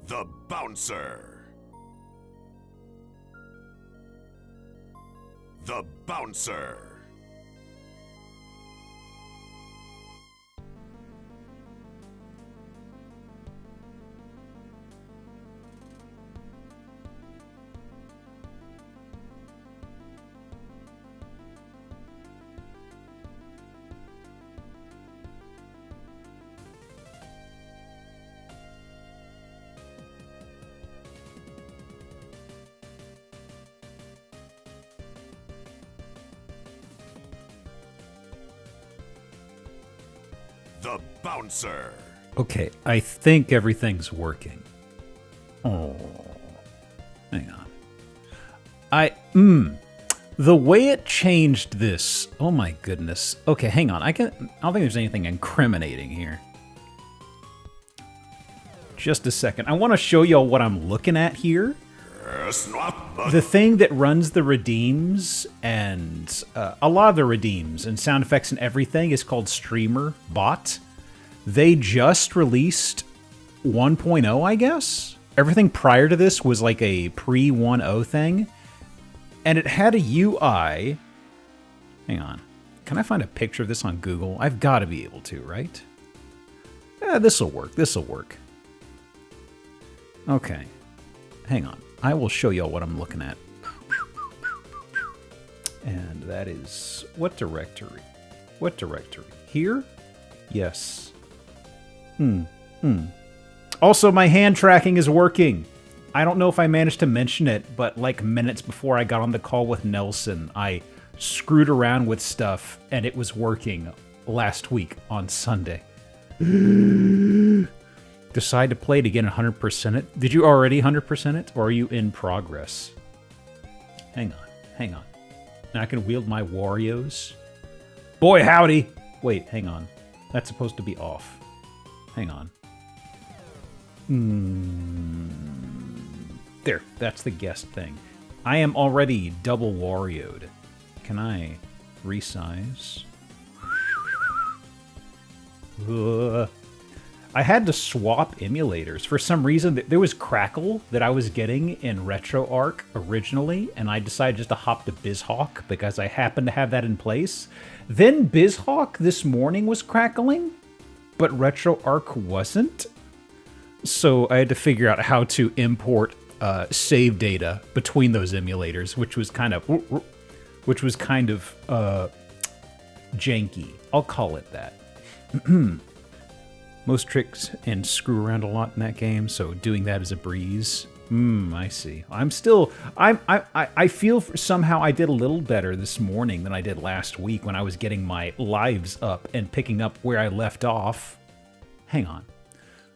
The bouncer. The bouncer. The bouncer. Okay, I think everything's working. Oh, hang on. The way it changed this. Oh my goodness. Okay, hang on. I don't think there's anything incriminating here. Just a second. I want to show y'all what I'm looking at here. The thing that runs the redeems and a lot of the redeems and sound effects and everything is called Streamer Bot. They just released 1.0, I guess. Everything prior to this was like a pre-1.0 thing. And it had a UI. Hang on. Can I find a picture of this on Google? I've got to be able to, right? This'll work. This'll work. Okay. Hang on. I will show y'all what I'm looking at. And that is... What directory? What directory? Here? Yes. Also, my hand tracking is working. I don't know if I managed to mention it, but like minutes before I got on the call with Nelson, I screwed around with stuff, and it was working last week on Sunday. Decide to play it again 100% it? Did you already 100% it, or are you in progress? Hang on, hang on. Now I can wield my Wario's. Boy, howdy! Wait, hang on. That's supposed to be off. Hang on. There, that's the guest thing. I am already double Wario'd. Can I resize? I had to swap emulators. For some reason, there was Crackle that I was getting in RetroArch originally, and I decided just to hop to BizHawk because I happened to have that in place. Then BizHawk this morning was crackling, but RetroArch wasn't. So I had to figure out how to import save data between those emulators, which was kind of janky. I'll call it that. Most tricks and screw around a lot in that game, so doing that is a breeze. I see. I feel somehow I did a little better this morning than I did last week when I was getting my lives up and picking up where I left off. Hang on.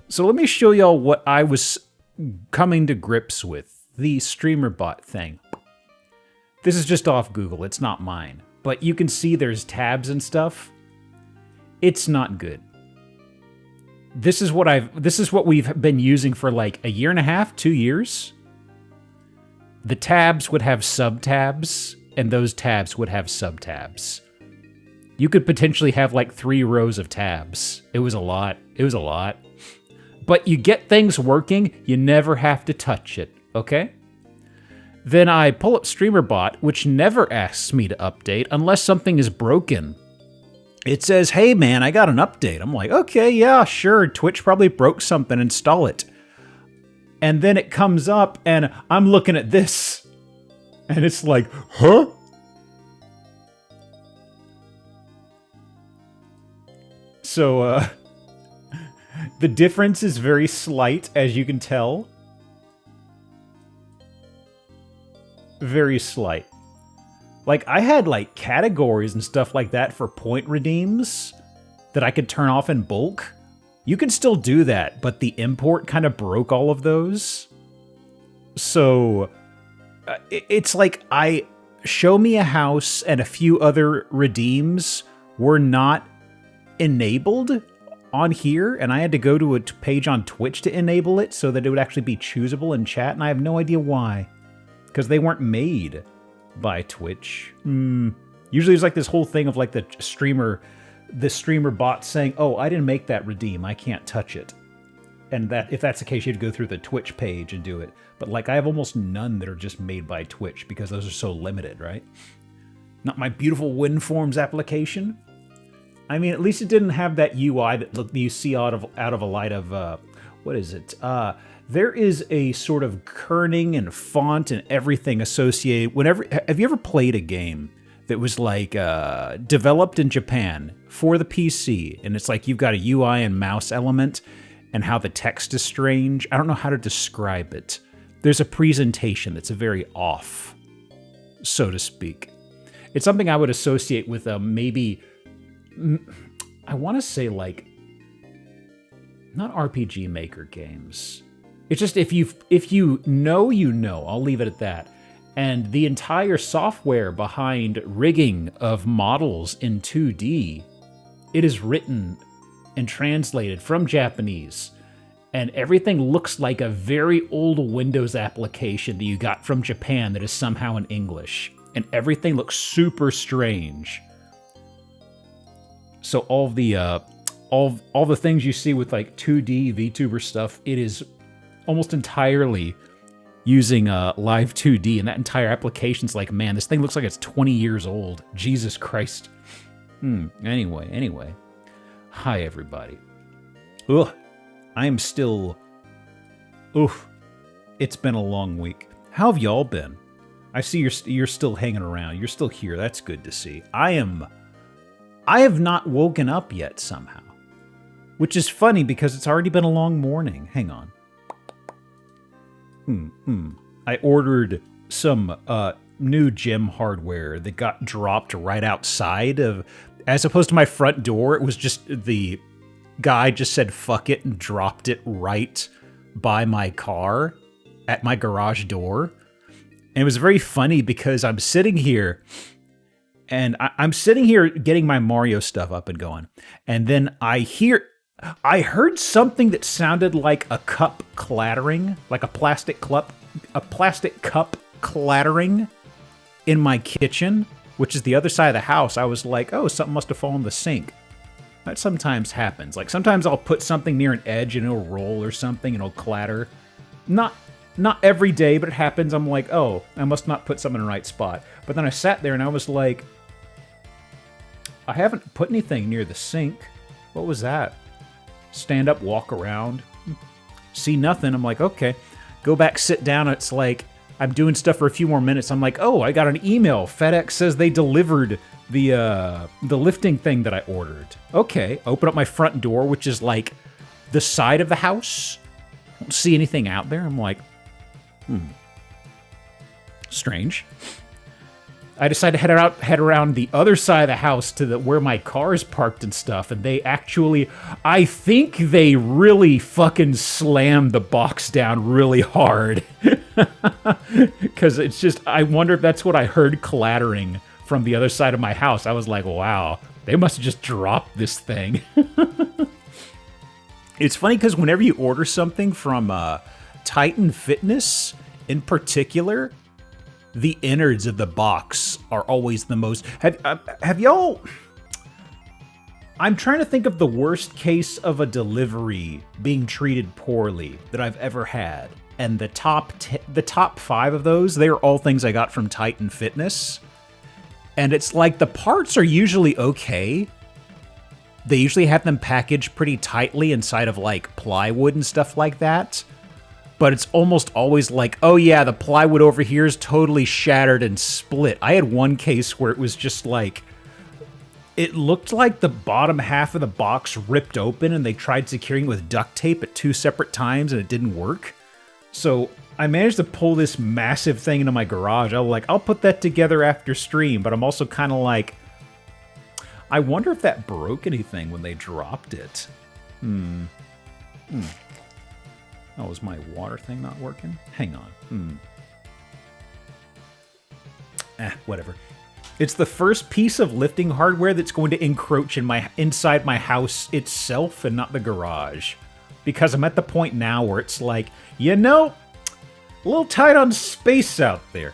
So let me show y'all what I was coming to grips with. The streamer bot thing. This is just off Google, it's not mine. But you can see there's tabs and stuff. It's not good. This is what we've been using for like a year and a half, 2 years. The tabs would have subtabs, and those tabs would have subtabs. You could potentially have like 3 rows of tabs. It was a lot. It was a lot. But you get things working, you never have to touch it, okay? Then I pull up StreamerBot, which never asks me to update unless something is broken. It says, hey man, I got an update. I'm like, okay, yeah, sure. Twitch probably broke something, install it. And then it comes up and I'm looking at this. And it's like, huh? So, the difference is very slight, as you can tell. Very slight. Like, I had, like, categories and stuff like that for point redeems that I could turn off in bulk. You can still do that, but the import kind of broke all of those. So, it's like show me a house and a few other redeems were not enabled on here, and I had to go to a page on Twitch to enable it so that it would actually be choosable in chat, and I have no idea why. Because they weren't made by Twitch. Usually there's like this whole thing of like the streamer bot saying, oh, I didn't make that redeem, I can't touch it. And that if that's the case, you'd go through the Twitch page and do it. But like, I have almost none that are just made by Twitch because those are so limited, right? Not my beautiful WinForms application. I mean, at least it didn't have that UI that you see out of a light of what is it? There is a sort of kerning and font and everything associated. Have you ever played a game that was like developed in Japan for the PC, and it's like you've got a UI and mouse element, and how the text is strange? I don't know how to describe it. There's a presentation that's very off, so to speak. It's something I would associate with maybe, I want to say like, not RPG Maker games. It's just if you know, you know. I'll leave it at that. And the entire software behind rigging of models in 2D, it is written and translated from Japanese. And everything looks like a very old Windows application that you got from Japan that is somehow in English. And everything looks super strange. So all the things you see with like 2D VTuber stuff, it is almost entirely using live 2D, and that entire application's like, man, this thing looks like it's 20 years old. Jesus Christ. Anyway. Hi, everybody. Ugh. I am still... Oof. It's been a long week. How have y'all been? I see you're still hanging around. You're still here. That's good to see. I have not woken up yet somehow. Which is funny because it's already been a long morning. Hang on. I ordered some new gym hardware that got dropped right outside of... As opposed to my front door, it was just the guy just said fuck it and dropped it right by my car at my garage door. And it was very funny because I'm sitting here and I'm sitting here getting my Mario stuff up and going. And then I heard something that sounded like a cup clattering, like a plastic cup clattering in my kitchen, which is the other side of the house. I was like, oh, something must have fallen in the sink. That sometimes happens. Like sometimes I'll put something near an edge and it'll roll or something and it'll clatter. Not every day, but it happens. I'm like, oh, I must not put something in the right spot. But then I sat there and I was like, I haven't put anything near the sink. What was that? Stand up, walk around, see nothing. I'm like, okay, go back, sit down. It's like I'm doing stuff for a few more minutes. I'm like, oh, I got an email. FedEx says they delivered the lifting thing that I ordered. Okay, open up my front door, which is like the side of the house. Don't see anything out there. I'm like, strange. I decided to head around the other side of the house to where my car is parked and stuff, and they actually, I think they really fucking slammed the box down really hard. Because it's just, I wonder if that's what I heard clattering from the other side of my house. I was like, wow, they must have just dropped this thing. It's funny because whenever you order something from Titan Fitness in particular, the innards of the box are always the most... Have y'all... I'm trying to think of the worst case of a delivery being treated poorly that I've ever had. And the top 5 of those, they are all things I got from Titan Fitness. And it's like the parts are usually okay. They usually have them packaged pretty tightly inside of like plywood and stuff like that. But it's almost always like, oh yeah, the plywood over here is totally shattered and split. I had one case where it was just like, it looked like the bottom half of the box ripped open and they tried securing it with duct tape at 2 separate times and it didn't work. So I managed to pull this massive thing into my garage. I was like, I'll put that together after stream, but I'm also kind of like, I wonder if that broke anything when they dropped it. Oh, is my water thing not working? Hang on. Whatever. It's the first piece of lifting hardware that's going to encroach inside my house itself and not the garage. Because I'm at the point now where it's like, you know, a little tight on space out there.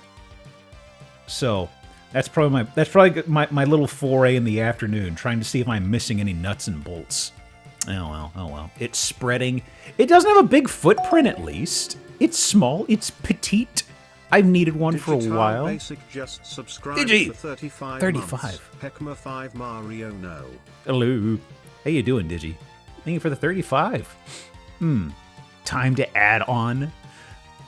So that's probably my little foray in the afternoon, trying to see if I'm missing any nuts and bolts. Oh well, oh well. It's spreading. It doesn't have a big footprint, at least. It's small. It's petite. I've needed one for a while. Basic just subscribed Digi. for 35 35. months. Heckma 5 Mario no. Hello. How you doing, Digi? Thank you for the 35. Time to add on.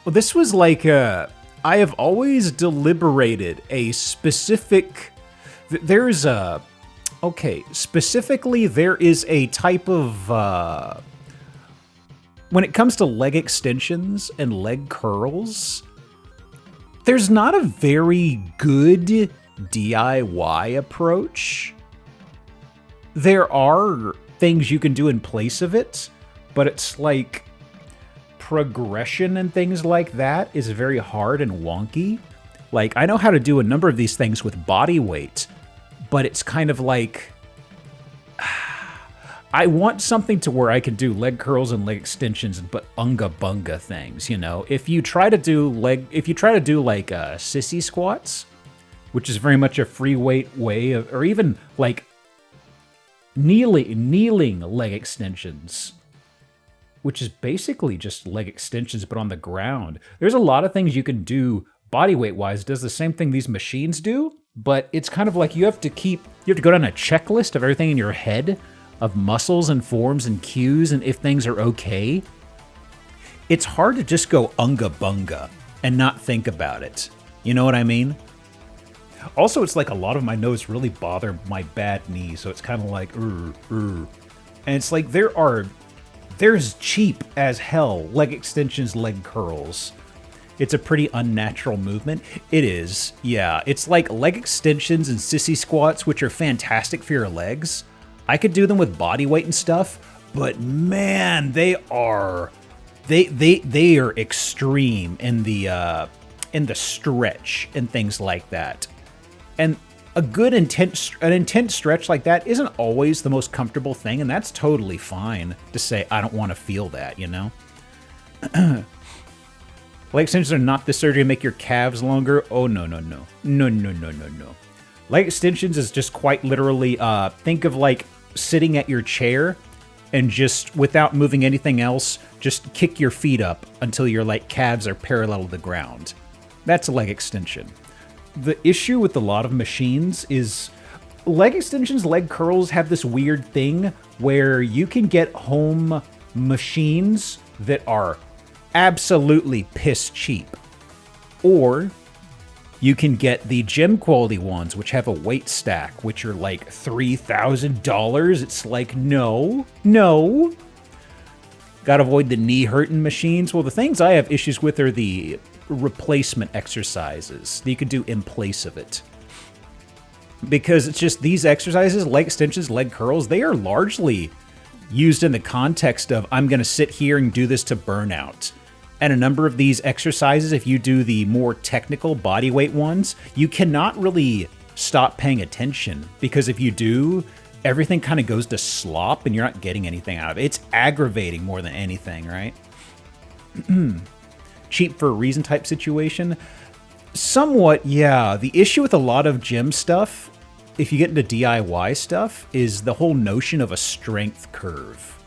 Well, this was like I have always deliberated a specific... There's a... Okay, specifically there is a type of... when it comes to leg extensions and leg curls, there's not a very good DIY approach. There are things you can do in place of it, but it's like progression and things like that is very hard and wonky. Like, I know how to do a number of these things with body weight, but it's kind of like... I want something to where I can do leg curls and leg extensions, but unga bunga things, you know? If you try to do like sissy squats, which is very much a free weight way of, or even like kneeling leg extensions, which is basically just leg extensions, but on the ground. There's a lot of things you can do body weight wise. It does the same thing these machines do, but it's kind of like you have to go down a checklist of everything in your head of muscles and forms and cues and if things are okay. It's hard to just go unga bunga and not think about it. You know what I mean? Also, it's like a lot of my notes really bother my bad knee, so it's kind of like, And it's like there's cheap as hell leg extensions, leg curls. It's a pretty unnatural movement. It is, yeah. It's like leg extensions and sissy squats, which are fantastic for your legs. I could do them with body weight and stuff, but man, they are extreme in the stretch and things like that. And a good intense stretch like that isn't always the most comfortable thing, and that's totally fine to say I don't want to feel that, you know? Leg extensions are not the surgery to make your calves longer. Oh, no. Leg extensions is just quite literally, think of like sitting at your chair and just without moving anything else, just kick your feet up until your like calves are parallel to the ground. That's a leg extension. The issue with a lot of machines is leg extensions, leg curls have this weird thing where you can get home machines that are absolutely piss cheap. Or you can get the gym quality ones, which have a weight stack, which are like $3,000. It's like, no. Gotta avoid the knee hurting machines. Well, the things I have issues with are the replacement exercises that you could do in place of it. Because it's just these exercises, leg extensions, leg curls, they are largely used in the context of I'm going to sit here and do this to burnout. And a number of these exercises, if you do the more technical body weight ones, you cannot really stop paying attention, because if you do, everything kind of goes to slop and you're not getting anything out of it. It's aggravating more than anything, right? Cheap for a reason type situation. Somewhat, yeah. The issue with a lot of gym stuff, if you get into DIY stuff, is the whole notion of a strength curve.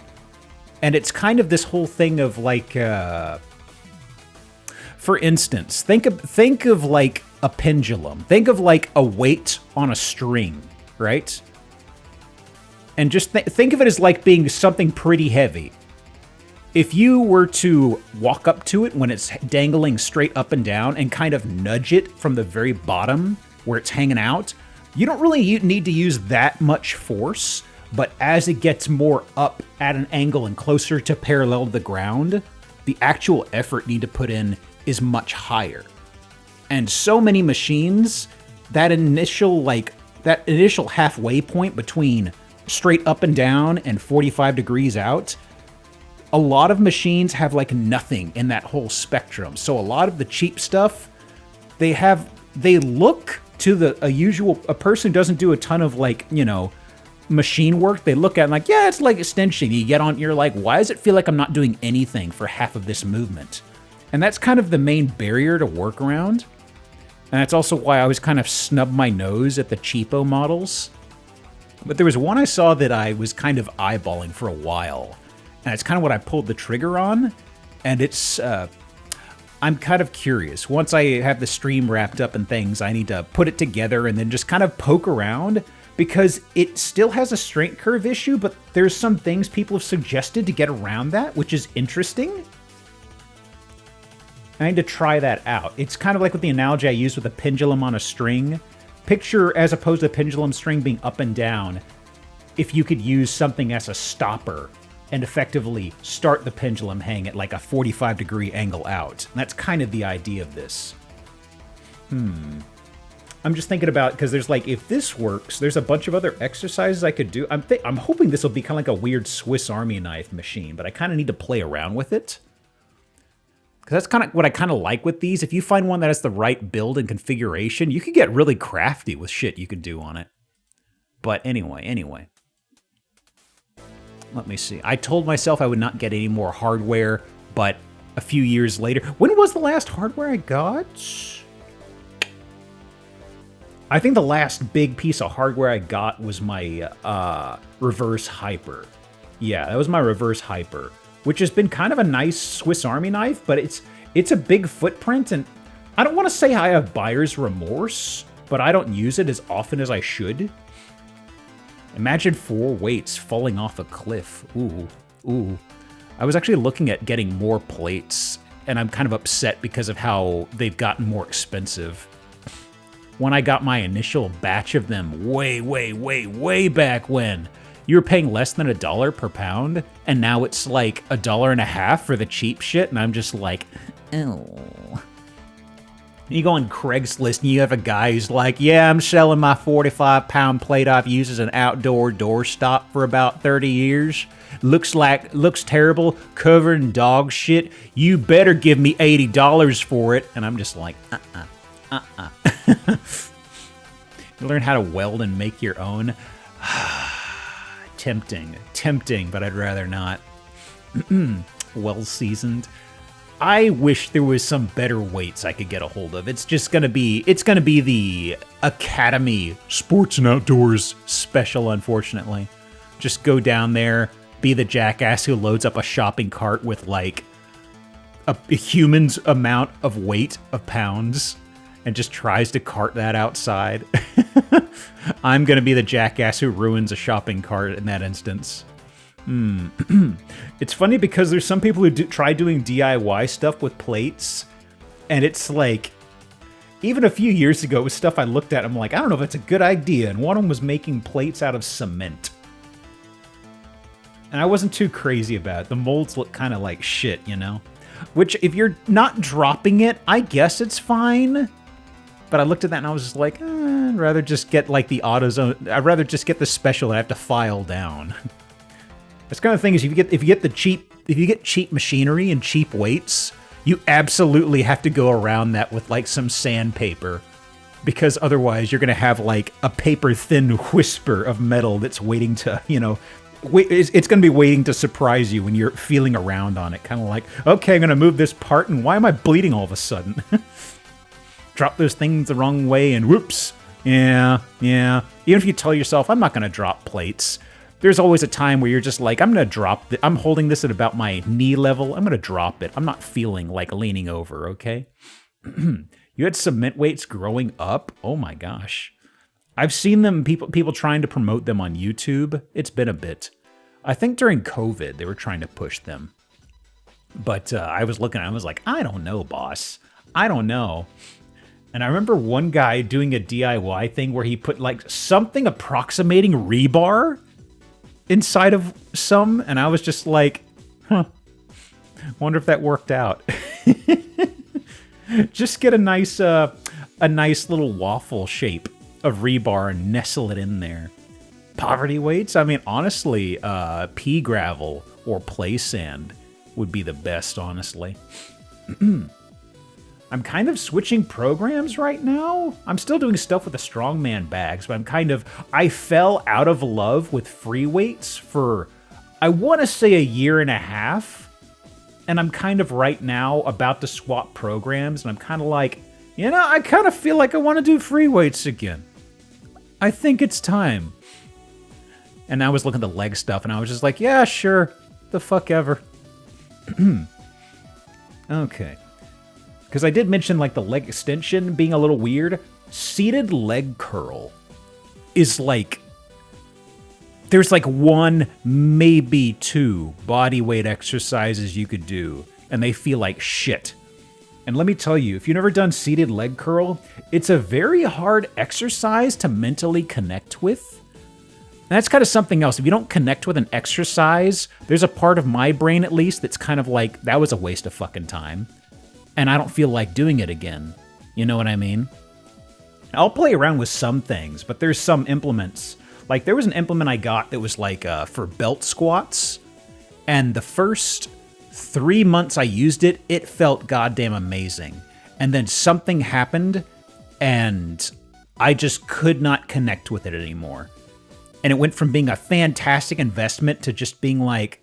And it's kind of this whole thing of like, for instance, think of like a pendulum. Think of like a weight on a string, right? And just think of it as like being something pretty heavy. If you were to walk up to it when it's dangling straight up and down and kind of nudge it from the very bottom where it's hanging out, you don't really need to use that much force, but as it gets more up at an angle and closer to parallel to the ground, the actual effort you need to put in is much higher. And so many machines, that initial halfway point between straight up and down and 45 degrees out, a lot of machines have like nothing in that whole spectrum. So a lot of the cheap stuff, they look to a person who doesn't do a ton of like, you know, machine work, they look at it like, yeah, it's like extension. You get on, you're like, why does it feel like I'm not doing anything for half of this movement? And that's kind of the main barrier to work around. And that's also why I always kind of snub my nose at the cheapo models. But there was one I saw that I was kind of eyeballing for a while, and it's kind of what I pulled the trigger on, and it's, I'm kind of curious. Once I have the stream wrapped up and things, I need to put it together and then just kind of poke around, because it still has a strength curve issue, but there's some things people have suggested to get around that, which is interesting. I need to try that out. It's kind of like with the analogy I used with a pendulum on a string. Picture, as opposed to the pendulum string being up and down, if you could use something as a stopper and effectively start the pendulum hang at like a 45-degree angle out. And that's kind of the idea of this. I'm just thinking about, because there's like, if this works, there's a bunch of other exercises I could do. I'm hoping this will be kind of like a weird Swiss Army knife machine, but I kind of need to play around with it. Because that's kind of what I kind of like with these. If you find one that has the right build and configuration, you can get really crafty with shit you can do on it. But anyway. Let me see. I told myself I would not get any more hardware, but a few years later... When was the last hardware I got? I think the last big piece of hardware I got was my reverse hyper. Yeah, that was my reverse hyper, which has been kind of a nice Swiss Army knife, but it's a big footprint, and I don't want to say I have buyer's remorse, but I don't use it as often as I should. Imagine 4 weights falling off a cliff. Ooh. I was actually looking at getting more plates, and I'm kind of upset because of how they've gotten more expensive. When I got my initial batch of them way back when, you were paying less than $1 per pound, and now it's like $1.50 for the cheap shit, and I'm just like, oh. You go on Craigslist and you have a guy who's like, yeah, I'm selling my 45-pound plate I've used as an outdoor doorstop for about 30 years. Looks terrible, covered in dog shit. You better give me $80 for it. And I'm just like, You learn how to weld and make your own. Tempting, but I'd rather not. Well seasoned. I wish there was some better weights I could get a hold of. It's gonna be the Academy Sports and Outdoors special, unfortunately. Just go down there, be the jackass who loads up a shopping cart with like a human's amount of weight of pounds and just tries to cart that outside. I'm gonna be the jackass who ruins a shopping cart in that instance. It's funny because there's some people who try doing DIY stuff with plates, and it's like, even a few years ago, it was stuff I looked at, I'm like, I don't know if it's a good idea, and one of them was making plates out of cement. And I wasn't too crazy about it. The molds look kind of like shit, you know? Which, if you're not dropping it, I guess it's fine. But I looked at that and I was just like, I'd rather just get like the AutoZone, I'd rather just get the special that I have to file down. This kind of thing is, if you get cheap machinery and cheap weights, you absolutely have to go around that with like some sandpaper, because otherwise you're gonna have like a paper-thin whisper of metal that's waiting to, you know, it's gonna be waiting to surprise you when you're feeling around on it. Kind of like, okay, I'm gonna move this part, and why am I bleeding all of a sudden? Drop those things the wrong way, and whoops. Yeah. Even if you tell yourself, I'm not gonna drop plates, there's always a time where you're just like, I'm going to drop I'm holding this at about my knee level. I'm going to drop it. I'm not feeling like leaning over, okay? You had cement weights growing up? Oh my gosh. I've seen them, people trying to promote them on YouTube. It's been a bit. I think during COVID, they were trying to push them. But I was looking, I was like, I don't know, boss. I don't know. And I remember one guy doing a DIY thing where he put like something approximating rebar inside of some, and I was just like, wonder if that worked out. Just get a nice little waffle shape of rebar and nestle it in there. Poverty weights? I mean, honestly, pea gravel or play sand would be the best, honestly. I'm kind of switching programs right now. I'm still doing stuff with the strongman bags, but I fell out of love with free weights for, I want to say, a year and a half. And I'm kind of right now about to swap programs, and I'm kind of like, you know, I kind of feel like I want to do free weights again. I think it's time. And I was looking at the leg stuff, and I was just like, yeah, sure. The fuck ever. Okay. Because I did mention, like, the leg extension being a little weird. Seated leg curl is, like... There's, like, 1, maybe 2 body weight exercises you could do, and they feel like shit. And let me tell you, if you've never done seated leg curl, it's a very hard exercise to mentally connect with. And that's kind of something else. If you don't connect with an exercise, there's a part of my brain, at least, that's kind of like, that was a waste of fucking time. And I don't feel like doing it again. You know what I mean? I'll play around with some things, but there's some implements. Like, there was an implement I got that was like for belt squats. And the first 3 months I used it, it felt goddamn amazing. And then something happened, and I just could not connect with it anymore. And it went from being a fantastic investment to just being like,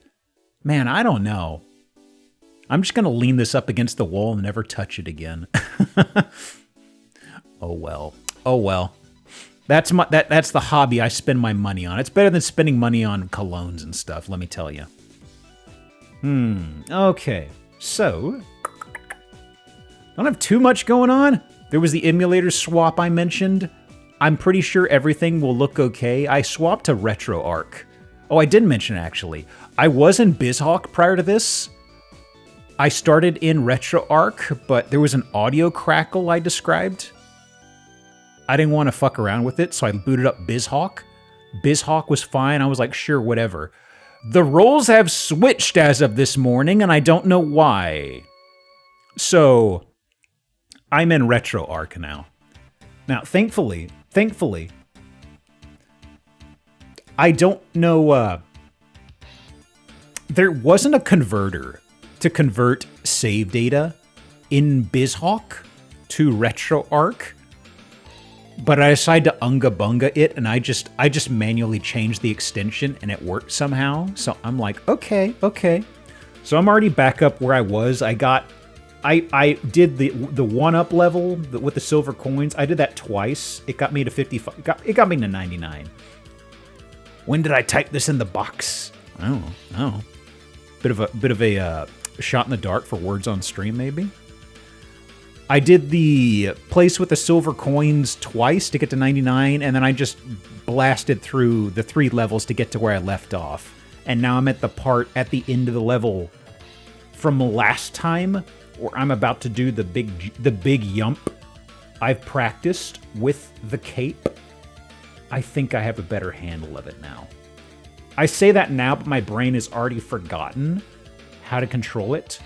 man, I don't know. I'm just going to lean this up against the wall and never touch it again. Oh, well. Oh, well. That's the hobby I spend my money on. It's better than spending money on colognes and stuff, let me tell you. Okay. So, don't have too much going on. There was the emulator swap I mentioned. I'm pretty sure everything will look okay. I swapped to RetroArch. Oh, I didn't mention, actually. I was in BizHawk prior to this. I started in RetroArch, but there was an audio crackle I described. I didn't want to fuck around with it, so I booted up BizHawk. BizHawk was fine. I was like, sure, whatever. The roles have switched as of this morning, and I don't know why. So, I'm in RetroArch now. Now, thankfully, I don't know, there wasn't a converter to convert save data in BizHawk to RetroArch, but I decided to unga bunga it, and I just manually changed the extension, and it worked somehow. So I'm like, okay. So I'm already back up where I was. I did the 1-up level with the silver coins. I did that twice. It got me to 55. It got me to 99. When did I type this in the box? I don't know. Bit of a shot in the dark for words on stream, maybe. I did the place with the silver coins twice to get to 99, and then I just blasted through the 3 levels to get to where I left off. And now I'm at the part at the end of the level from last time, where I'm about to do the big yump. I've practiced with the cape. I think I have a better handle of it now. I say that now, but my brain has already forgotten how to control it.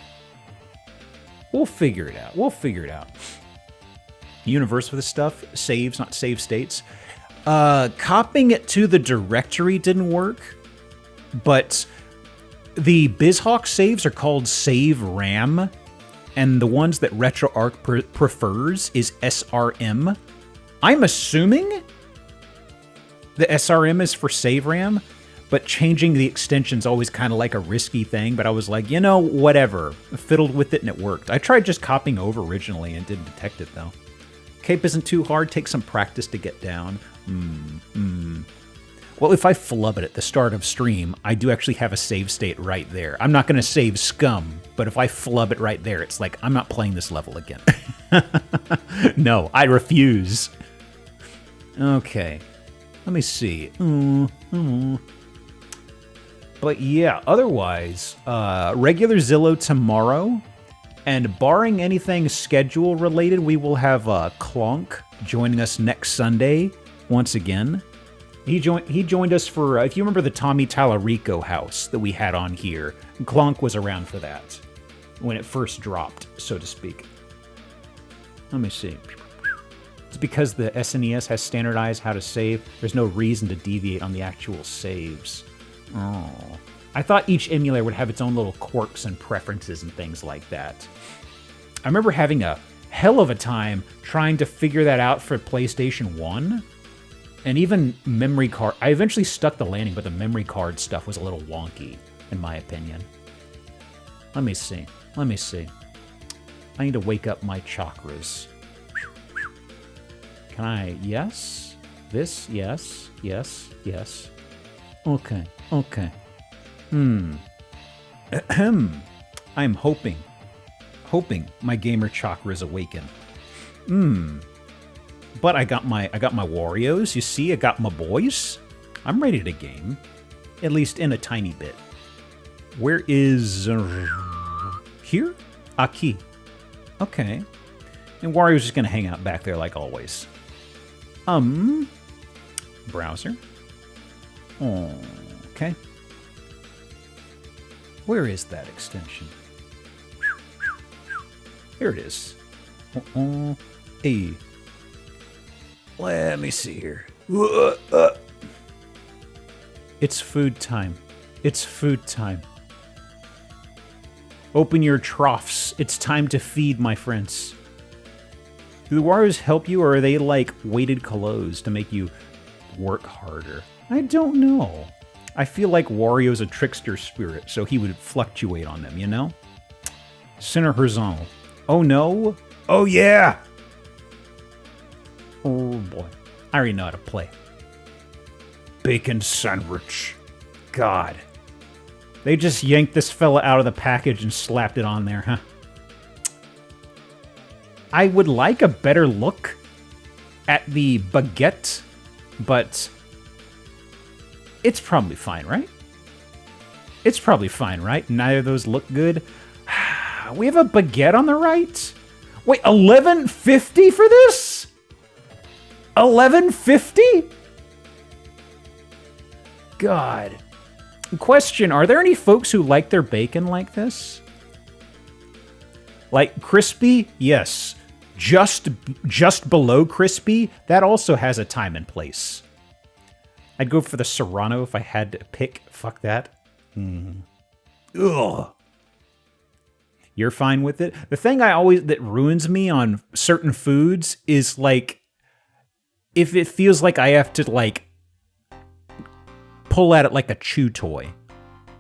We'll figure it out. Universe for this stuff. Saves, not save states. Copying it to the directory didn't work, but the BizHawk saves are called save RAM, and the ones that RetroArch prefers is SRM. I'm assuming the SRM is for save RAM, but changing the extension's always kind of like a risky thing, but I was like, you know, whatever. I fiddled with it and it worked. I tried just copying over originally and didn't detect it, though. Cape isn't too hard. Takes some practice to get down. Well, if I flub it at the start of stream, I do actually have a save state right there. I'm not going to save scum, but if I flub it right there, it's like, I'm not playing this level again. No, I refuse. Okay. Let me see. But yeah, otherwise, regular Zillow tomorrow, and barring anything schedule related, we will have Clonk joining us next Sunday once again. He joined us for, if you remember the Tommy Tallarico house that we had on here, Clonk was around for that when it first dropped, so to speak. Let me see. It's because the SNES has standardized how to save. There's no reason to deviate on the actual saves. Oh. I thought each emulator would have its own little quirks and preferences and things like that. I remember having a hell of a time trying to figure that out for PlayStation 1. And even memory card... I eventually stuck the landing, but the memory card stuff was a little wonky, in my opinion. Let me see. I need to wake up my chakras. Can I... Yes? This? Yes. Okay. Okay. Ahem. I'm hoping my gamer chakra is awakened. But I got my Warriors. You see, I got my boys. I'm ready to game, at least in a tiny bit. Where is here? Aki. Okay. And Wario's just gonna hang out back there like always. Browser. Okay. Where is that extension? Here it is. Hey. Let me see here. It's food time. It's food time. Open your troughs. It's time to feed, my friends. Do the Warriors help you, or are they like weighted clothes to make you work harder? I don't know. I feel like Wario's a trickster spirit, so he would fluctuate on them, you know? Center horizontal. Oh no? Oh yeah! Oh boy. I already know how to play. Bacon sandwich. God. They just yanked this fella out of the package and slapped it on there, huh? I would like a better look at the baguette, but it's probably fine, right? It's probably fine, right? Neither of those look good. We have a baguette on the right? Wait, $11.50 for this? $11.50? God. Question, are there any folks who like their bacon like this? Like crispy? Yes. Just below crispy? That also has a time and place. I'd go for the Serrano if I had to pick. Fuck that. Ugh. You're fine with it? The thing that ruins me on certain foods is like, if it feels like I have to like pull at it like a chew toy.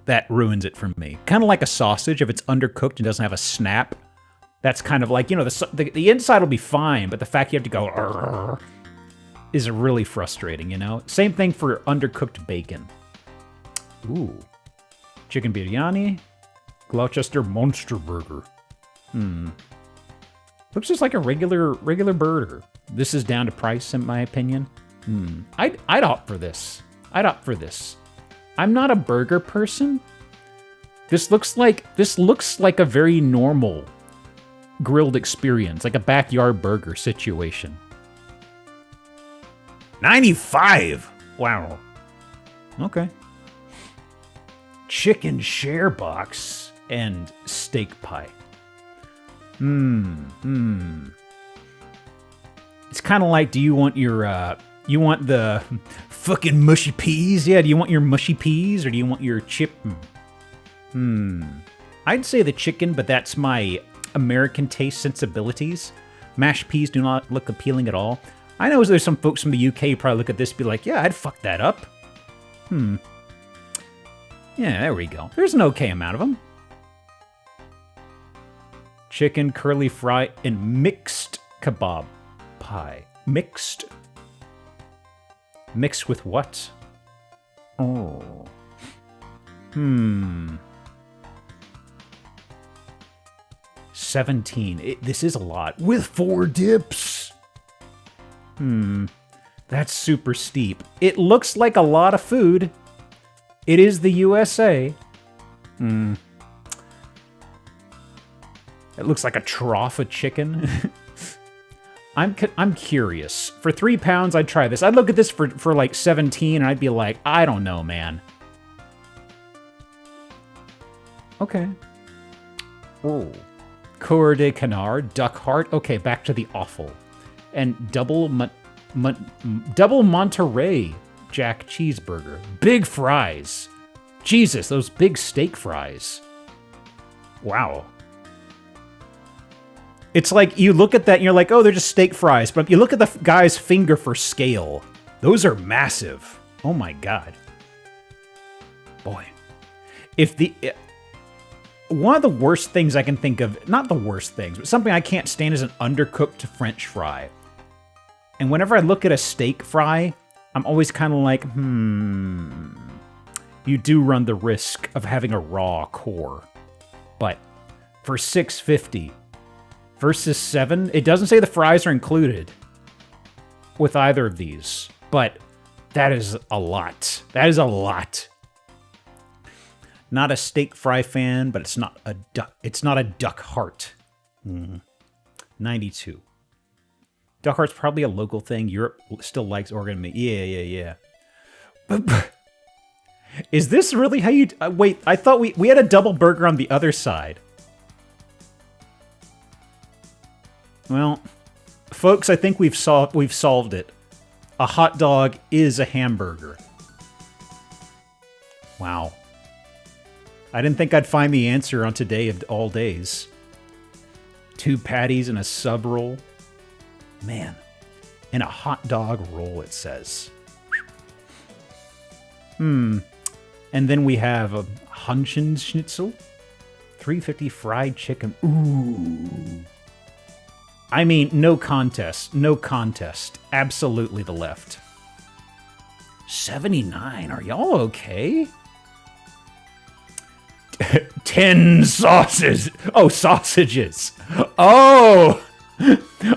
That ruins it for me. Kind of like a sausage, if it's undercooked and doesn't have a snap. That's kind of like, you know, the inside will be fine, but the fact you have to go is really frustrating, you know? Same thing for undercooked bacon. Ooh. Chicken biryani. Gloucester Monster Burger. Looks just like a regular burger. This is down to price, in my opinion. I'd opt for this. I'd opt for this. I'm not a burger person. This looks like a very normal grilled experience, like a backyard burger situation. 95. Wow. Okay. Chicken share box and steak pie. It's kind of like, do you want your you want the fucking mushy peas? Yeah, do you want your mushy peas or do you want your chip? I'd say the chicken, but that's my American taste sensibilities. Mashed peas do not look appealing at all. I know there's some folks from the UK who probably look at this and be like, yeah, I'd fuck that up. Yeah, there we go. There's an okay amount of them. Chicken, curly fry, and mixed kebab pie. Mixed? Mixed with what? Oh. 17. This is a lot. With 4 dips. That's super steep. It looks like a lot of food. It is the USA. It looks like a trough of chicken. I'm curious. For £3, I'd try this. I'd look at this for like 17, and I'd be like, I don't know, man. Okay. Oh. Coeur de Canard, duck heart. Okay, back to the awful. And double Monterey Jack cheeseburger. Big fries. Jesus, those big steak fries. Wow. It's like, you look at that and you're like, oh, they're just steak fries. But you look at the guy's finger for scale. Those are massive. Oh my God. Boy. One of the worst things I can think of, not the worst things, but something I can't stand is an undercooked French fry. And whenever I look at a steak fry, I'm always kind of like, you do run the risk of having a raw core. But for $6.50 versus $7, it doesn't say the fries are included with either of these, but that is a lot. That is a lot. Not a steak fry fan, but it's not a duck. It's not a duck heart. 92. Duck heart's probably a local thing. Europe still likes organ meat. Yeah. But is this really how you... wait, I thought we had a double burger on the other side. Well, folks, I think we've solved it. A hot dog is a hamburger. Wow. I didn't think I'd find the answer on today of all days. 2 patties and a sub roll. Man. And a hot dog roll, it says. And then we have a Hunchen Schnitzel. $3.50 fried chicken. Ooh. I mean, no contest. No contest. Absolutely the left. 79. Are y'all okay? 10 sausages. Oh, sausages. Oh!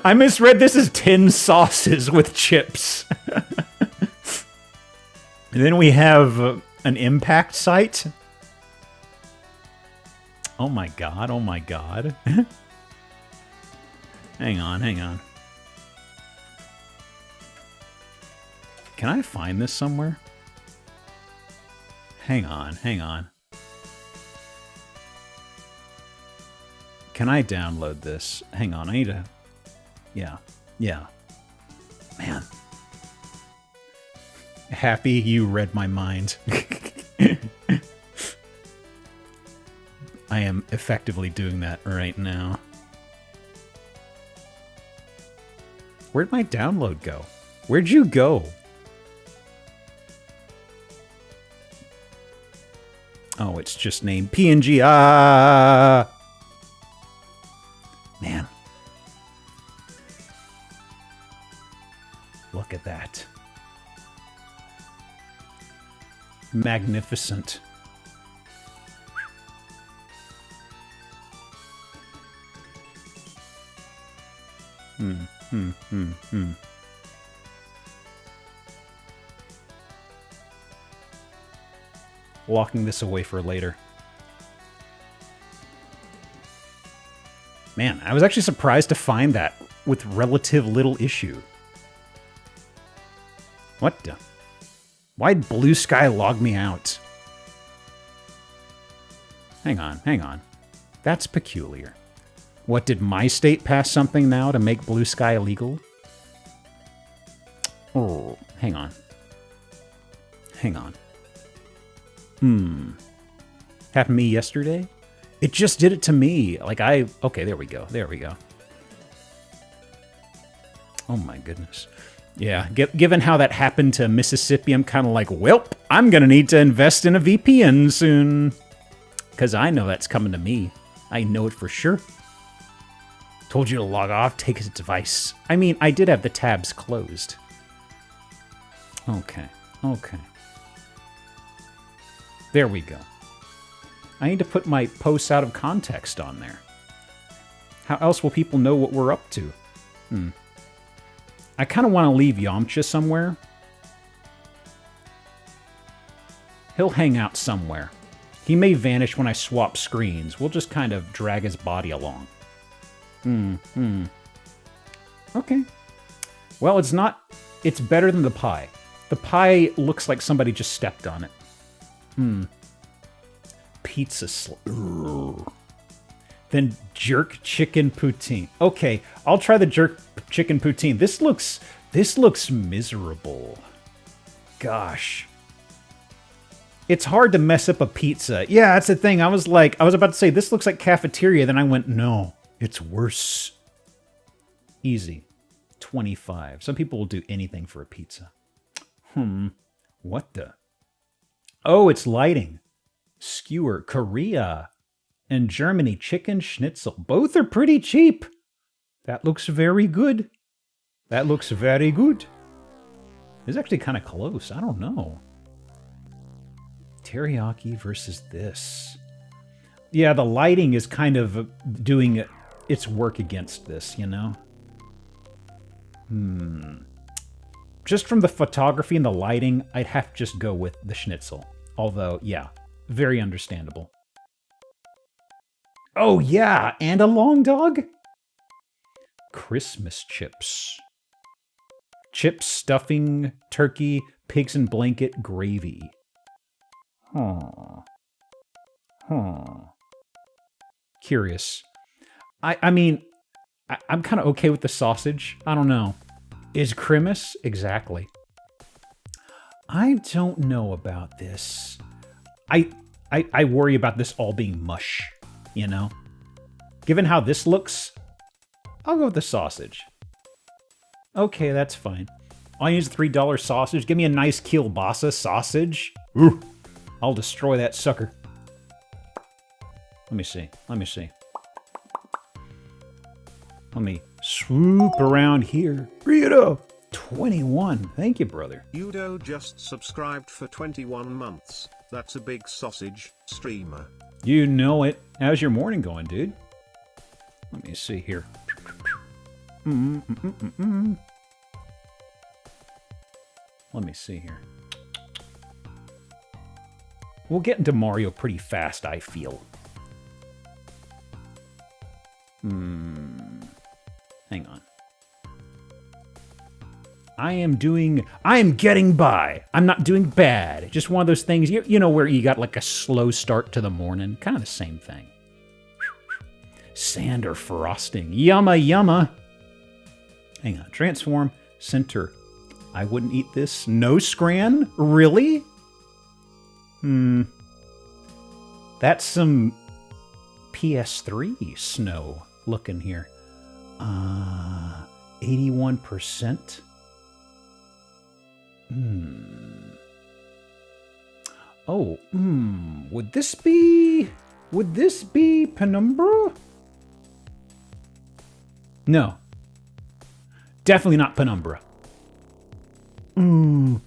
I misread this as 10 sauces with chips. And then we have an impact site. Oh my god, oh my god. Hang on. Can I find this somewhere? Hang on. Can I download this? Hang on, I need to... Yeah. Man. Happy you read my mind. I am effectively doing that right now. Where'd my download go? Where'd you go? Oh, it's just named PNG. Ah! Man. Look at that. Magnificent. Locking this away for later. Man, I was actually surprised to find that with relative little issue. What the? Why'd Blue Sky log me out? Hang on. That's peculiar. What, did my state pass something now to make Blue Sky illegal? Oh, hang on. Happened to me yesterday? It just did it to me. Like okay, there we go. Oh my goodness. Yeah, given how that happened to Mississippi, I'm kind of like, welp, I'm going to need to invest in a VPN soon. Because I know that's coming to me. I know it for sure. Told you to log off, take a device. I mean, I did have the tabs closed. Okay. There we go. I need to put my posts out of context on there. How else will people know what we're up to? I kind of want to leave Yamcha somewhere. He'll hang out somewhere. He may vanish when I swap screens. We'll just kind of drag his body along. Okay. Well, it's not... It's better than the pie. The pie looks like somebody just stepped on it. Pizza Then jerk chicken poutine. Okay, I'll try the jerk chicken poutine. This looks miserable. Gosh. It's hard to mess up a pizza. Yeah, that's the thing. I was about to say, this looks like cafeteria. Then I went, no, it's worse. Easy. 25. Some people will do anything for a pizza. What the? Oh, it's lighting. Skewer, Korea, and Germany, chicken schnitzel. Both are pretty cheap. That looks very good. It's actually kind of close. I don't know. Teriyaki versus this. Yeah, the lighting is kind of doing its work against this, you know? Just from the photography and the lighting, I'd have to just go with the schnitzel. Although, yeah, very understandable. Oh, yeah, and a long dog? Christmas chips. Chips, stuffing, turkey, pigs in blanket, gravy. Curious. I mean, I'm kind of okay with the sausage. I don't know. Is Christmas? Exactly. I don't know about this. I worry about this all being mush, you know? Given how this looks, I'll go with the sausage. Okay, that's fine. I'll use $3 sausage. Give me a nice kielbasa sausage. Ooh, I'll destroy that sucker. Let me see. Let me swoop around here. Rito! 21. Thank you, brother. Udo just subscribed for 21 months. That's a big sausage, streamer. You know it. How's your morning going, dude? Let me see here. Let me see here. We'll get into Mario pretty fast, I feel. Hang on. I am getting by. I'm not doing bad. Just one of those things, you know, where you got like a slow start to the morning. Kind of the same thing. Sand or frosting. Yumma, yumma. Hang on. Transform. Center. I wouldn't eat this. No scran? Really? That's some PS3 snow looking here. 81%. Oh, would this be Penumbra? No. Definitely not Penumbra. Because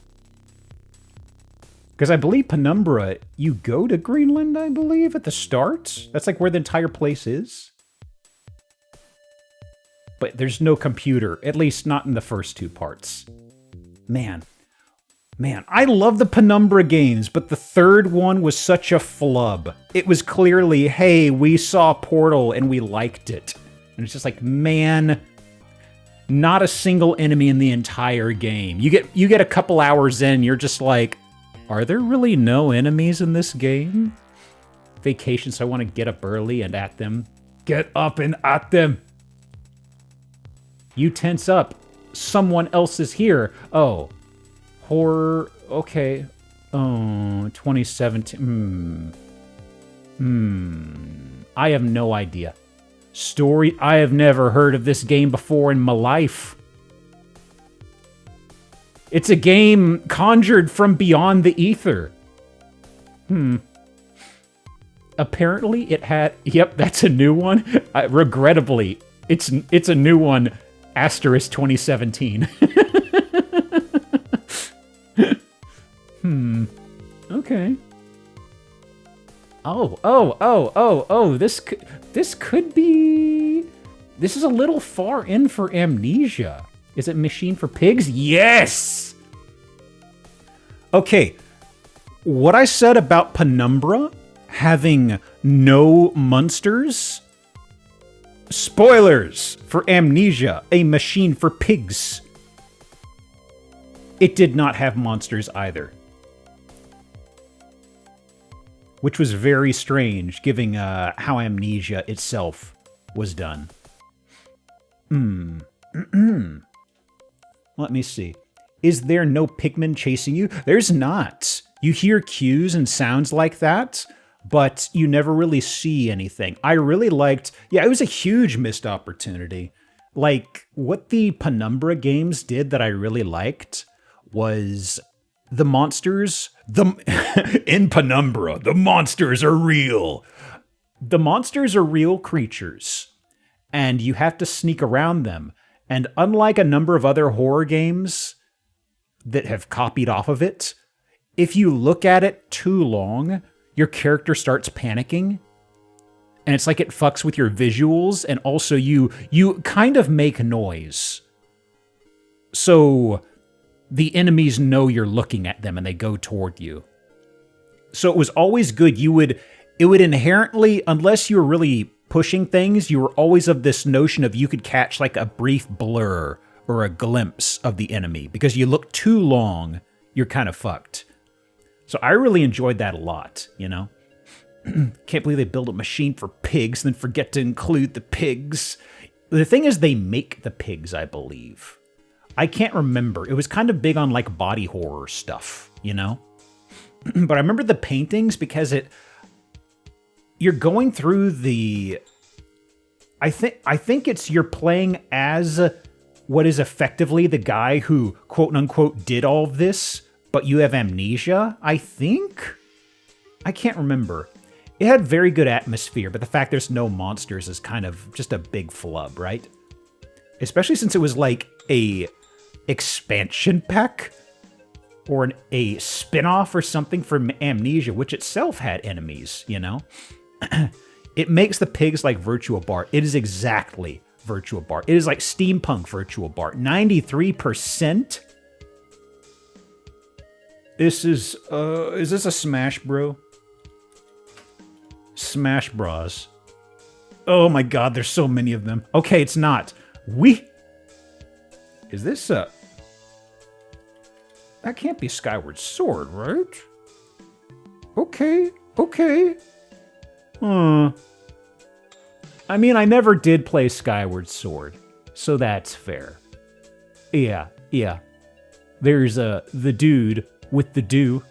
I believe Penumbra, you go to Greenland, I believe, at the start. That's like where the entire place is. But there's no computer, at least not in the first two parts. Man, I love the Penumbra games, but the third one was such a flub. It was clearly, hey, we saw Portal and we liked it. And it's just like, man, not a single enemy in the entire game. You get a couple hours in, you're just like, are there really no enemies in this game? Vacation, so I want to get up early and at them. Get up and at them. You tense up. Someone else is here. Oh. Horror. Okay. Oh, 2017. I have no idea. Story. I have never heard of this game before in my life. It's a game conjured from beyond the ether. Apparently it had... Yep, that's a new one. Regrettably, it's a new one. Asterisk 2017. Okay. Oh, this could be... This is a little far in for Amnesia. Is it Machine for Pigs? Yes! Okay. What I said about Penumbra having no monsters... Spoilers for Amnesia, a Machine for Pigs. It did not have monsters either. Which was very strange, given how Amnesia itself was done. Let me see. Is there no Pikmin chasing you? There's not. You hear cues and sounds like that, but you never really see anything. I really liked... Yeah, it was a huge missed opportunity. Like, what the Penumbra games did that I really liked was the monsters... In Penumbra, the monsters are real. The monsters are real creatures, and you have to sneak around them. And unlike a number of other horror games that have copied off of it, if you look at it too long, your character starts panicking. And it's like it fucks with your visuals, and also you kind of make noise. So the enemies know you're looking at them and they go toward you. So it was always good. It would inherently, unless you were really pushing things, you were always of this notion of you could catch like a brief blur or a glimpse of the enemy. Because you look too long, you're kind of fucked. So I really enjoyed that a lot, you know? Can't believe they build a machine for pigs and then forget to include the pigs. The thing is, they make the pigs, I believe. I can't remember. It was kind of big on like body horror stuff, you know? But I remember the paintings because you're going through the... I think it's you're playing as what is effectively the guy who, quote-unquote, did all of this, but you have amnesia, I think? I can't remember. It had very good atmosphere, but the fact there's no monsters is kind of just a big flub, right? Especially since it was like a expansion pack or a spin-off or something from Amnesia, which itself had enemies, you know? It makes the pigs like Virtua Bart. It is exactly Virtua Bart. It is like steampunk Virtua Bart. 93%? This is this a Smash Bro? Smash Bros. Oh my god, there's so many of them. Okay, it's not. Is this a... That can't be Skyward Sword, right? Okay. I mean, I never did play Skyward Sword, so that's fair. Yeah. There's the dude with the do.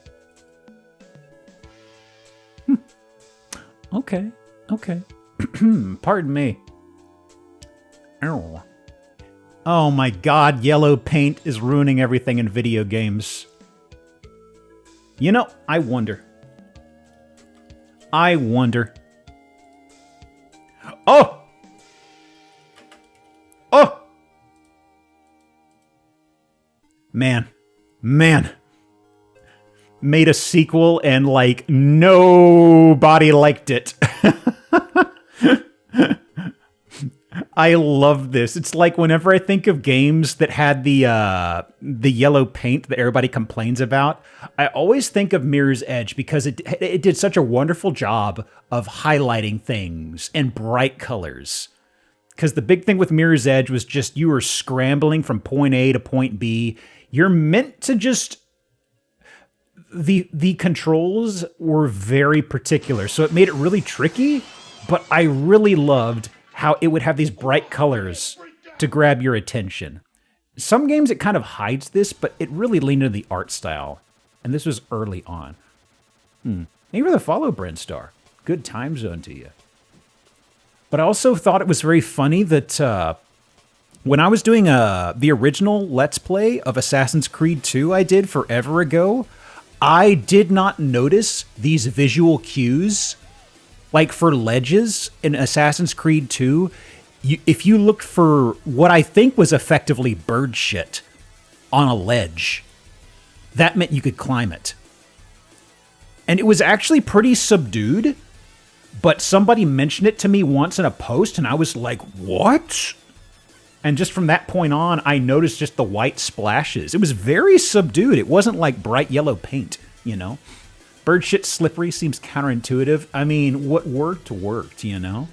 Okay. Pardon me. Ow. Oh my god, yellow paint is ruining everything in video games. You know, I wonder. Oh! Man. Made a sequel and, like, nobody liked it. I love this. It's like whenever I think of games that had the yellow paint that everybody complains about, I always think of Mirror's Edge because it did such a wonderful job of highlighting things and bright colors. Because the big thing with Mirror's Edge was just you were scrambling from point A to point B. You're meant to just... The controls were very particular, so it made it really tricky, but I really loved how it would have these bright colors to grab your attention. Some games it kind of hides this, but it really leaned into the art style, and this was early on. Thank you for the follow, Brenstar. Good time zone to you. But I also thought it was very funny that when I was doing the original Let's Play of Assassin's Creed 2 I did forever ago, I did not notice these visual cues. Like for ledges in Assassin's Creed 2, if you looked for what I think was effectively bird shit on a ledge, that meant you could climb it. And it was actually pretty subdued, but somebody mentioned it to me once in a post, and I was like, what? And just from that point on, I noticed just the white splashes. It was very subdued. It wasn't like bright yellow paint, you know? Bird shit slippery seems counterintuitive. I mean, what worked, you know?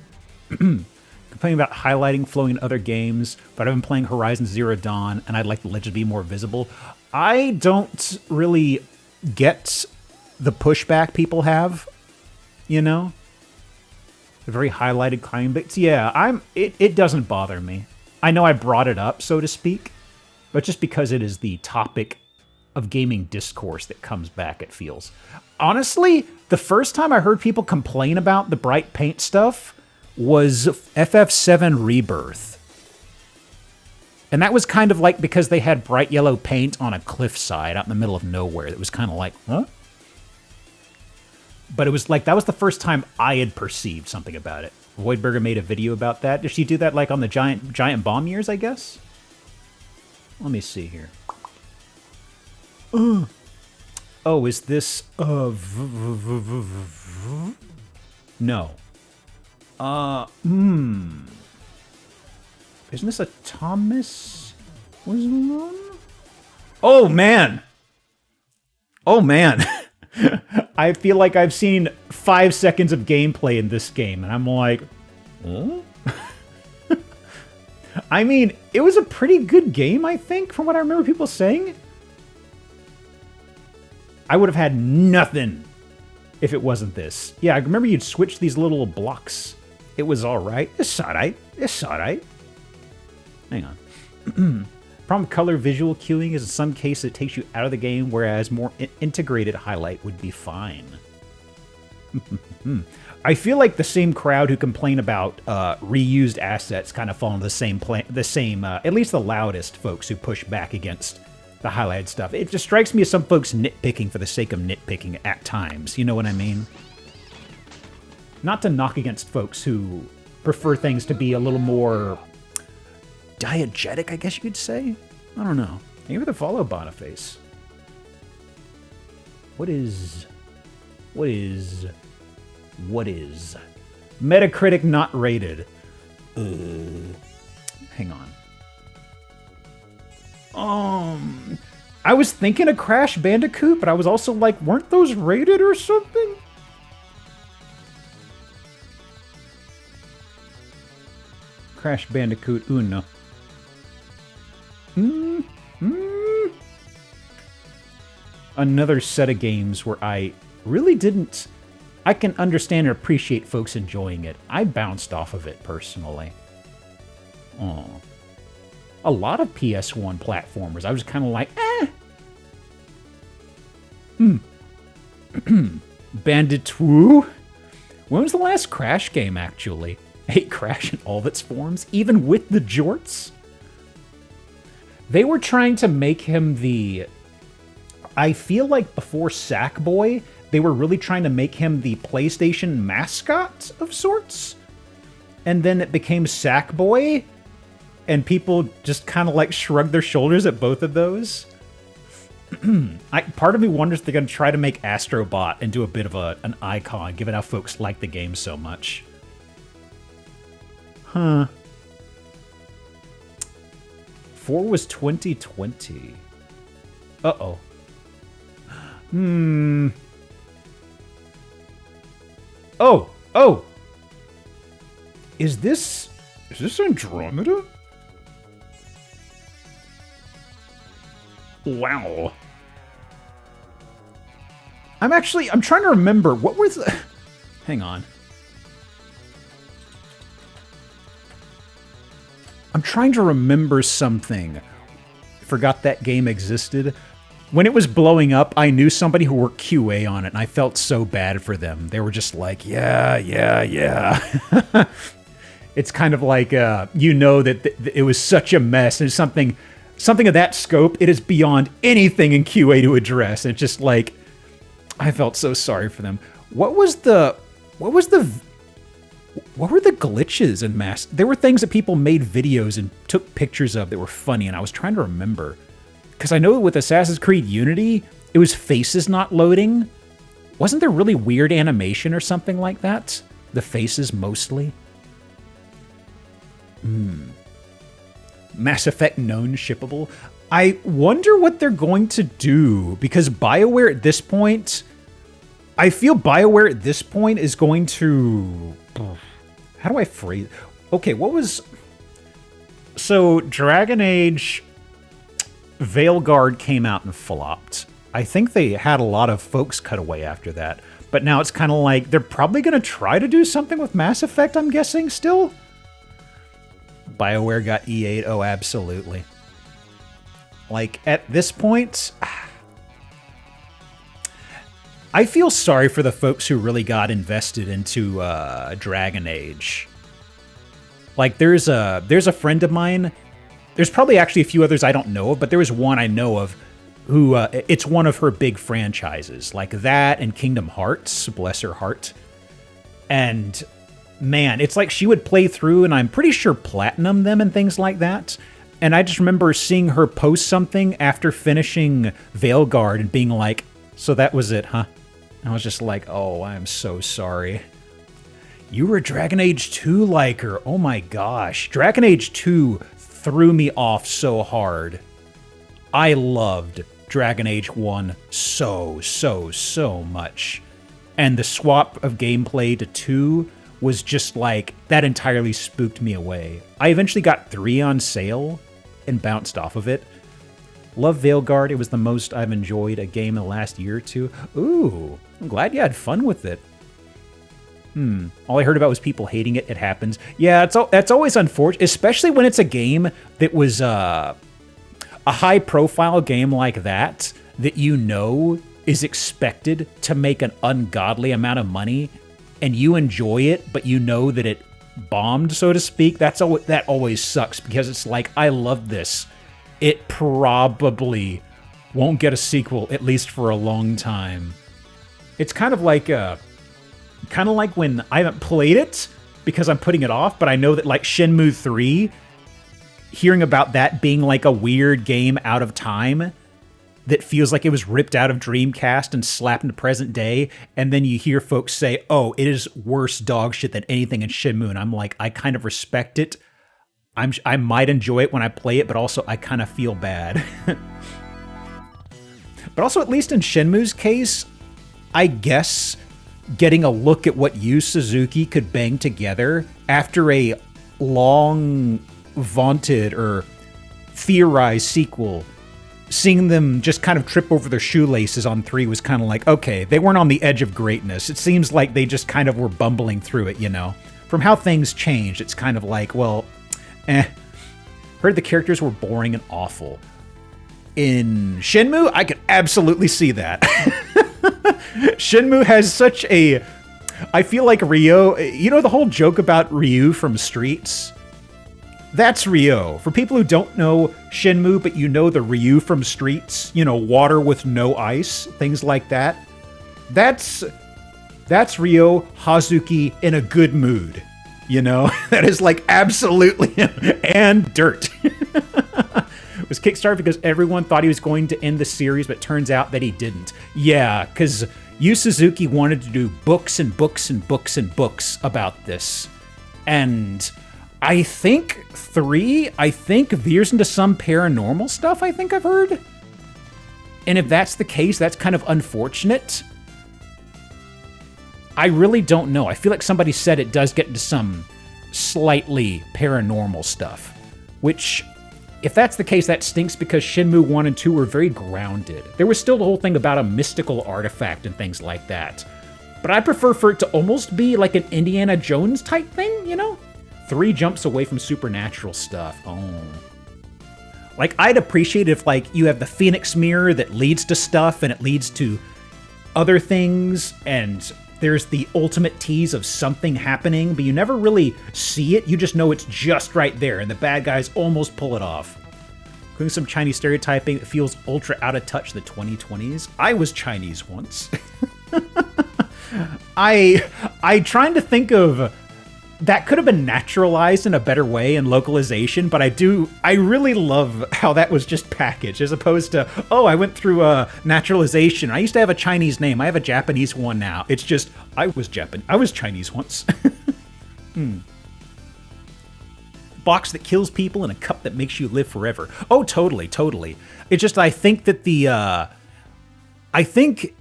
Complaining about highlighting flowing in other games, but I've been playing Horizon Zero Dawn, and I'd like the ledge to be more visible. I don't really get the pushback people have, you know? The very highlighted climbing bits. Yeah, it doesn't bother me. I know I brought it up, so to speak, but just because it is the topic of gaming discourse that comes back, it feels. Honestly, the first time I heard people complain about the bright paint stuff was FF7 Rebirth. And that was kind of like because they had bright yellow paint on a cliffside out in the middle of nowhere. That was kind of like, huh? But it was like, that was the first time I had perceived something about it. Voidburger made a video about that. Did she do that like on the giant bomb years, I guess? Let me see here. Oh, is this no. Isn't this a Thomas? Was one? Oh man. Oh man. I feel like I've seen 5 seconds of gameplay in this game, and I'm like, huh? I mean, it was a pretty good game, I think, from what I remember people saying. I would have had nothing if it wasn't this. Yeah, I remember you'd switch these little blocks. It was alright. It's alright. It's alright. Hang on. Problem with color visual queuing is in some cases it takes you out of the game, whereas more integrated highlight would be fine. I feel like the same crowd who complain about reused assets kind of fall into the same, at least the loudest folks who push back against the highlighted stuff. It just strikes me as some folks nitpicking for the sake of nitpicking at times. You know what I mean? Not to knock against folks who prefer things to be a little more diegetic, I guess you could say. I don't know. Maybe the follow Boniface. What is Metacritic not rated? Hang on. I was thinking of Crash Bandicoot, but I was also like, weren't those rated or something? Crash Bandicoot Uno. Another set of games where I really didn't... I can understand and appreciate folks enjoying it. I bounced off of it, personally. Oh. A lot of PS1 platformers, I was kind of like, eh. Bandit-woo? When was the last Crash game, actually? I hate Crash in all of its forms, even with the jorts. They were trying to make him the... I feel like before Sackboy, they were really trying to make him the PlayStation mascot of sorts. And then it became Sackboy, and people just kind of like shrugged their shoulders at both of those. Part of me wonders if they're going to try to make Astrobot into a bit of an icon, given how folks like the game so much. Huh. 4 was 2020. Uh-oh. Oh! Is this Andromeda? Wow. I'm trying to remember, what was the... Hang on. I'm trying to remember something. Forgot that game existed. When it was blowing up, I knew somebody who worked QA on it, and I felt so bad for them. They were just like, yeah. It's kind of like, you know that it was such a mess, and something of that scope, it is beyond anything in QA to address. It's just like, I felt so sorry for them. What were the glitches in Mass? There were things that people made videos and took pictures of that were funny, and I was trying to remember. Because I know with Assassin's Creed Unity, it was faces not loading. Wasn't there really weird animation or something like that? The faces mostly? Mass Effect known shippable. I wonder what they're going to do, because BioWare at this point... I feel BioWare at this point is going to... How do I phrase... Okay, what was... So, Dragon Age... Veilguard came out and flopped. I think they had a lot of folks cut away after that. But now it's kind of like, they're probably going to try to do something with Mass Effect, I'm guessing, still? BioWare got EA'd? Oh, absolutely. Like, at this point... I feel sorry for the folks who really got invested into Dragon Age. Like, there's a friend of mine... There's probably actually a few others I don't know of, but there was one I know of who, it's one of her big franchises. Like that and Kingdom Hearts, bless her heart. And, man, it's like she would play through, and I'm pretty sure platinum them and things like that. And I just remember seeing her post something after finishing Veilguard and being like, So that was it, huh? I was just like, oh, I'm so sorry. You were a Dragon Age 2 liker. Oh my gosh. Dragon Age 2 threw me off so hard. I loved Dragon Age 1 so much. And the swap of gameplay to 2 was just like, that entirely spooked me away. I eventually got 3 on sale and bounced off of it. Love Veilguard. It was the most I've enjoyed a game in the last year or two. Ooh, I'm glad you had fun with it. All I heard about was people hating it. It happens. Yeah, that's always unfortunate, especially when it's a game that was a high-profile game like that you know is expected to make an ungodly amount of money, and you enjoy it, but you know that it bombed, so to speak. That always sucks, because it's like, I love this. It probably won't get a sequel, at least for a long time. It's kind of like when I haven't played it because I'm putting it off, but I know that like Shenmue 3, hearing about that being like a weird game out of time that feels like it was ripped out of Dreamcast and slapped into present day, and then you hear folks say, oh, it is worse dog shit than anything in Shenmue, and I'm like, I kind of respect it. I might enjoy it when I play it, but also I kind of feel bad. But also, at least in Shenmue's case, I guess getting a look at what Yu Suzuki could bang together after a long vaunted or theorized sequel, seeing them just kind of trip over their shoelaces on 3 was kind of like, okay, they weren't on the edge of greatness. It seems like they just kind of were bumbling through it, you know? From how things changed, it's kind of like, well, heard the characters were boring and awful. In Shenmue, I could absolutely see that. Shenmue has such a... I feel like Ryo... You know the whole joke about Ryu from Streets? That's Ryo. For people who don't know Shenmue, but you know the Ryu from Streets, you know, water with no ice, things like that. That's Ryo Hazuki in a good mood. You know, that is like absolutely him. And dirt. It was kickstarted because everyone thought he was going to end the series, but it turns out that he didn't. Yeah, because Yu Suzuki wanted to do books and books and books and books about this. And I think 3, veers into some paranormal stuff, I think I've heard. And if that's the case, that's kind of unfortunate. I really don't know. I feel like somebody said it does get into some slightly paranormal stuff, which, if that's the case, that stinks because Shenmue 1 and 2 were very grounded. There was still the whole thing about a mystical artifact and things like that. But I prefer for it to almost be like an Indiana Jones type thing, you know? 3 jumps away from supernatural stuff. Oh. Like, I'd appreciate if, like, you have the Phoenix Mirror that leads to stuff and it leads to other things, and there's the ultimate tease of something happening, but you never really see it. You just know it's just right there, and the bad guys almost pull it off. Including some Chinese stereotyping that feels ultra out of touch in the 2020s. I was Chinese once. I trying to think of... That could have been naturalized in a better way in localization, but I really love how that was just packaged, as opposed to, oh, I went through a naturalization. I used to have a Chinese name. I have a Japanese one now. It's just, I was Chinese once. Box that kills people and a cup that makes you live forever. Oh, totally, totally. It's just, I think that I think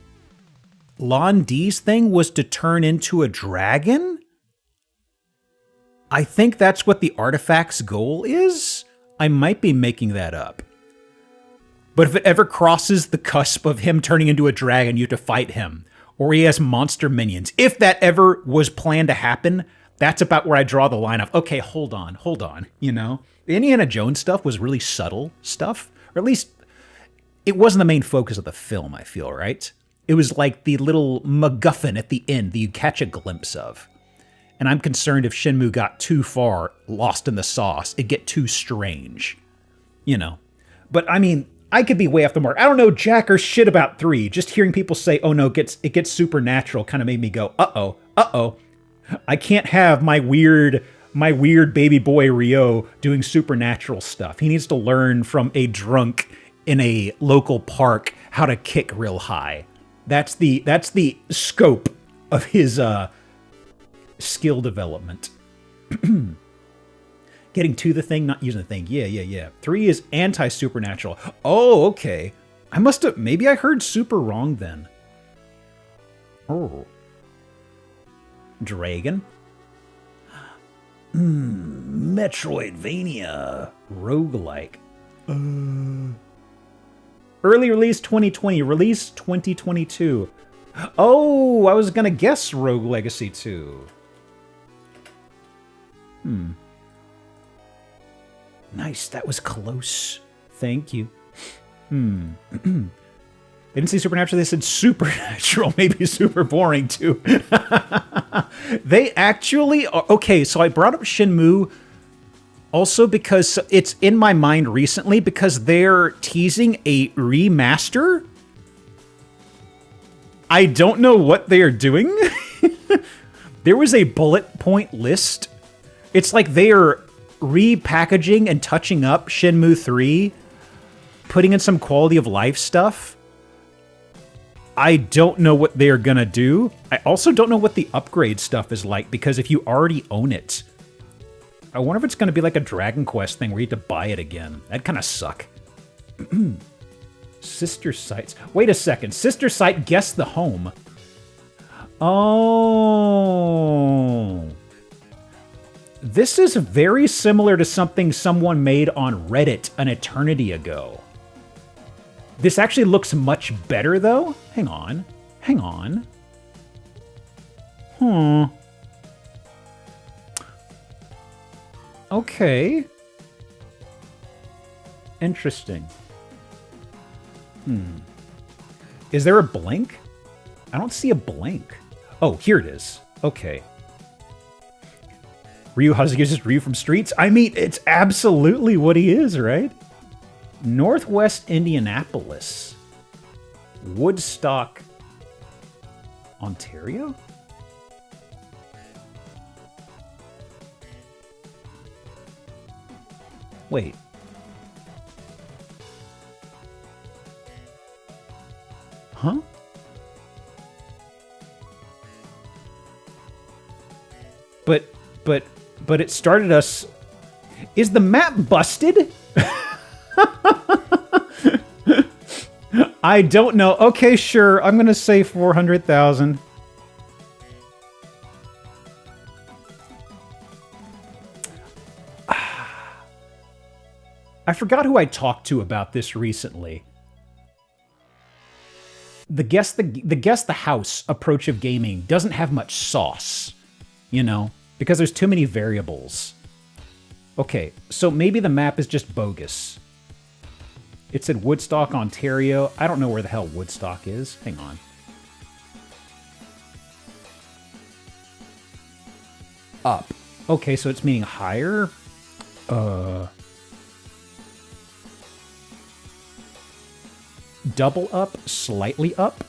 Lan Di's thing was to turn into a dragon? I think that's what the artifact's goal is. I might be making that up. But if it ever crosses the cusp of him turning into a dragon, you have to fight him. Or he has monster minions. If that ever was planned to happen, that's about where I draw the line of, okay, hold on, you know? The Indiana Jones stuff was really subtle stuff. Or at least, it wasn't the main focus of the film, I feel, right? It was like the little MacGuffin at the end that you catch a glimpse of. And I'm concerned if Shenmue got too far lost in the sauce, it'd get too strange. You know. But, I mean, I could be way off the mark. I don't know jack or shit about 3. Just hearing people say, oh no, it gets supernatural kind of made me go, uh-oh. I can't have my weird baby boy Ryo doing supernatural stuff. He needs to learn from a drunk in a local park how to kick real high. That's the scope of his skill development. Getting to the thing, not using the thing. Yeah. 3 is anti-supernatural. Oh, okay. Maybe I heard super wrong then. Oh. Dragon. Metroidvania. Roguelike. Early release 2020, release 2022. Oh, I was gonna guess Rogue Legacy 2. Nice, that was close. Thank you. They didn't say supernatural, they said supernatural. Maybe super boring, too. They actually... Okay, so I brought up Shenmue also because it's in my mind recently because they're teasing a remaster. I don't know what they are doing. There was a bullet point list. It's like they are repackaging and touching up Shenmue 3, putting in some quality of life stuff. I don't know what they are gonna do. I also don't know what the upgrade stuff is like, because if you already own it, I wonder if it's gonna be like a Dragon Quest thing where you have to buy it again. That'd kind of suck. Sister Sites. Wait a second. Sister Site guessed the home. Oh. This is very similar to something someone made on Reddit an eternity ago. This actually looks much better, though. Hang on. Okay. Interesting. Is there a blink? I don't see a blink. Oh, here it is. Okay. Ryu Hazuki is just Ryu from Streets? I mean, it's absolutely what he is, right? Northwest Indianapolis. Woodstock, Ontario? Wait. Huh? But it started us... Is the map busted? I don't know. Okay, sure. I'm gonna say 400,000. I forgot who I talked to about this recently. The guess the house approach of gaming doesn't have much sauce, you know, because there's too many variables. Okay, so maybe the map is just bogus. It said Woodstock, Ontario. I don't know where the hell Woodstock is. Hang on. Up. Okay, so it's meaning higher? Double up, slightly up?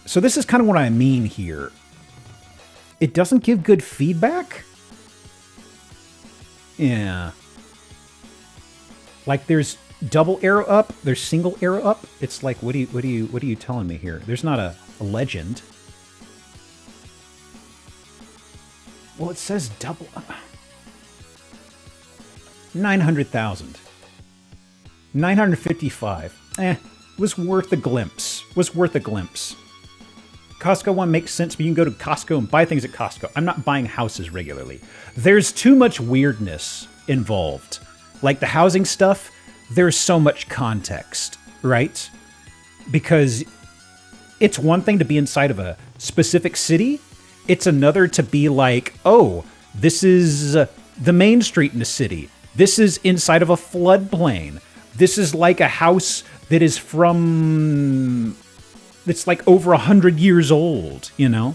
So this is kind of what I mean here. It doesn't give good feedback? Yeah. Like there's double arrow up, there's single arrow up. It's like what are you telling me here? There's not a legend. Well, it says double up. 900,000. 955. Was worth a glimpse. Costco one makes sense, but you can go to Costco and buy things at Costco. I'm not buying houses regularly. There's too much weirdness involved. Like the housing stuff, there's so much context, right? Because it's one thing to be inside of a specific city. It's another to be like, oh, this is the main street in the city. This is inside of a floodplain. This is like a house that is from... It's like over 100 years old, you know?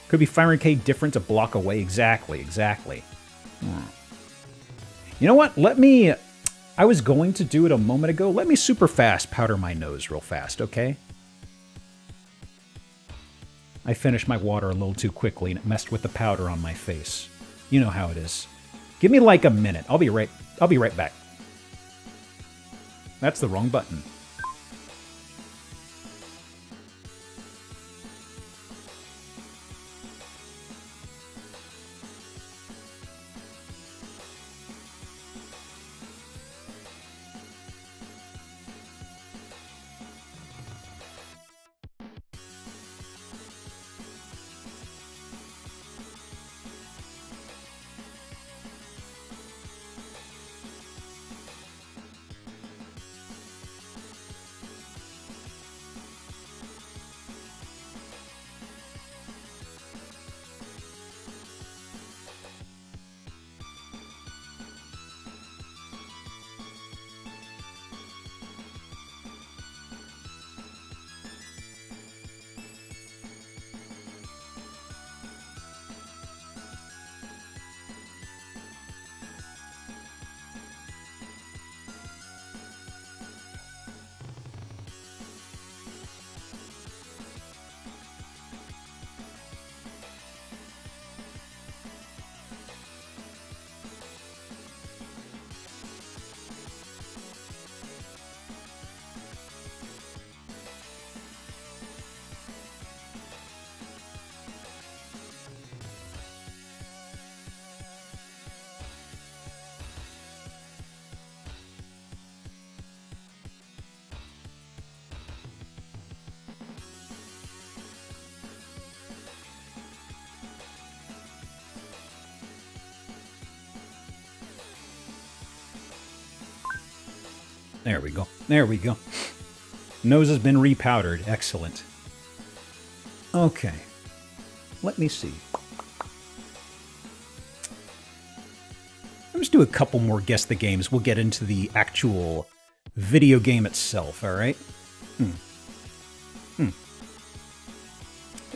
Could be 500K difference a block away. Exactly. You know what? I was going to do it a moment ago. Let me super fast powder my nose real fast, okay? I finished my water a little too quickly and it messed with the powder on my face. You know how it is. Give me like a minute. I'll be right back. That's the wrong button. There we go. There we go. Nose has been repowdered. Excellent. Okay. Let me see. Let's do a couple more Guess the Games. We'll get into the actual video game itself, all right?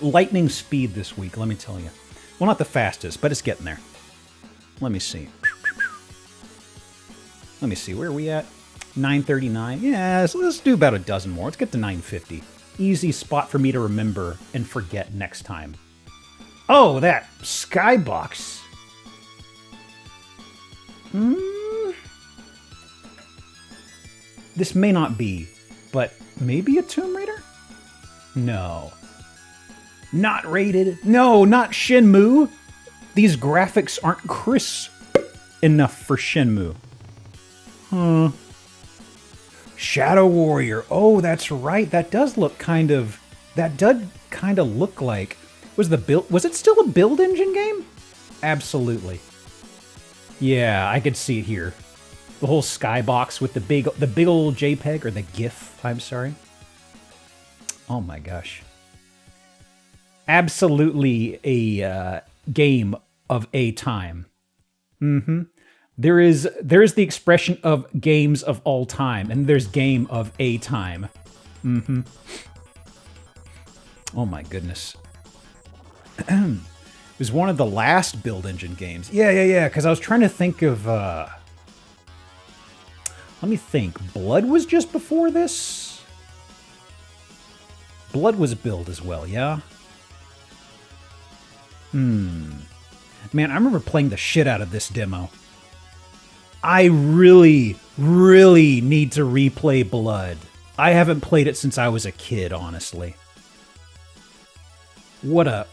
Lightning speed this week, let me tell you. Well, not the fastest, but it's getting there. Let me see. Let me see, where are we at? 939. Yeah, so let's do about a dozen more. Let's get to 950. Easy spot for me to remember and forget next time. Oh, that skybox. This may not be, but maybe a Tomb Raider? No. Not rated. No, not Shenmue. These graphics aren't crisp enough for Shenmue. Huh. Shadow Warrior. Oh, that's right. That does look kind of... That does kind of look like... Was it still a build engine game? Absolutely. Yeah, I could see it here. The whole skybox with the big old JPEG, or the GIF, I'm sorry. Oh my gosh. Absolutely a game of a time. There's the expression of games of all time, and there's game of a time. Oh my goodness. It was one of the last build engine games. Yeah, because I was trying to think of... let me think. Blood was just before this? Blood was build as well, yeah? Man, I remember playing the shit out of this demo. I really, really need to replay Blood. I haven't played it since I was a kid, honestly. From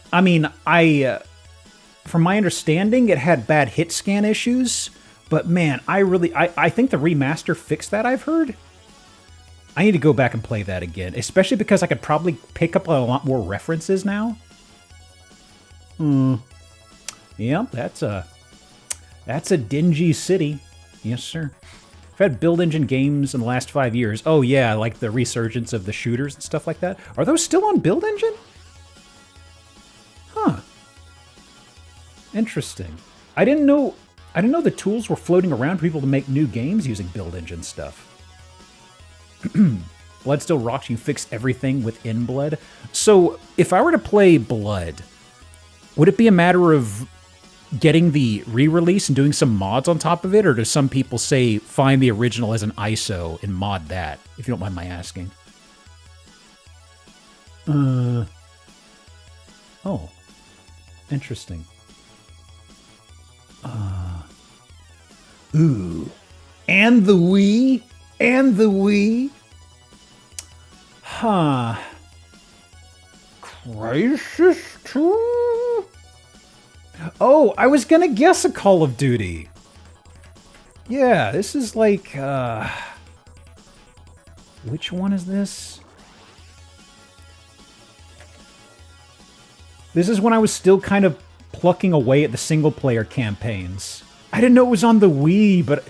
my understanding, it had bad hit scan issues, but man, I think the remaster fixed that, I've heard. I need to go back and play that again, especially because I could probably pick up a lot more references now. Yep, that's a dingy city. Yes, sir. I've had build engine games in the last 5 years. Oh yeah, like the resurgence of the shooters and stuff like that. Are those still on build engine? Huh. Interesting. I didn't know the tools were floating around for people to make new games using build engine stuff. Blood still rocks. You fix everything within Blood. So if I were to play Blood, would it be a matter of getting the re-release and doing some mods on top of it, or do some people say find the original as an ISO and mod that, if you don't mind my asking? Oh. Interesting. Ooh. And the Wii? And the Wii? Huh. Crisis 2? Oh, I was gonna guess a Call of Duty. Yeah, this is like, which one is this? This is when I was still kind of plucking away at the single-player campaigns. I didn't know it was on the Wii, but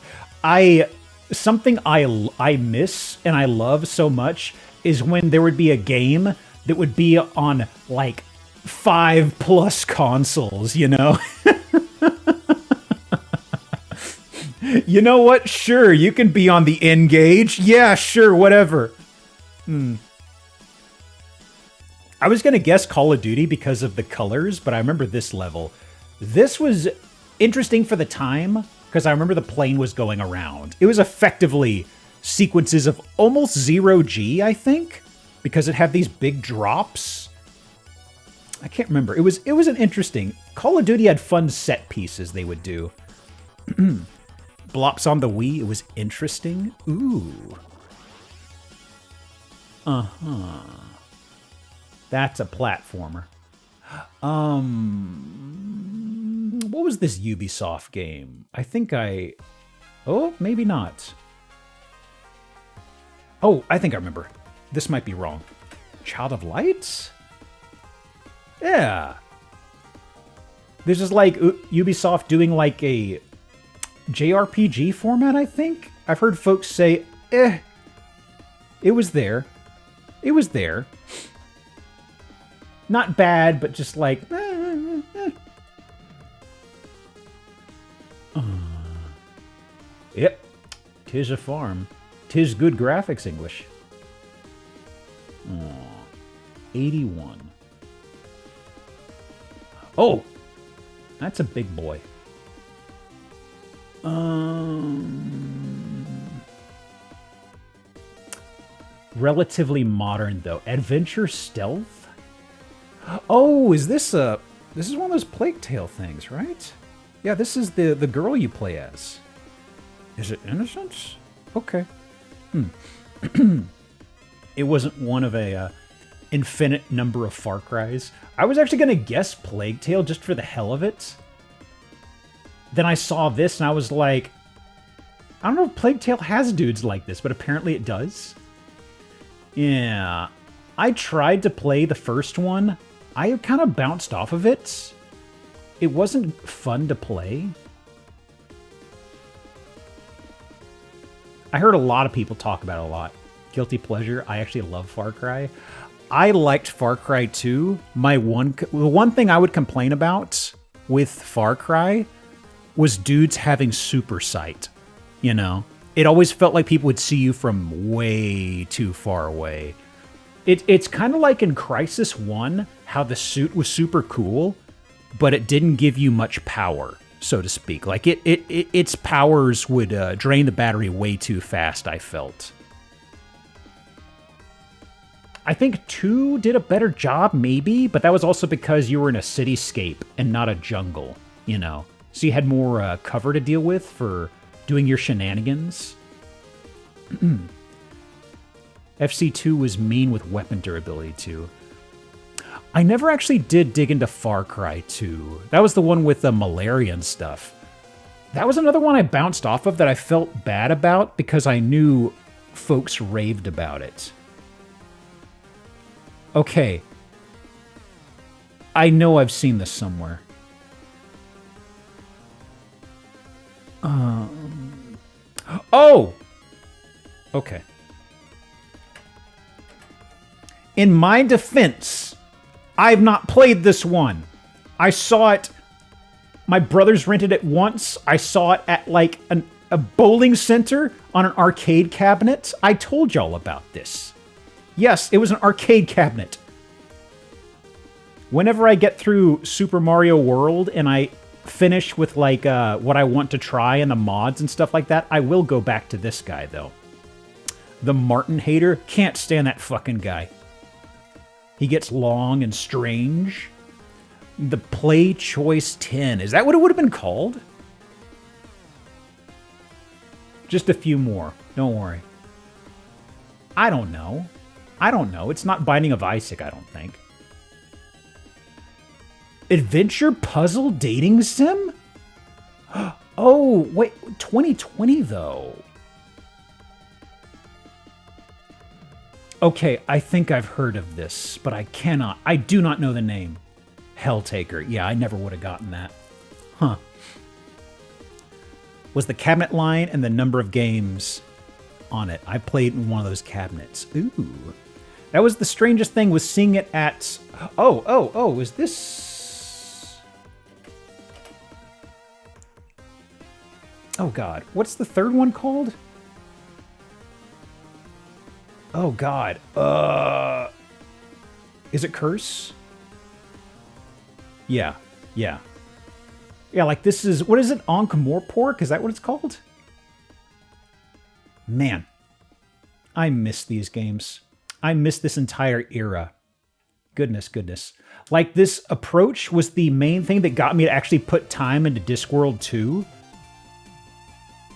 something I miss and I love so much is when there would be a game that would be on, like, 5+ consoles, you know? You know what? Sure, you can be on the N-Gage. Yeah, sure, whatever. I was gonna guess Call of Duty because of the colors, but I remember this level. This was interesting for the time, because I remember the plane was going around. It was effectively sequences of almost 0G, I think, because it had these big drops. I can't remember. It was an interesting... Call of Duty had fun set pieces they would do. Blops on the Wii, it was interesting. Ooh. Uh-huh. That's a platformer. What was this Ubisoft game? I think oh, maybe not. Oh, I think I remember. This might be wrong. Child of Light? Yeah. This is like Ubisoft doing like a JRPG format, I think? I've heard folks say, it was there. It was there. Not bad, but just like, Yep. 'Tis a farm. 'Tis good graphics, English. 81. Oh! That's a big boy. Relatively modern, though. Adventure stealth? Oh, is this a... This is one of those Plague Tale things, right? Yeah, this is the girl you play as. Is it Innocence? Okay. It wasn't one of a infinite number of Far Cries. I was actually going to guess Plague Tale just for the hell of it. Then I saw this and I was like, I don't know if Plague Tale has dudes like this, but apparently it does. Yeah. I tried to play the first one. I kind of bounced off of it. It wasn't fun to play. I heard a lot of people talk about it a lot. Guilty pleasure. I actually love Far Cry. I liked Far Cry 2. The one thing I would complain about with Far Cry was dudes having super sight. You know? It always felt like people would see you from way too far away. It's kind of like in Crysis 1, how the suit was super cool, but it didn't give you much power, so to speak. Like, its powers would drain the battery way too fast, I felt. I think 2 did a better job, maybe, but that was also because you were in a cityscape and not a jungle, you know? So you had more cover to deal with for doing your shenanigans. FC2 was mean with weapon durability, too. I never actually did dig into Far Cry 2. That was the one with the malaria and stuff. That was another one I bounced off of that I felt bad about because I knew folks raved about it. Okay. I know I've seen this somewhere. Oh! Okay. In my defense, I've not played this one. I saw it. My brothers rented it once. I saw it at like a bowling center on an arcade cabinet. I told y'all about this. Yes, it was an arcade cabinet. Whenever I get through Super Mario World and I finish with like what I want to try and the mods and stuff like that, I will go back to this guy though. The Martin hater, can't stand that fucking guy. He gets long and strange. The Play Choice 10. Is that what it would have been called? Just a few more. Don't worry. I don't know. I don't know. It's not Binding of Isaac, I don't think. Adventure puzzle dating sim? Oh, wait, 2020 though. Okay, I think I've heard of this, but I do not know the name. Helltaker. Yeah, I never would have gotten that. Huh. Was the cabinet line and the number of games on it. I played in one of those cabinets. Ooh. That was the strangest thing, was seeing it at... Oh, is this... Oh, God. What's the third one called? Oh, God. Is it Curse? Yeah. Yeah, like this is... What is it? Ankh-Morpork? Is that what it's called? Man. I miss these games. I miss this entire era. Goodness. Like, this approach was the main thing that got me to actually put time into Discworld 2.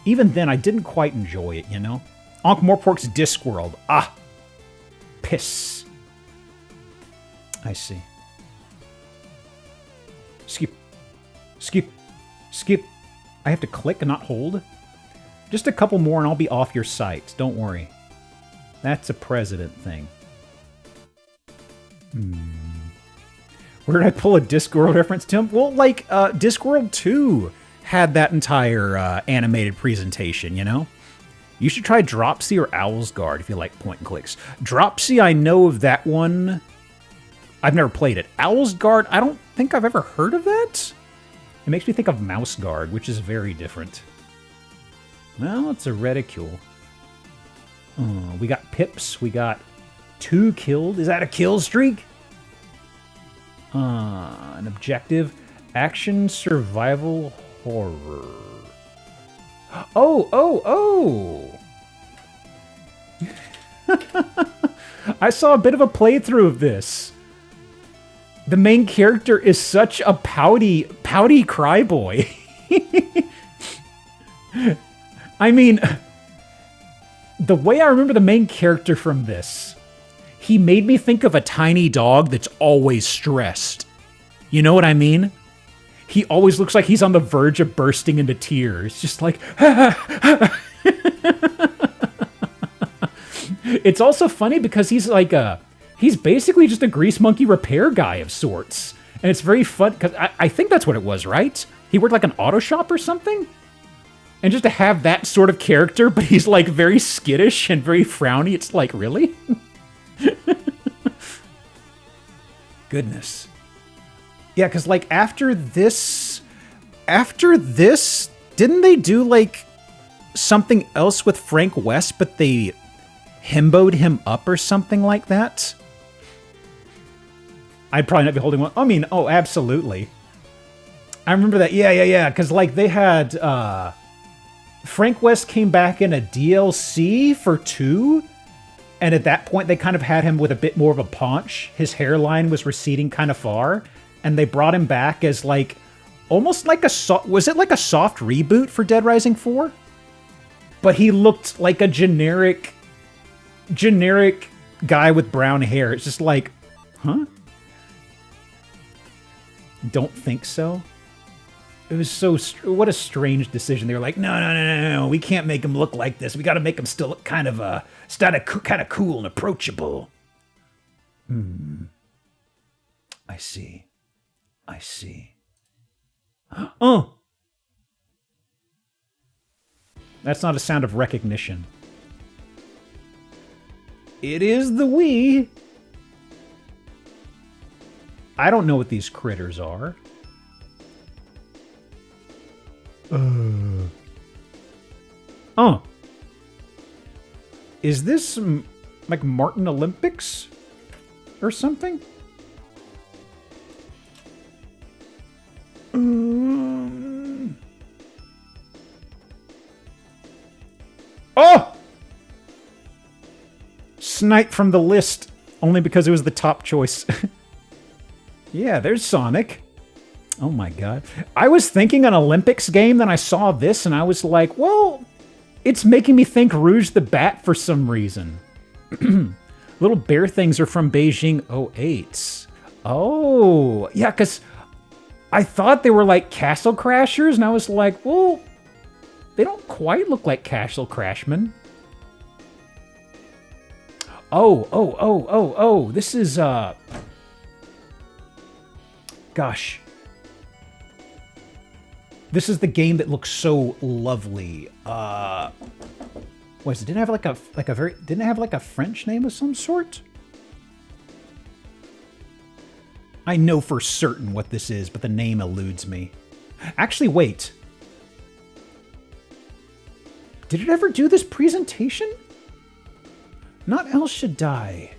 Even then, I didn't quite enjoy it, you know? Ankh-Morpork's Discworld. Ah! Piss. I see. Skip. I have to click and not hold? Just a couple more and I'll be off your site. Don't worry. That's a president thing. Where did I pull a Discworld reference, Tim? Well, like, Discworld 2 had that entire animated presentation, you know? You should try Dropsy or Owl's Guard if you like point and clicks. Dropsy, I know of that one. I've never played it. Owl's Guard, I don't think I've ever heard of that. It makes me think of Mouse Guard, which is very different. Well, it's a reticule. We got Pips. We got 2 killed. Is that a kill streak? An objective. Action, survival, horror. Oh! I saw a bit of a playthrough of this. The main character is such a pouty cryboy. I mean, the way I remember the main character from this, he made me think of a tiny dog that's always stressed. You know what I mean? He always looks like he's on the verge of bursting into tears. Just like... It's also funny because he's like he's basically just a grease monkey repair guy of sorts. And it's very fun, because I think that's what it was, right? He worked like an auto shop or something? And just to have that sort of character, but he's like very skittish and very frowny, it's like, really? Goodness. Yeah, because like after this, didn't they do like something else with Frank West, but they himboed him up or something like that? I'd probably not be holding one. I mean, oh, absolutely. I remember that. Yeah. Because like they had Frank West came back in a DLC for 2. And at that point, they kind of had him with a bit more of a paunch. His hairline was receding kind of far. And they brought him back as like, almost like was it like a soft reboot for Dead Rising 4? But he looked like a generic guy with brown hair. It's just like, huh? Don't think so? It was so... What a strange decision. They were like, no. We can't make him look like this. We got to make him still look kind of cool and approachable. I see. Oh! That's not a sound of recognition. It is the Wii. I don't know what these critters are. Oh. Is this like Martin Olympics or something? Oh! Snipe from the list, only because it was the top choice. Yeah, there's Sonic. Oh my god. I was thinking an Olympics game, then I saw this and I was like, well, it's making me think Rouge the Bat for some reason. Little bear things are from Beijing '08. Oh, yeah, because I thought they were like Castle Crashers, and I was like, well, they don't quite look like Castle Crashmen. Oh, this is, gosh. This is the game that looks so lovely. What is it? Didn't it have like a French name of some sort? I know for certain what this is, but the name eludes me. Actually, wait. Did it ever do this presentation? Not El Shaddai.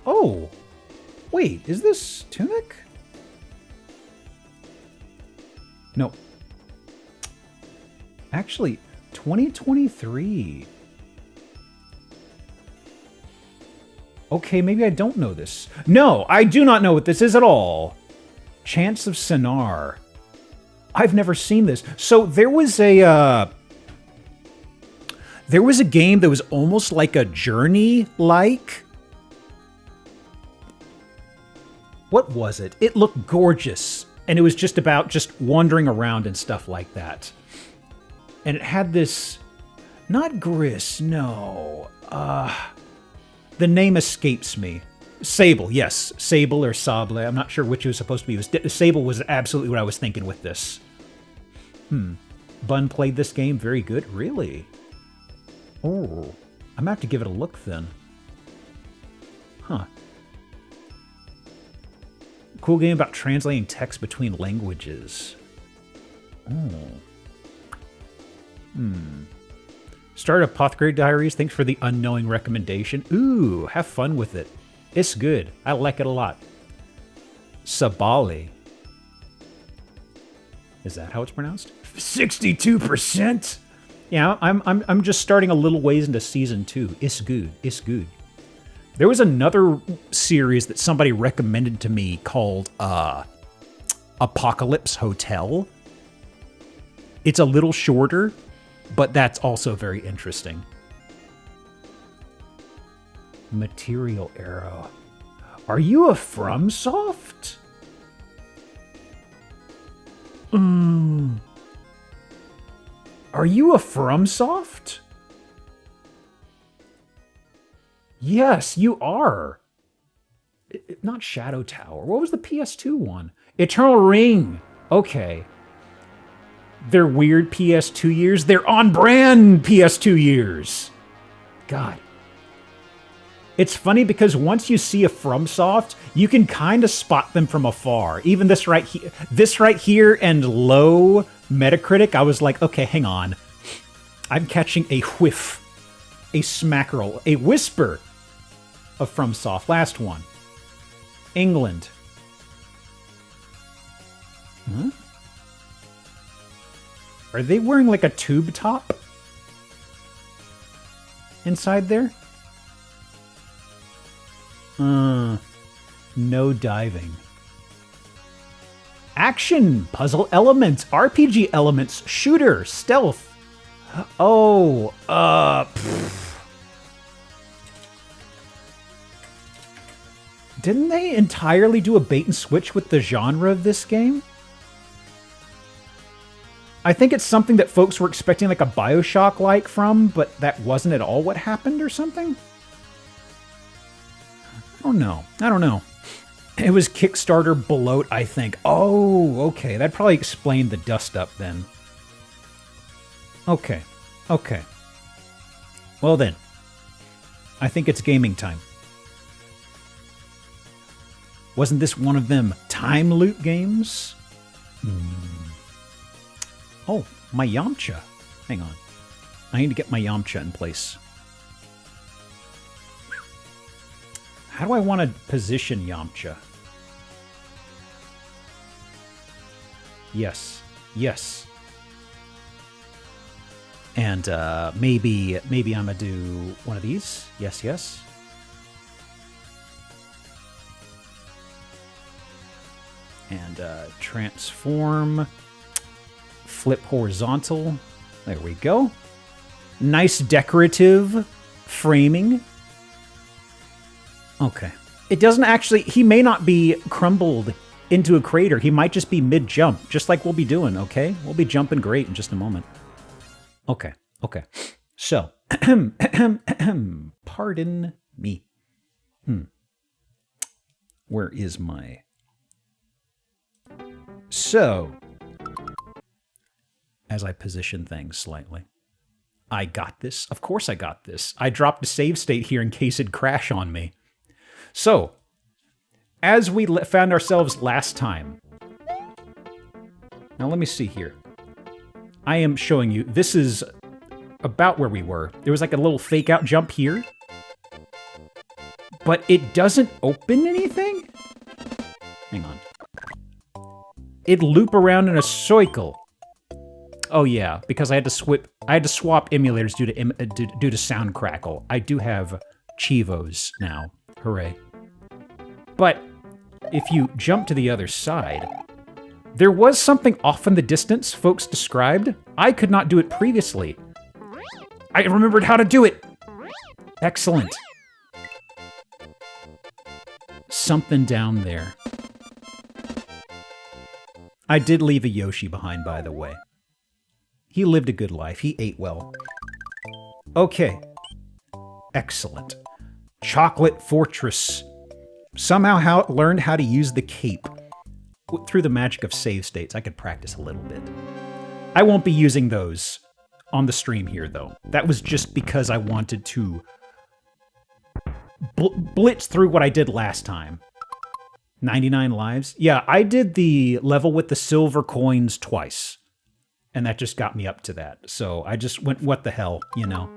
Oh, wait, is this Tunic? No. Actually, 2023. Okay, maybe I don't know this. No, I do not know what this is at all. Chants of Sinar. I've never seen this. So there was a game that was almost like a Journey-like. What was it? It looked gorgeous, and it was just about just wandering around and stuff like that. And it had this, not Gris, no. The name escapes me. Sable, yes. Sable or Sable. I'm not sure which it was supposed to be. Sable was absolutely what I was thinking with this. Bun played this game very good. Really? Oh, I'm going to have to give it a look then. Huh. Cool game about translating text between languages. Oh. Start Apothecary Diaries. Thanks for the unknowing recommendation. Ooh, have fun with it. It's good. I like it a lot. Sabali. Is that how it's pronounced? 62%? Yeah, I'm just starting a little ways into season 2. It's good. It's good. There was another series that somebody recommended to me called Apocalypse Hotel. It's a little shorter, but that's also very interesting. Material Arrow. Are you a FromSoft? Are you a FromSoft? Yes, you are. Not Shadow Tower. What was the PS2 one? Eternal Ring. Okay. They're weird PS2 years. They're on-brand PS2 years. God. It's funny because once you see a FromSoft, you can kind of spot them from afar. Even this right here and low Metacritic, I was like, okay, hang on. I'm catching a whiff, a smackerel, a whisper of FromSoft. Last one. England. Huh? Are they wearing like a tube top inside there? No diving. Action, puzzle elements, RPG elements, shooter, stealth. Oh, Didn't they entirely do a bait and switch with the genre of this game? I think it's something that folks were expecting like a BioShock-like from, but that wasn't at all what happened or something? I don't know. It was Kickstarter bloat, I think. Oh, okay. That'd probably explain the dust-up then. Okay. Well then. I think it's gaming time. Wasn't this one of them time loop games? Oh, my Yamcha. Hang on. I need to get my Yamcha in place. How do I want to position Yamcha? Yes. And maybe I'm gonna do one of these. Yes. And transform. Flip horizontal. There we go. Nice decorative framing. Okay. It doesn't actually... He may not be crumbled into a crater. He might just be mid-jump, just like we'll be doing, okay? We'll be jumping great in just a moment. Okay. Okay. So, pardon me. Where is my... So, as I position things slightly, I got this. Of course I got this. I dropped a save state here in case it'd crash on me. So, as we found ourselves last time... Now let me see here. I am showing you, this is about where we were. There was like a little fake out jump here. But it doesn't open anything? Hang on. It'd loop around in a circle. Oh yeah, because I had to swap emulators due to sound crackle. I do have Chivos now. Hooray. But if you jump to the other side, there was something off in the distance folks described. I could not do it previously. I remembered how to do it. Excellent. Something down there. I did leave a Yoshi behind, by the way. He lived a good life. He ate well. Okay. Excellent. Chocolate Fortress. Somehow learned how to use the cape. Through the magic of save states, I could practice a little bit. I won't be using those on the stream here, though. That was just because I wanted to blitz through what I did last time. 99 lives? Yeah, I did the level with the silver coins twice. And that just got me up to that. So I just went, what the hell, you know?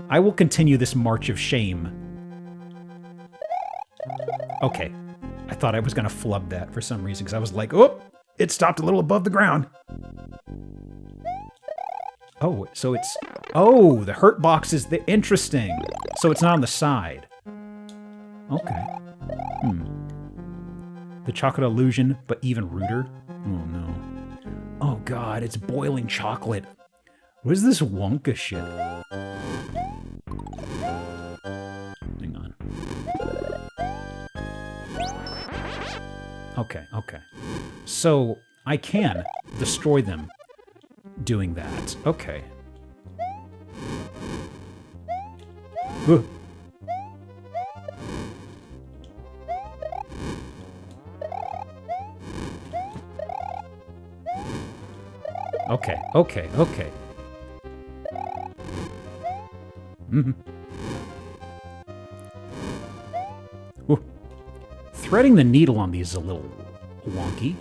I will continue this march of shame. Okay. I thought I was going to flub that for some reason, because I was like, oh, it stopped a little above the ground. Oh, so it's... Oh, the hurt box is the interesting. So it's not on the side. Okay. The chocolate illusion, but even ruder? Oh, no. Oh, God, it's boiling chocolate. What is this Wonka shit? Hang on. Okay, okay. So, I can destroy them doing that. Okay. Ugh. Okay, okay, okay. Ooh. Threading the needle on these is a little wonky.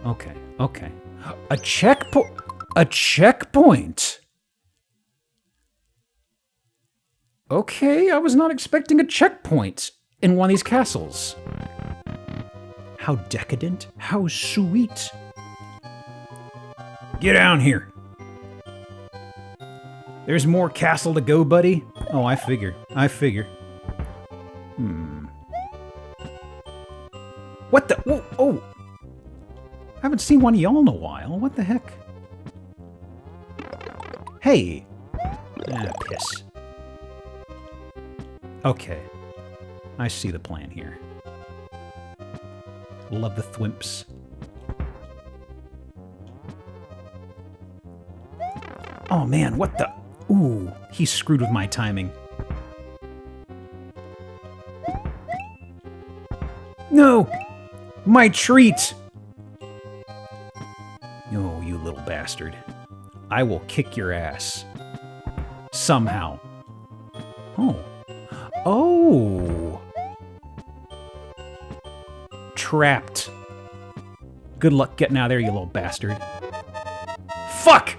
Okay, okay. A checkpoint! A checkpoint! Okay, I was not expecting a checkpoint in one of these castles. How decadent. How sweet. Get down here. There's more castle to go, buddy. Oh, I figure. I figure. What the? Whoa, oh! I haven't seen one of y'all in a while. What the heck? Hey! Ah, piss. Okay. I see the plan here. Love the thwimps. Oh man, what the? Ooh, he screwed with my timing. No! My treat! Oh, you little bastard. I will kick your ass. Somehow. Oh. Oh! Trapped. Good luck getting out of there, you little bastard. Fuck!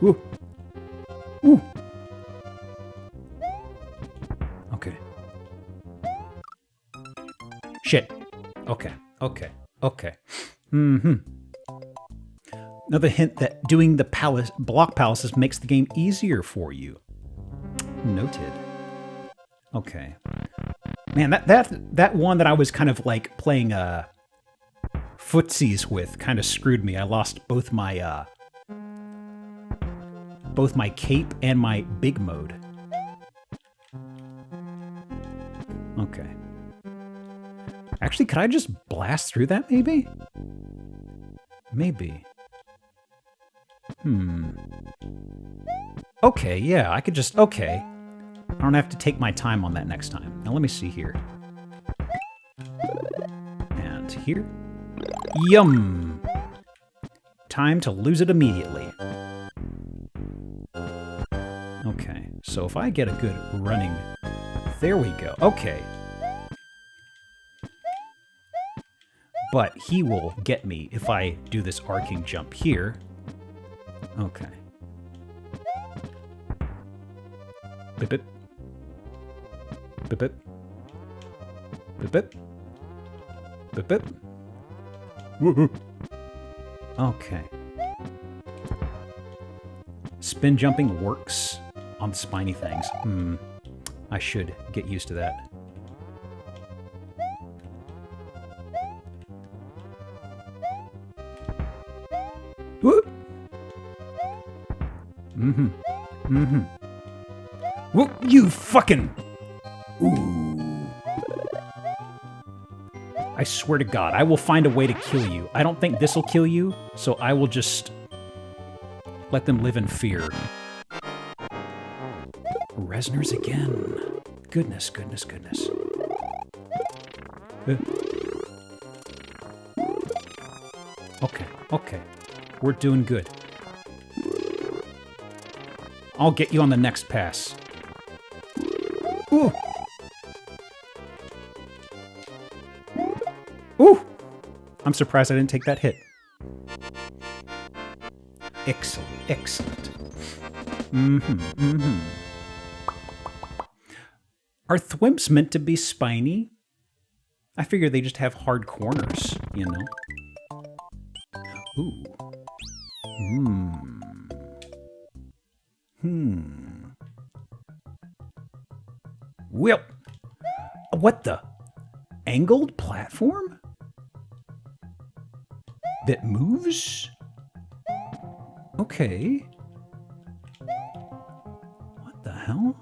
Ooh. Ooh. Okay. Shit. Okay. Okay. Okay. Another hint that doing the block palaces makes the game easier for you. Noted. Okay. Man, that one that I was kind of like playing footsies with kind of screwed me. I lost both my both my cape and my big mode. Okay. Actually, could I just blast through that, maybe? Maybe. Okay, yeah, I could just... Okay. I don't have to take my time on that next time. Now let me see here. And here. Yum! Time to lose it immediately. Okay, so if I get a good running... There we go. Okay. But he will get me if I do this arcing jump here. Okay. Bip bip. Bip bip. Bip bip. Bip bip. Woohoo. Okay. Spin jumping works on the spiny things. I should get used to that. Whoop, you fucking... Ooh. I swear to God, I will find a way to kill you. I don't think this will kill you, so I will just... let them live in fear. Resners again. Goodness, goodness, goodness. Okay, okay. We're doing good. I'll get you on the next pass. Ooh! Ooh! I'm surprised I didn't take that hit. Excellent, excellent. Are thwimps meant to be spiny? I figure they just have hard corners, you know? Ooh. Well, what the? Angled platform? That moves? Okay. What the hell?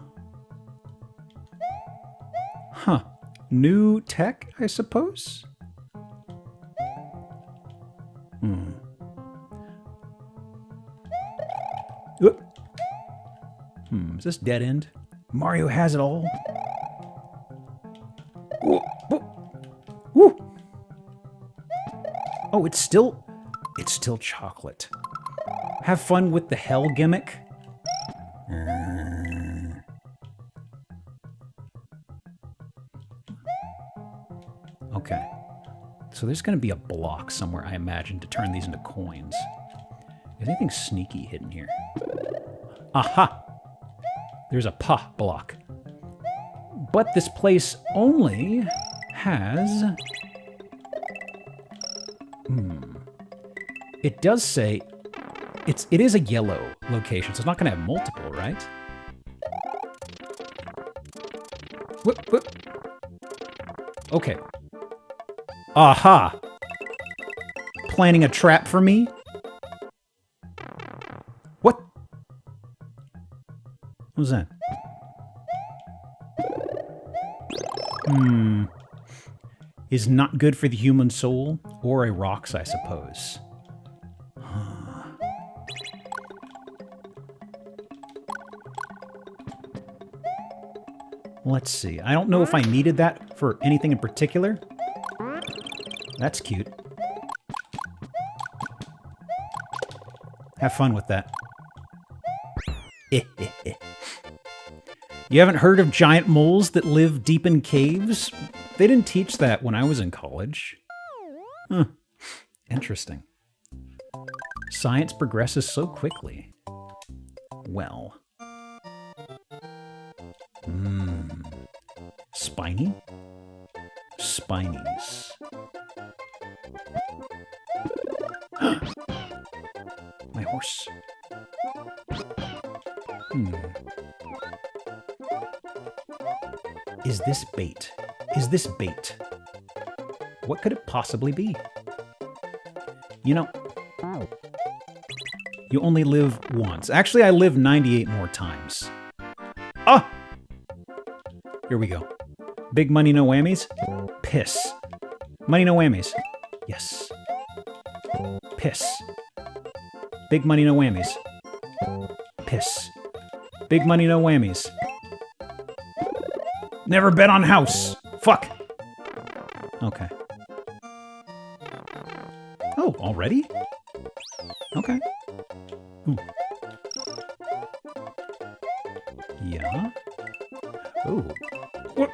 Huh. New tech, I suppose? Is this dead end? Mario has it all. Woo. Oh, it's still chocolate. Have fun with the hell gimmick. Okay. So there's going to be a block somewhere, I imagine, to turn these into coins. Is anything sneaky hidden here? Aha! There's a pa block. But this place only has... It does say... It is a yellow location, so it's not going to have multiple, right? Whoop. Okay. Aha! Planning a trap for me? What? What was that? Is not good for the human soul, or a rocks, I suppose. Let's see. I don't know if I needed that for anything in particular. That's cute. Have fun with that. You haven't heard of giant moles that live deep in caves? They didn't teach that when I was in college. Huh. Interesting. Science progresses so quickly. Well. Spiny? Spinies. My horse. Is this bait? Is this bait? What could it possibly be? You know, You only live once. Actually, I live 98 more times. Ah! Here we go. Big money, no whammies? Piss. Money, no whammies. Yes. Piss. Big money, no whammies. Piss. Big money, no whammies. Never bet on house. Fuck. Okay. Oh, already? Okay. Ooh. Yeah. Ooh. What?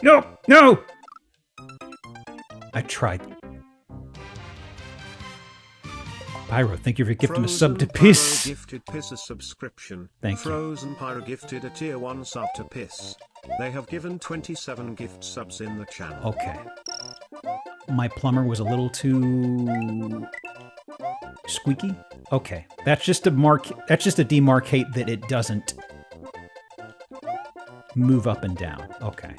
No! No! I tried. Pyro, thank you for gifting a sub to Piss. Pyro gifted Piss a subscription. Thank you. Frozen Pyro gifted a tier 1 sub to Piss. They have given 27 gift subs in the channel. Okay. My plumber was a little too squeaky. Okay, that's just to demarcate that it doesn't move up and down. Okay.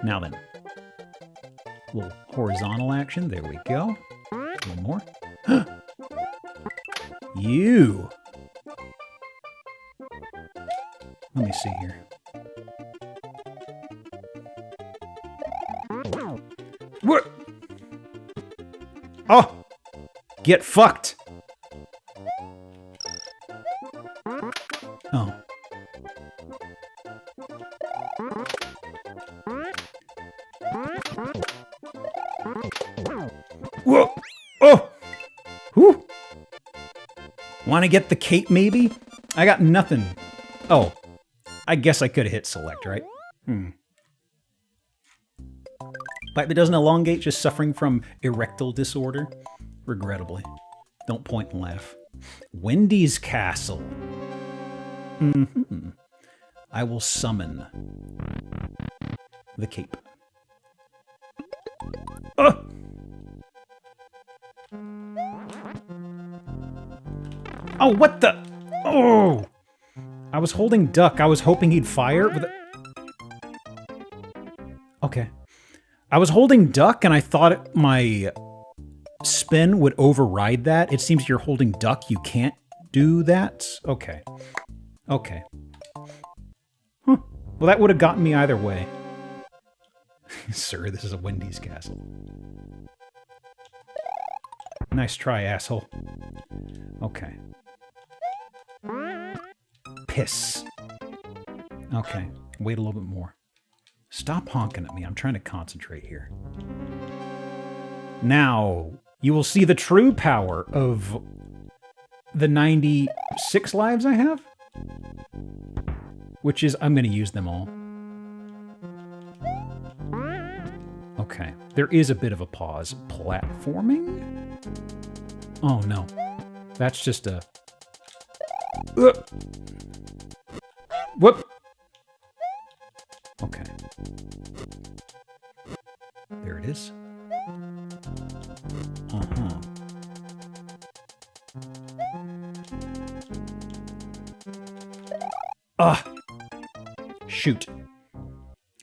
Now then, a little horizontal action. There we go. A little more. You. Let me see here. What? Oh! Get fucked! Oh. Whoa! Oh! Whew! Want to get the cape, maybe? I got nothing. Oh. I guess I could have hit select, right? But it doesn't elongate, just suffering from erectile disorder? Regrettably. Don't point and laugh. Wendy's Castle. I will summon the cape. Oh! Oh, what the? Oh! I was holding duck. I was hoping he'd fire. Okay. I was holding duck and I thought my spin would override that. It seems you're holding duck. You can't do that. Okay. Okay. Huh. Well, that would have gotten me either way. Sir, this is a Wendy's Castle. Nice try, asshole. Okay. Piss. Okay. Wait a little bit more. Stop honking at me. I'm trying to concentrate here. Now, you will see the true power of the 96 lives I have. Which is, I'm going to use them all. Okay. There is a bit of a pause. Platforming? Oh, no. That's just a... Whoop! Okay. There it is. Uh-huh. Ah! Shoot.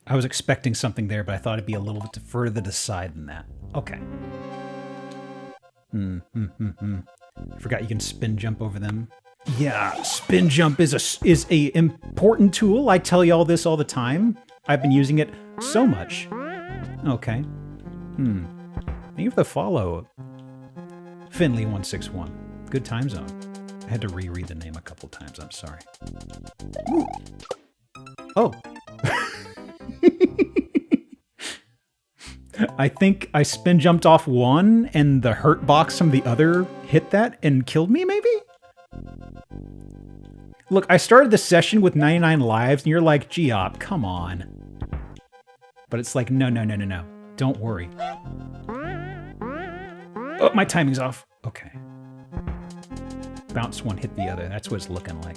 I was expecting something there, but I thought it'd be a little bit further to the side than that. Okay. Forgot you can spin jump over them. Yeah, spin jump is a important tool. I tell you all this all the time. I've been using it so much. Okay. Thank you for the follow. Finley161. Good time zone. I had to reread the name a couple times. I'm sorry. Ooh. Oh. I think I spin jumped off one and the hurt box from the other hit that and killed me, maybe? Look, I started the session with 99 lives and you're like, Geop, come on. But it's like, no. Don't worry. Oh, my timing's off. Okay. Bounce one, hit the other. That's what it's looking like.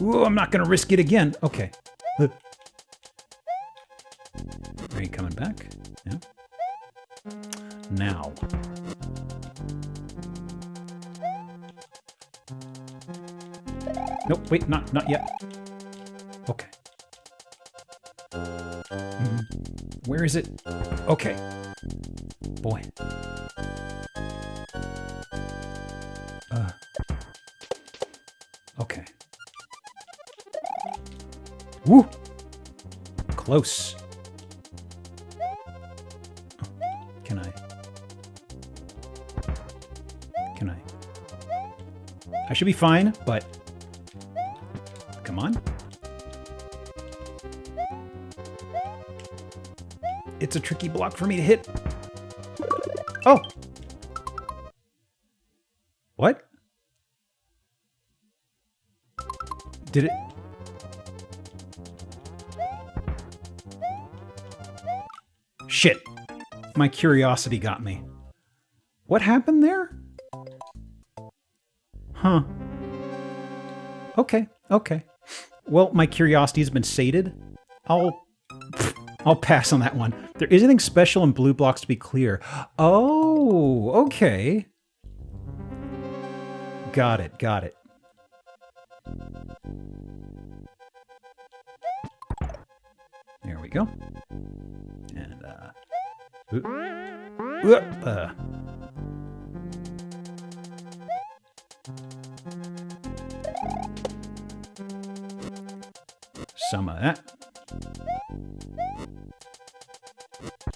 Ooh, I'm not going to risk it again. Okay. Are you coming back? Yeah. Now. Nope, wait, not yet. Okay. Where is it? Okay. Boy. Woo! Close. Can I? Can I? I should be fine, but... Come on. It's a tricky block for me to hit. Oh! What? Did it... Shit. My curiosity got me. What happened there? Huh. Okay, okay. Well, my curiosity has been sated. I'll pass on that one. There is anything special in blue blocks to be clear. Oh, okay. Got it, got it. There we go. And, some of that.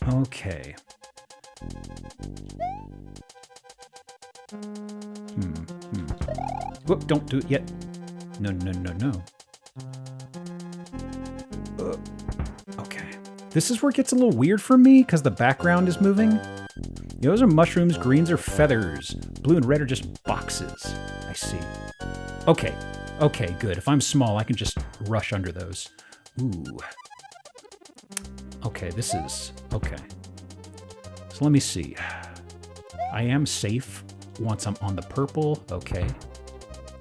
Okay. Whoop, don't do it yet. No, no, no, no. Okay. This is where it gets a little weird for me, because the background is moving. Those are mushrooms, greens are feathers. Blue and red are just boxes. I see. Okay. Okay, good. If I'm small, I can just rush under those. Ooh. Okay, this is... Okay. So let me see. I am safe once I'm on the purple. Okay.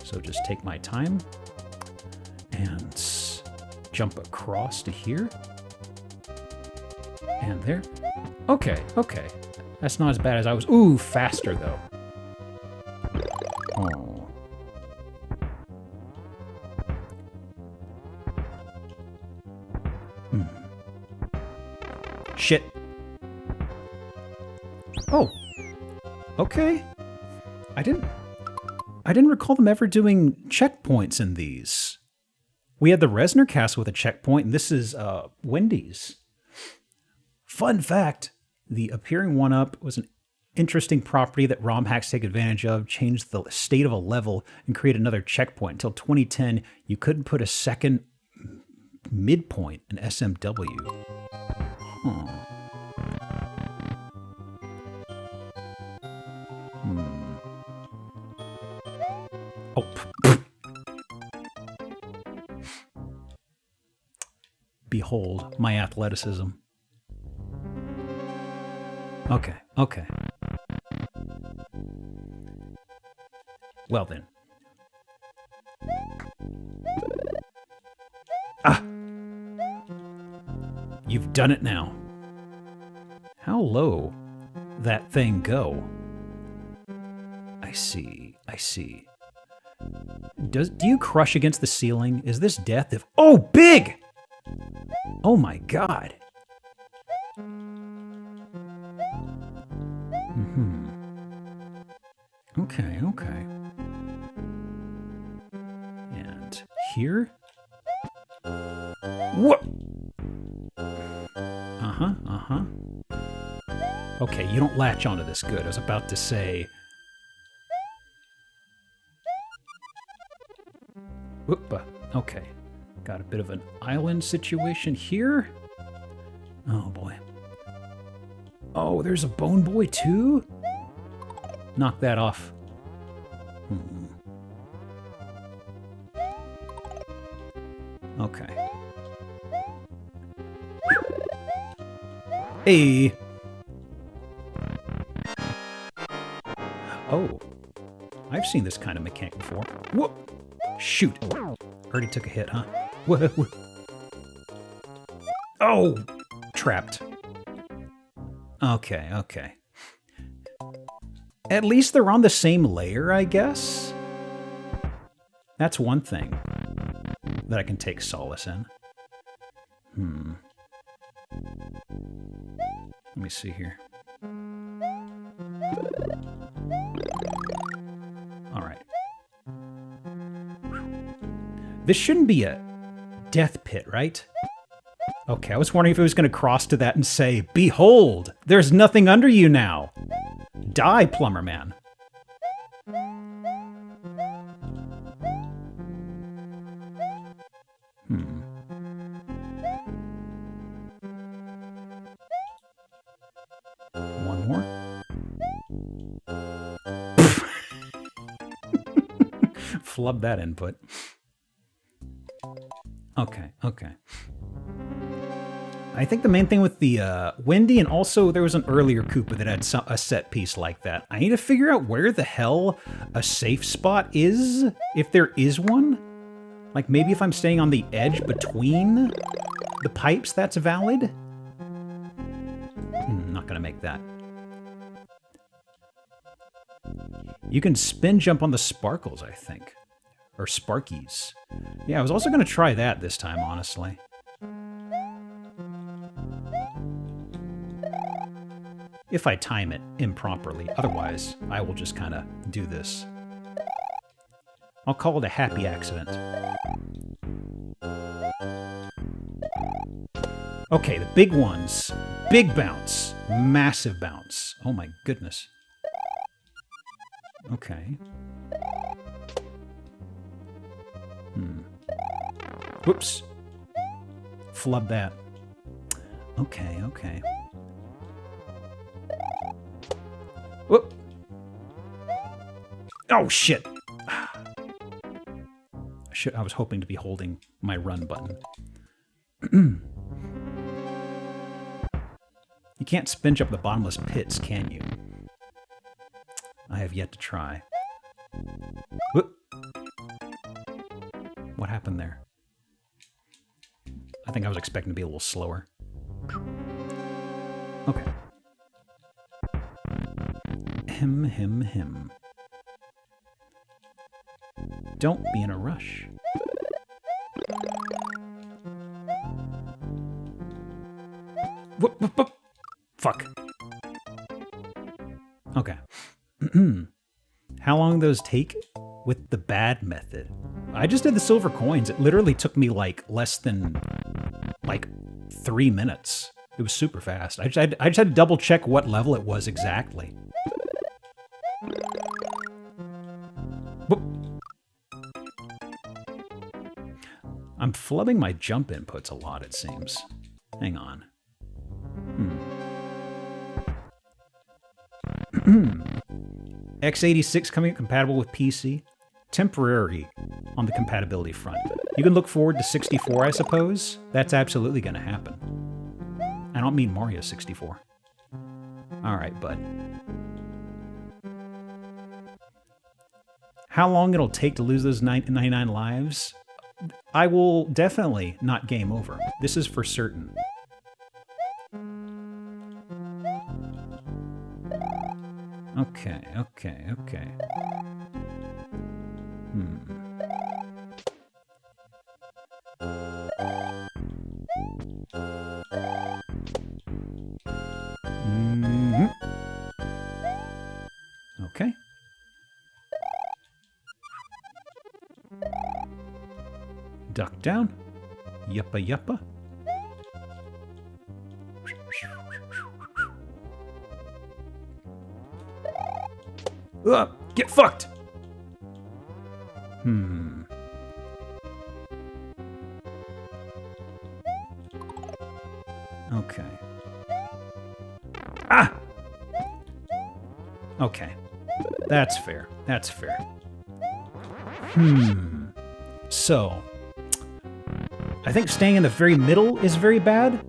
So just take my time. And jump across to here. And there. Okay, okay. That's not as bad as I was. Ooh, faster though. Oh. Shit. Oh. Okay. I didn't recall them ever doing checkpoints in these. We had the Resner Castle with a checkpoint, and this is Wendy's. Fun fact, the appearing 1-up was an interesting property that ROM hacks take advantage of, changed the state of a level, and create another checkpoint. Until 2010, you couldn't put a second midpoint in SMW. Huh. Oh. Behold my athleticism. Okay, okay. Well then. Ah! You've done it now. How low that thing go? I see, I see. Do you crush against the ceiling? Is this death if... Oh, big! Oh my god. Okay, okay. And here? What? Uh-huh, uh-huh. Okay, you don't latch onto this good. I was about to say... Whoop, okay. Got a bit of an island situation here. Oh, boy. Oh, there's a bone boy, too? Knock that off. Okay. Hey! Oh. I've seen this kind of mechanic before. Whoop! Shoot! Already took a hit, huh? Whoa. Oh! Trapped. Okay, okay. At least they're on the same layer, I guess? That's one thing that I can take solace in. Let me see here. All right. This shouldn't be a Death pit, right? Okay, I was wondering if it was going to cross to that and say, "Behold, there's nothing under you now. Die, plumber man." One more. Flub that input. Okay, okay. I think the main thing with the Wendy, and also there was an earlier Koopa that had a set piece like that. I need to figure out where the hell a safe spot is, if there is one. Like maybe if I'm staying on the edge between the pipes, that's valid. Not gonna make that. You can spin jump on the sparkles, I think. Or sparkies. Yeah, I was also gonna try that this time, honestly. If I time it improperly. Otherwise, I will just kind of do this. I'll call it a happy accident. Okay, the big ones. Big bounce. Massive bounce. Oh my goodness. Okay. Whoops. Flub that. Okay, okay. Whoop. Oh, shit. I was hoping to be holding my run button. You can't spin up the bottomless pits, can you? I have yet to try. Whoop. What happened there? I think I was expecting to be a little slower. Okay. Him. Don't be in a rush. Whoop. Fuck. Okay. How long those take with the bad method? I just did the silver coins. It literally took me like less than 3 minutes. It was super fast. I just had to double check what level it was exactly. Whoop. I'm flubbing my jump inputs a lot, it seems. Hang on. x86 coming compatible with PC. Temporary on the compatibility front. You can look forward to 64, I suppose. That's absolutely going to happen. I don't mean Mario 64. Alright, bud. How long it'll take to lose those 99 lives? I will definitely not game over. This is for certain. Okay. Okay. Duck down. Yuppa. Get fucked! Okay. Ah! Okay. That's fair. So, I think staying in the very middle is very bad.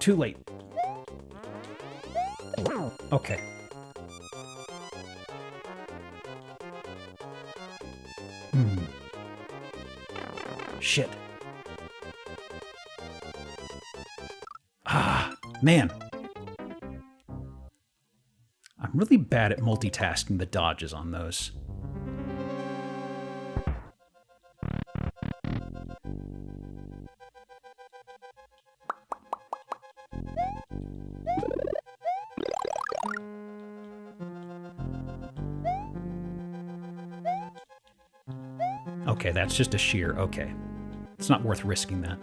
Too late. Okay. Shit. Man. I'm really bad at multitasking the dodges on those. Okay, that's just a sheer. Okay. It's not worth risking that.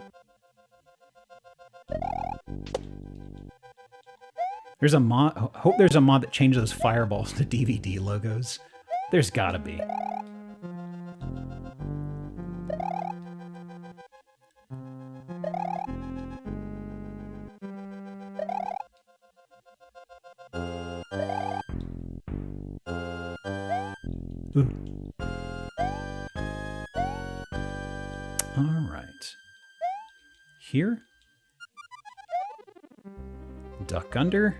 There's a mod. Hope there's a mod that changes those fireballs to DVD logos. There's gotta be. Ooh. All right. Here. Duck under.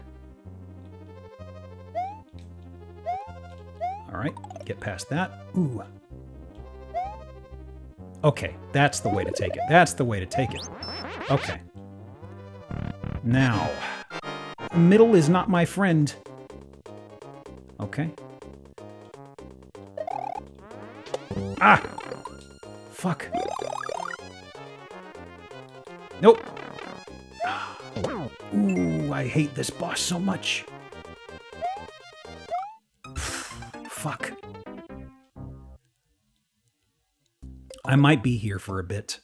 All right, get past that. Ooh. Okay, that's the way to take it. That's the way to take it. Okay. Now, middle is not my friend. Okay. Ah! Fuck. Nope. Ooh, I hate this boss so much. Fuck. I might be here for a bit.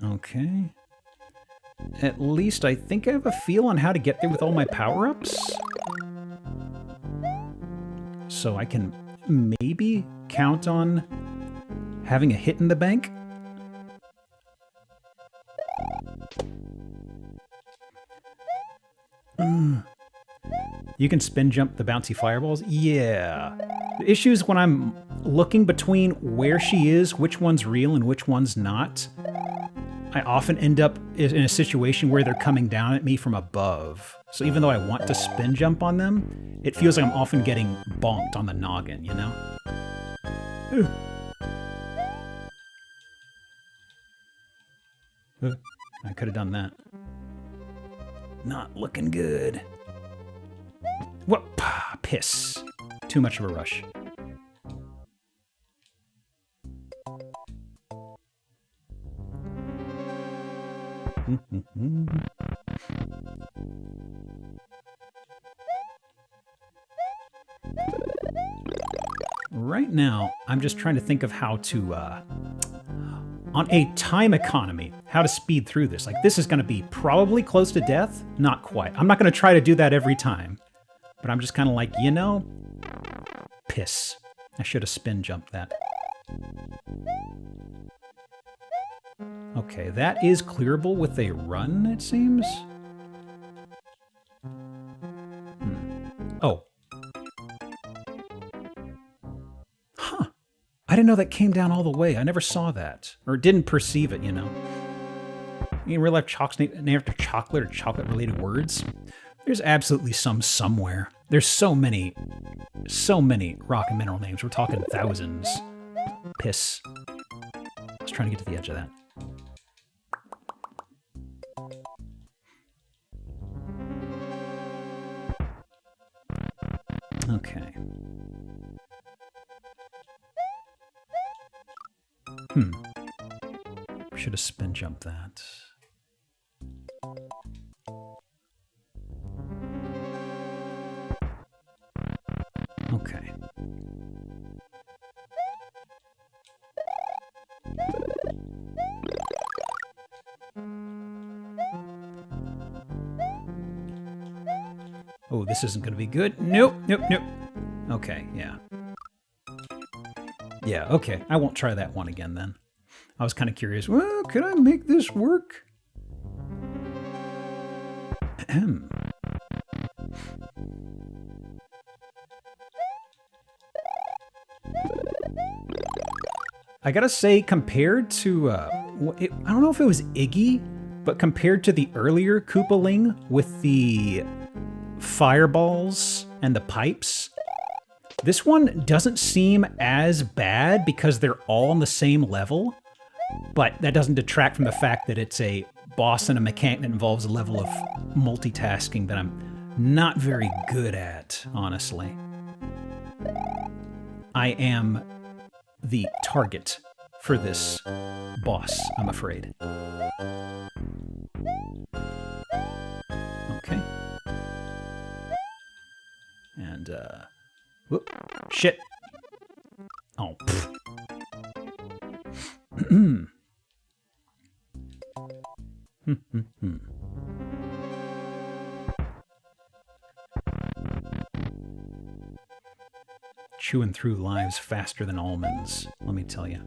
Okay. At least I think I have a feel on how to get there with all my power-ups. So I can maybe count on having a hit in the bank. You can spin jump the bouncy fireballs? Yeah. The issue is when I'm looking between where she is, which one's real and which one's not, I often end up in a situation where they're coming down at me from above. So even though I want to spin jump on them, it feels like I'm often getting bonked on the noggin, you know? I could have done that. Not looking good. What? Piss. Too much of a rush. Right now, I'm just trying to think of how to, on a time economy, how to speed through this. Like, this is going to be probably close to death. Not quite. I'm not going to try to do that every time. But I'm just kind of like, you know, piss. I should have spin jumped that. Okay, that is clearable with a run, it seems. Oh. Huh. I didn't know that came down all the way. I never saw that. Or didn't perceive it, you know. In real life, chocolate's named after chocolate or chocolate-related words. There's absolutely some somewhere. There's so many rock and mineral names. We're talking thousands. Piss. I was trying to get to the edge of that. Okay. Should have spin jumped that. Okay. Oh, this isn't going to be good. Nope, nope, nope. Okay, yeah. Yeah, okay. I won't try that one again then. I was kind of curious. Well, could I make this work? I gotta say, compared to, I don't know if it was Iggy, but compared to the earlier Koopaling with the fireballs and the pipes, this one doesn't seem as bad because they're all on the same level, but that doesn't detract from the fact that it's a boss and a mechanic that involves a level of multitasking that I'm not very good at, honestly. I am the target for this boss, I'm afraid. Okay. and, whoop, shit. Oh, Chewing through lives faster than almonds, let me tell you.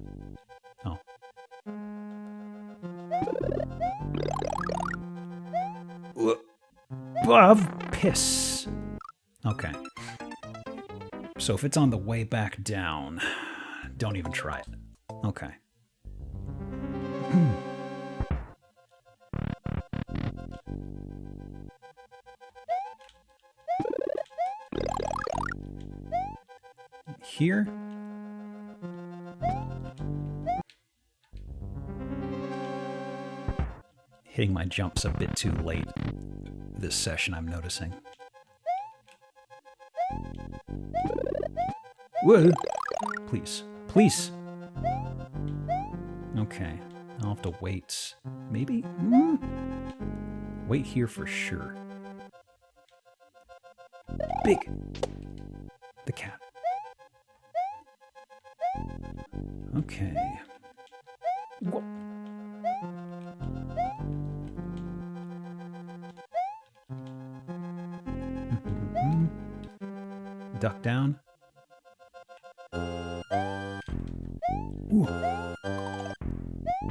Oh. Piss. Okay. So if it's on the way back down, don't even try it. Okay. Here. Hitting my jumps a bit too late this session, I'm noticing. Whoa! Please. Please! Okay. I'll have to wait. Maybe? Wait here for sure. Big! The cat. Okay. Whoa. Duck down. Ooh.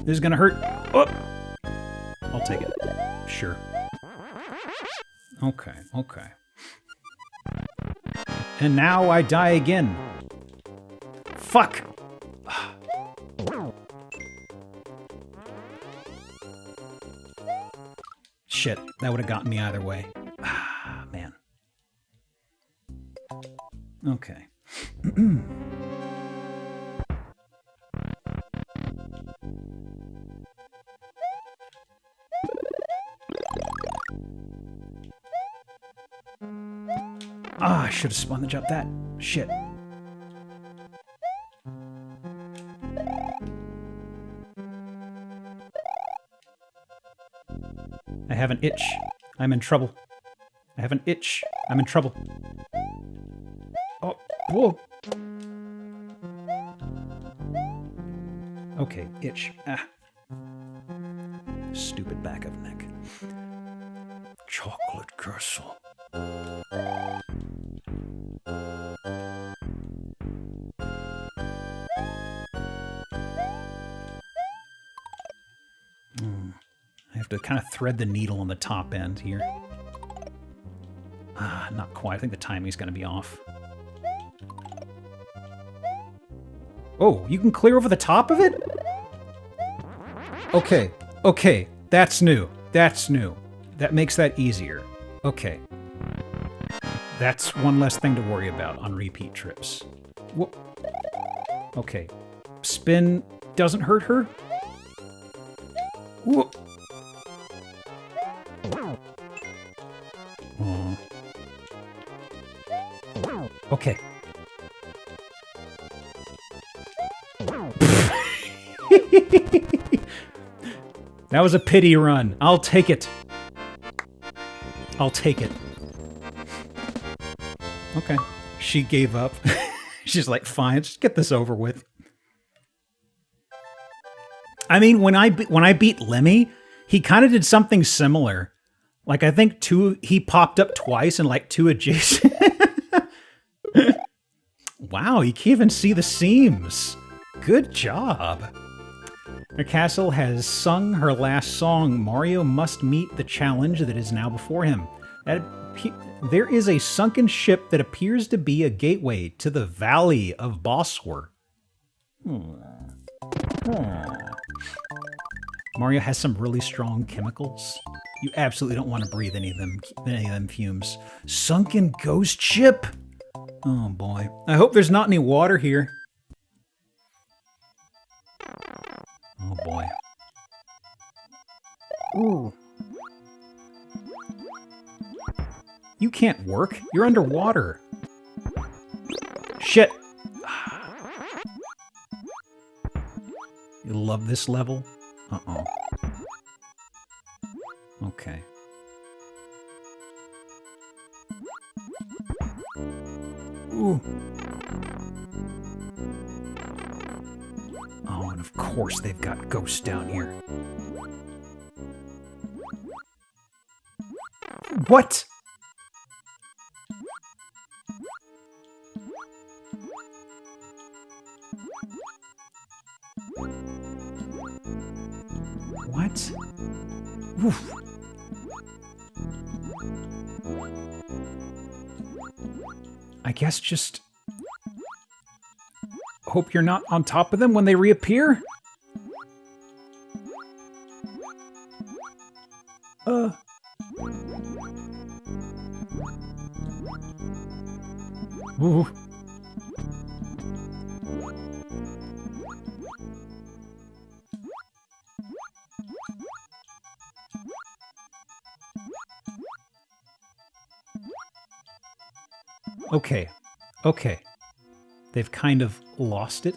This is gonna hurt. Oh! I'll take it. Sure. Okay, okay. And now I die again. Fuck! Shit, that would have gotten me either way. Ah, man. Okay. Ah, I should have spun the jump that. Shit. I have an itch. I'm in trouble. I have an itch. I'm in trouble. Oh, whoa. Okay, itch. Ah. Stupid back of neck. Chocolate castle. I have to kind of thread the needle on the top end here. Ah, not quite. I think the timing's going to be off. Oh, you can clear over the top of it? Okay, okay. That's new. That's new. That makes that easier. Okay. That's one less thing to worry about on repeat trips. Whoa. Okay. Spin doesn't hurt her? Whoa. Okay. That was a pity run. I'll take it. I'll take it. Okay. She gave up. She's like, fine, just get this over with. I mean, when I beat Lemmy, he kind of did something similar. Like, I think he popped up twice and like two adjacent. Wow, you can't even see the seams. Good job. Her castle has sung her last song. Mario must meet the challenge that is now before him. There is a sunken ship that appears to be a gateway to the Valley of Bosworth. Mario has some really strong chemicals. You absolutely don't want to breathe any of them fumes. Sunken ghost ship? Oh boy. I hope there's not any water here. Oh boy. Ooh. You can't work. You're underwater. Shit. You love this level? Uh-oh. Okay. Ooh. Oh, and of course they've got ghosts down here. What? What? Oof. I guess just hope you're not on top of them when they reappear? Ooh. Okay. Okay. They've kind of lost it.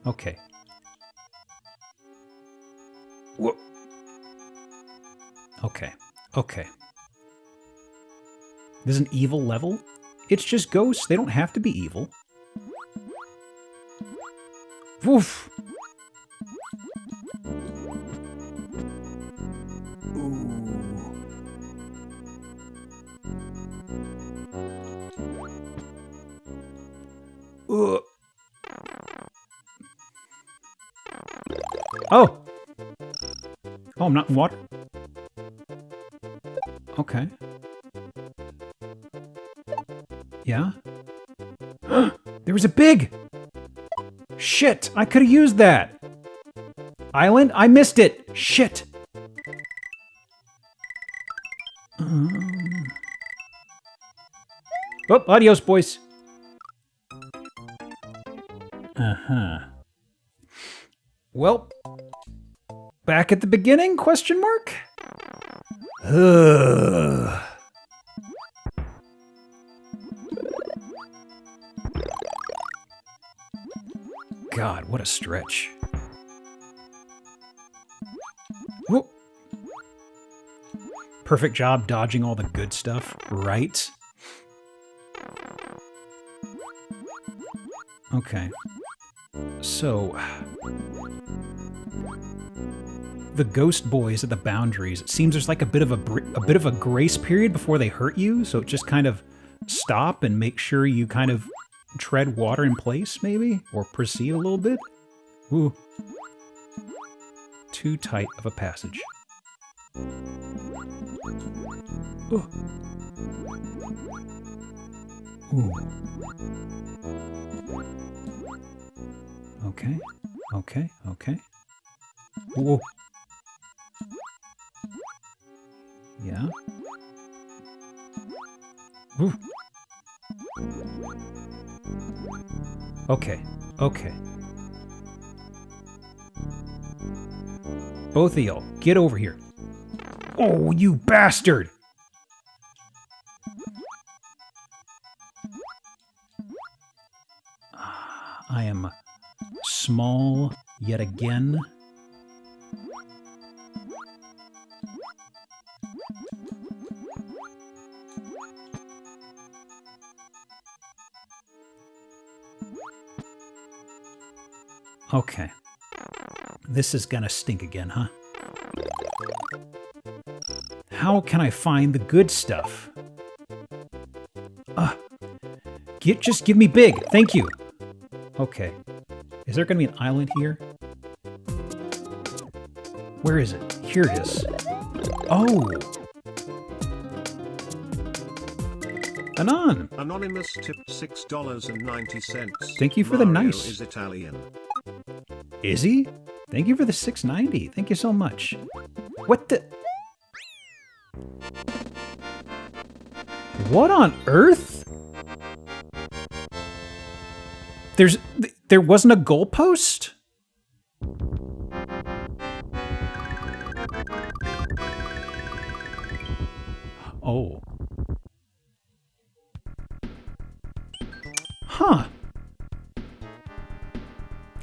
Okay. Whoa. Okay. Okay. There's an evil level? It's just ghosts. They don't have to be evil. Woof. Ooh. Oh! Oh, I'm not in water? Okay. Yeah? There was a big! Shit! I could have used that! Island? I missed it! Shit! Oh, adios, boys! Uh-huh. Well, back at the beginning, question mark? Ugh. God, what a stretch. Whoop. Perfect job dodging all the good stuff, right? Okay. So, the ghost boys at the boundaries, it seems there's like a bit of a grace period before they hurt you, so just kind of stop and make sure you kind of tread water in place, maybe? Or proceed a little bit? Ooh. Too tight of a passage. Ooh. Ooh. Okay, okay, okay. Whoa. Yeah. Ooh. Okay, okay. Both of y'all, get over here. Oh, you bastard! I am small yet again. Okay. This is gonna stink again, huh? How can I find the good stuff? Just give me big. Thank you. Okay. Is there gonna be an island here? Where is it? Here it is. Oh! Anon! Anonymous tipped $6.90. Thank you for the Mario nice. is Italian. Is he? Thank you for the $6.90. Thank you so much. What the? What on earth? There wasn't a goalpost? Oh. Huh.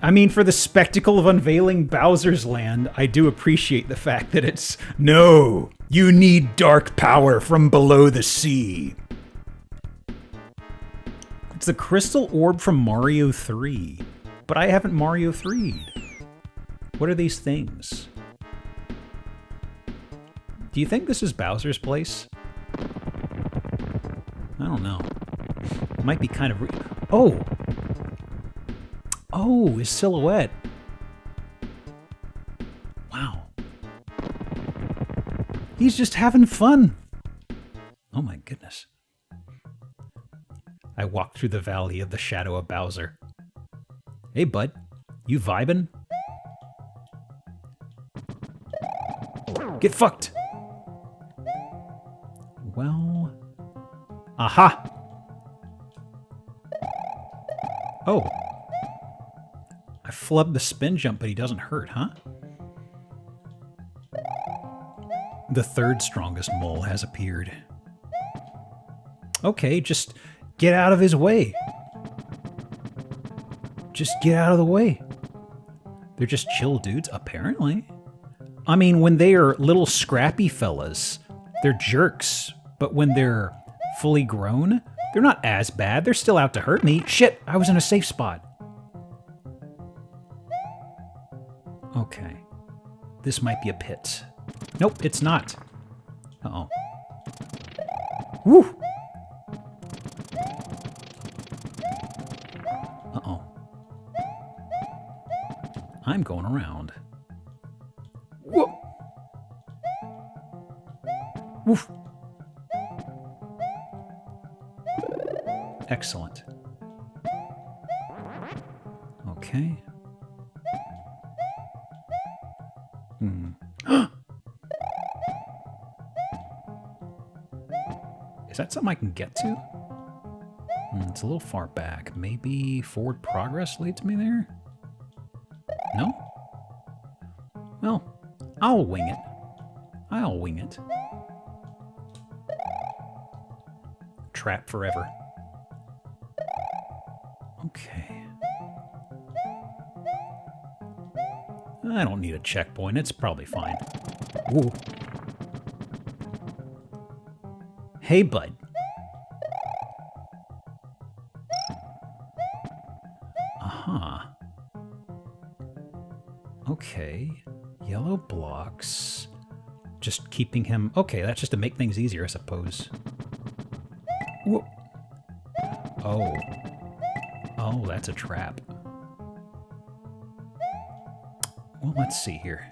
I mean, for the spectacle of unveiling Bowser's Land, I do appreciate the fact that it's, no, you need dark power from below the sea. It's the crystal orb from Mario 3. But I haven't Mario 3'd. What are these things? Do you think this is Bowser's place? I don't know. Might be kind of... Oh! Oh, his silhouette. Wow. He's just having fun. Oh my goodness. I walk through the valley of the shadow of Bowser. Hey, bud. You vibin'? Get fucked! Well... Aha! Oh. I flubbed the spin jump, but he doesn't hurt, huh? The third strongest mole has appeared. Okay, just get out of his way. Just get out of the way. They're just chill dudes, apparently. I mean, when they are little scrappy fellas, they're jerks. But when they're fully grown, they're not as bad. They're still out to hurt me. Shit, I was in a safe spot. Okay. This might be a pit. Nope, it's not. Uh-oh. Woo! Uh-oh. I'm going around. Whoa! Woof! Excellent. Okay. Is that something I can get to? It's a little far back. Maybe forward progress leads me there? No? Well, I'll wing it. I'll wing it. Trap forever. Okay. I don't need a checkpoint. It's probably fine. Whoa. Hey, bud. Uh-huh. Okay. Yellow blocks. Just keeping him... Okay, that's just to make things easier, I suppose. Whoa. Oh. Oh, that's a trap. Well, let's see here.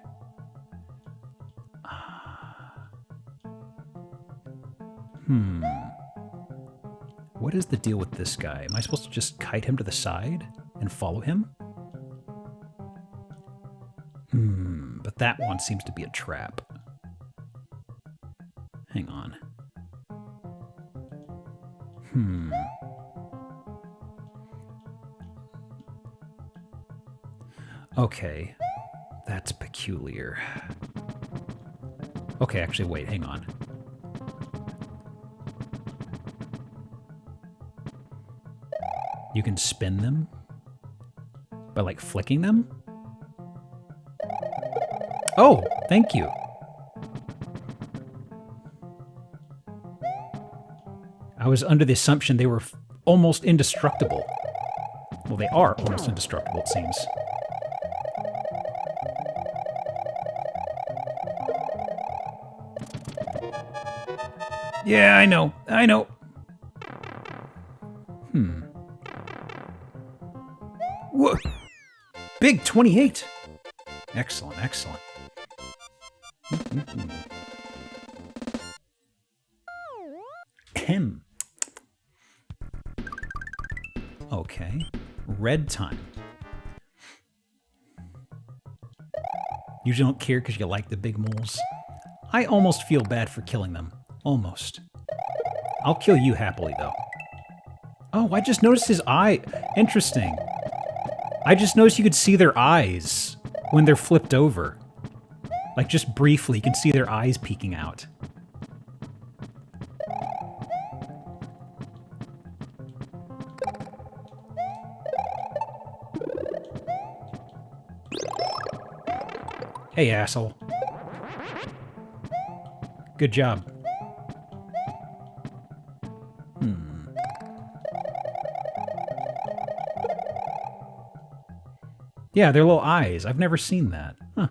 What is the deal with this guy? Am I supposed to just kite him to the side and follow him? But that one seems to be a trap. Hang on. Okay. That's peculiar. Okay, actually, wait, hang on. You can spin them by, like, flicking them? Oh, thank you. I was under the assumption they were almost indestructible. Well, they are almost indestructible, it seems. Yeah, I know. I know. Whoa. Big 28. Excellent, excellent. Okay. Red time. You don't care because you like the big moles? I almost feel bad for killing them. Almost. I'll kill you happily, though. Oh, I just noticed his eye. Interesting. I just noticed you could see their eyes when they're flipped over. Like, just briefly, you can see their eyes peeking out. Hey, asshole. Good job. Yeah, they're little eyes. I've never seen that. Huh.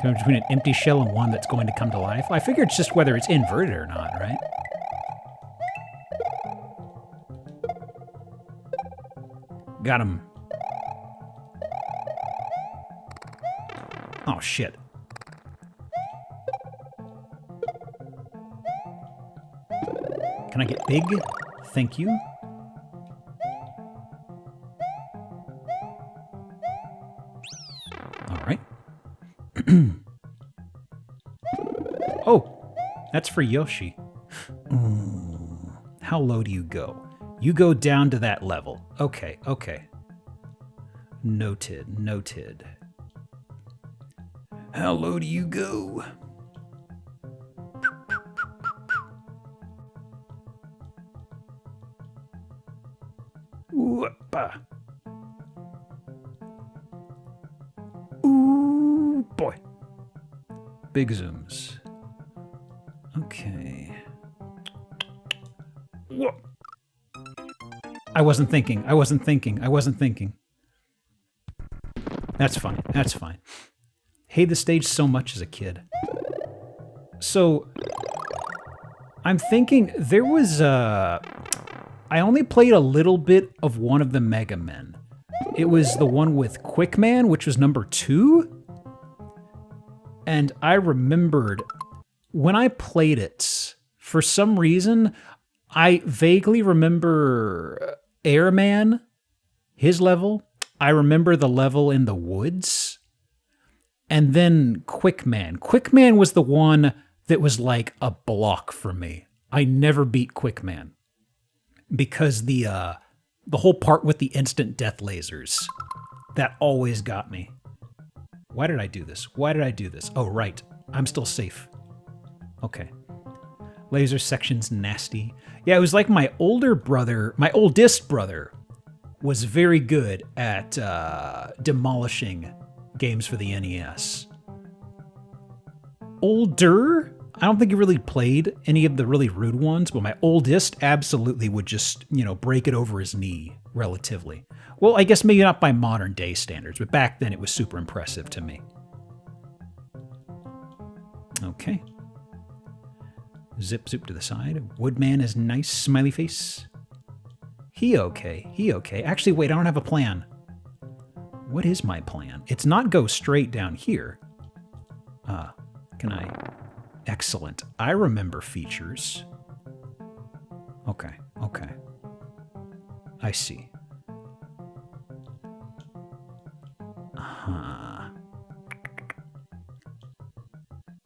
Between an empty shell and one that's going to come to life. I figure it's just whether it's inverted or not, right? Got him. Oh, shit. Can I get big? Thank you. All right. Oh, that's for Yoshi. How low do you go? You go down to that level. Okay, okay. Noted, noted. How low do you go? Whoop-a. Ooh, boy. Big zooms. Okay. Whoa. I wasn't thinking. I wasn't thinking. I wasn't thinking. That's fine. That's fine. Hated the stage so much as a kid. So, I'm thinking there was I only played a little bit of one of the Mega Men. It was the one with Quickman, which was number 2. And I remembered when I played it, for some reason, I vaguely remember Airman, his level. I remember the level in the woods. And then Quickman. Quickman was the one that was like a block for me. I never beat Quickman. Because the whole part with the instant death lasers, that always got me. Why did I do this? Why did I do this? Oh, right. I'm still safe. Okay. Laser section's nasty. Yeah, it was like my older brother, my oldest brother, was very good at demolishing games for the NES. Older? I don't think he really played any of the really rude ones, but my oldest absolutely would just, you know, break it over his knee, relatively. Well, I guess maybe not by modern day standards, but back then it was super impressive to me. Okay. Zip, zoop to the side. Woodman is nice, smiley face. He okay, he okay. Actually, wait, I don't have a plan. What is my plan? It's not go straight down here. Can I... Excellent. I remember features. Okay, okay. I see.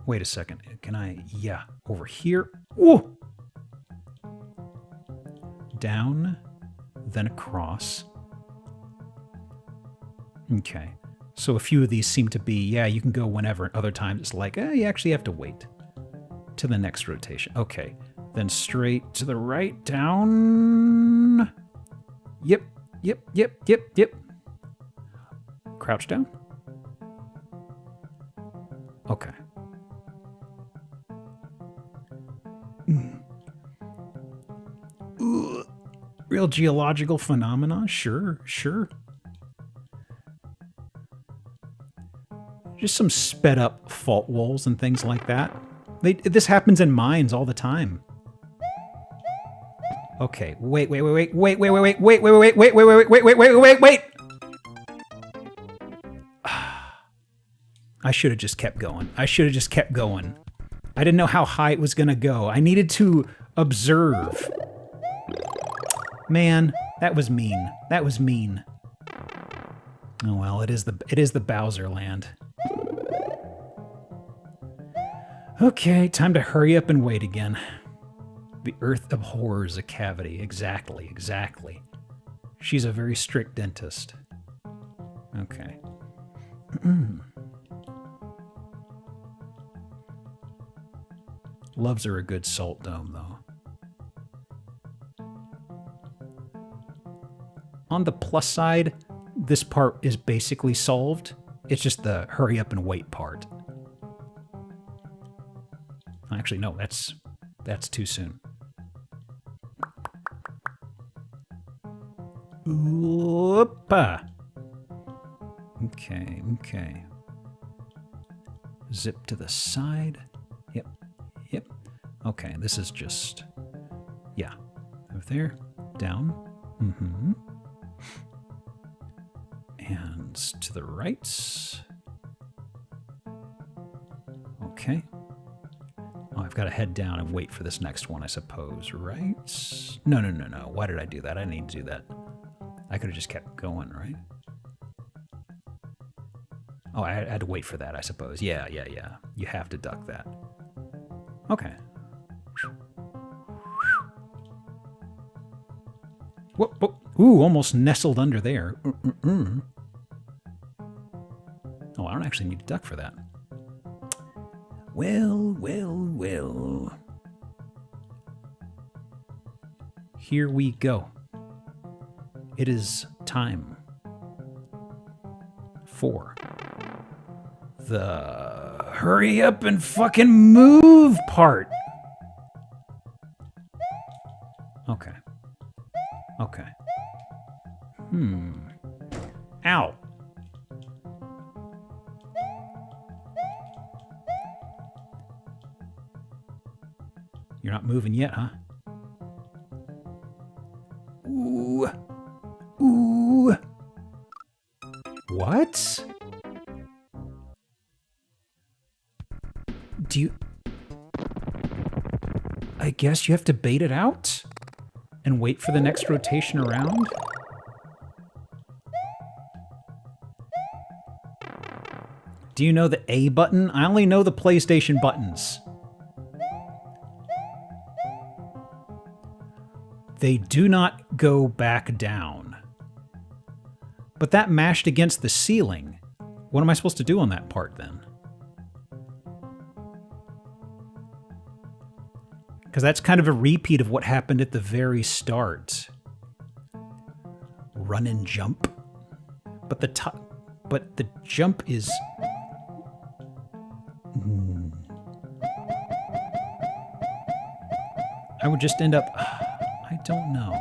Wait a second. Can I... Yeah, over here. Whoa! Down, then across. Okay. So a few of these seem to be, yeah, you can go whenever. And other times it's like, you actually have to wait to the next rotation. Okay. Then straight to the right, down. Yep, yep, yep, yep, yep. Crouch down. Okay. Real geological phenomena? Sure, sure. Just some sped up fault walls and things like that. This happens in mines all the time. Okay, wait. I should have just kept going. I should have just kept going. I didn't know how high it was gonna go. I needed to observe. Man, that was mean. That was mean. Oh well, it is the Bowser land. Okay, time to hurry up and wait again. The earth abhors a cavity. Exactly, exactly. She's a very strict dentist. Okay. Loves her a good salt dome, though. On the plus side, this part is basically solved. It's just the hurry up and wait part. Actually, no, that's too soon. Whoopa. Okay, okay. Zip to the side. Yep, yep. Okay, this is just... Yeah. Over there. Down. Mm-hmm. And to the right. Okay. Oh, I've got to head down and wait for this next one, I suppose, right? No, no, no, no. Why did I do that? I didn't need to do that. I could have just kept going, right? Oh, I had to wait for that, I suppose. Yeah, yeah, yeah. You have to duck that. Okay. Whoop, whoop. Ooh, almost nestled under there. Oh, I don't actually need to duck for that. Well, well, well. Here we go. It is time for the hurry up and fucking move part. Okay. Okay. Ow. You're not moving yet, huh? Ooh. Ooh. What? Do you... I guess you have to bait it out? And wait for the next rotation around? Do you know the A button? I only know the PlayStation buttons. They do not go back down. But that mashed against the ceiling. What am I supposed to do on that part then? Because that's kind of a repeat of what happened at the very start. Run and jump. But the jump is... I would just end up... I don't know.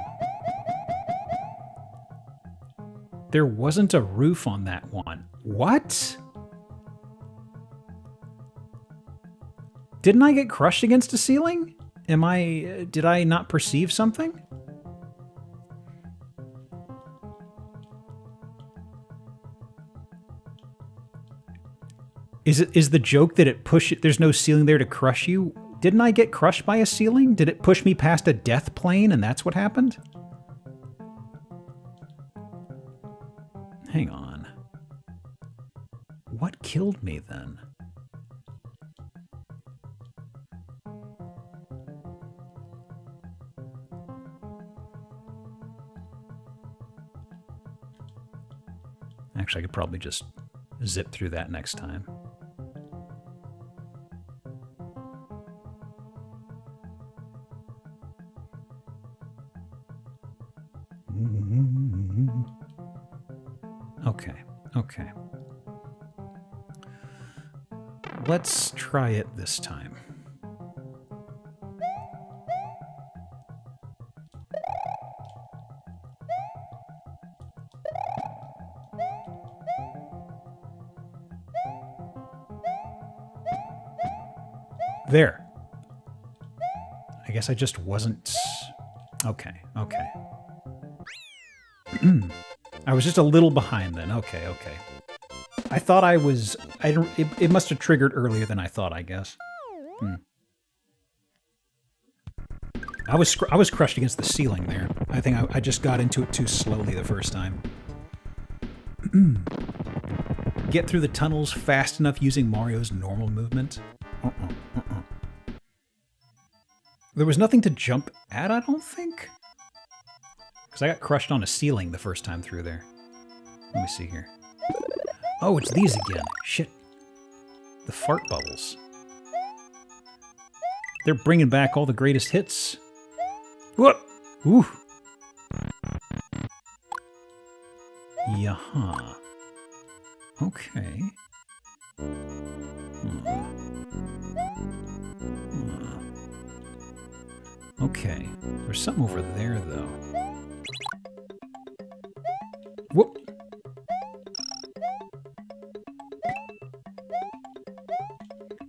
There wasn't a roof on that one. What? Didn't I get crushed against a ceiling? Did I not perceive something? Is the joke that there's no ceiling there to crush you? Didn't I get crushed by a ceiling? Did it push me past a death plane and that's what happened? Hang on. What killed me then? Actually, I could probably just zip through that next time. Okay, okay. Let's try it this time. There. I guess I just wasn't... Okay, okay. I was just a little behind then. Okay, okay. I thought I was... It must have triggered earlier than I thought, I guess. I was crushed against the ceiling there. I think I just got into it too slowly the first time. Get through the tunnels fast enough using Mario's normal movement? There was nothing to jump at, I don't think? Because I got crushed on a ceiling the first time through there. Let me see here. Oh, it's these again. Shit. The fart bubbles. They're bringing back all the greatest hits. Whoop! Ooh. Yaha. Okay. Okay. There's something over there, though. Whoop.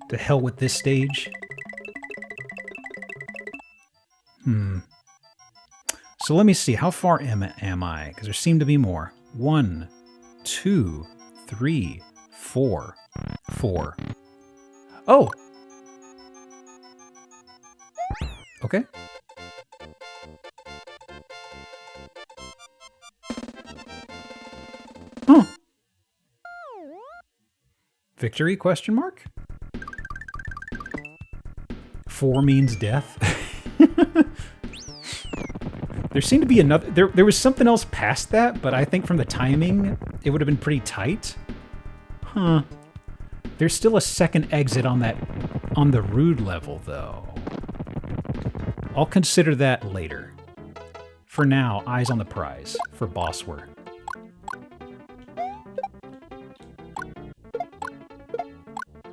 To hell with this stage. So let me see. How far am I? Because there seem to be more. 1, 2, 3, 4. 4. Oh! Okay. Huh. Victory, question mark? 4 means death. There seemed to be another... There was something else past that, but I think from the timing, it would have been pretty tight. Huh. There's still a second exit on the rude level, though. I'll consider that later. For now, eyes on the prize for Bossware.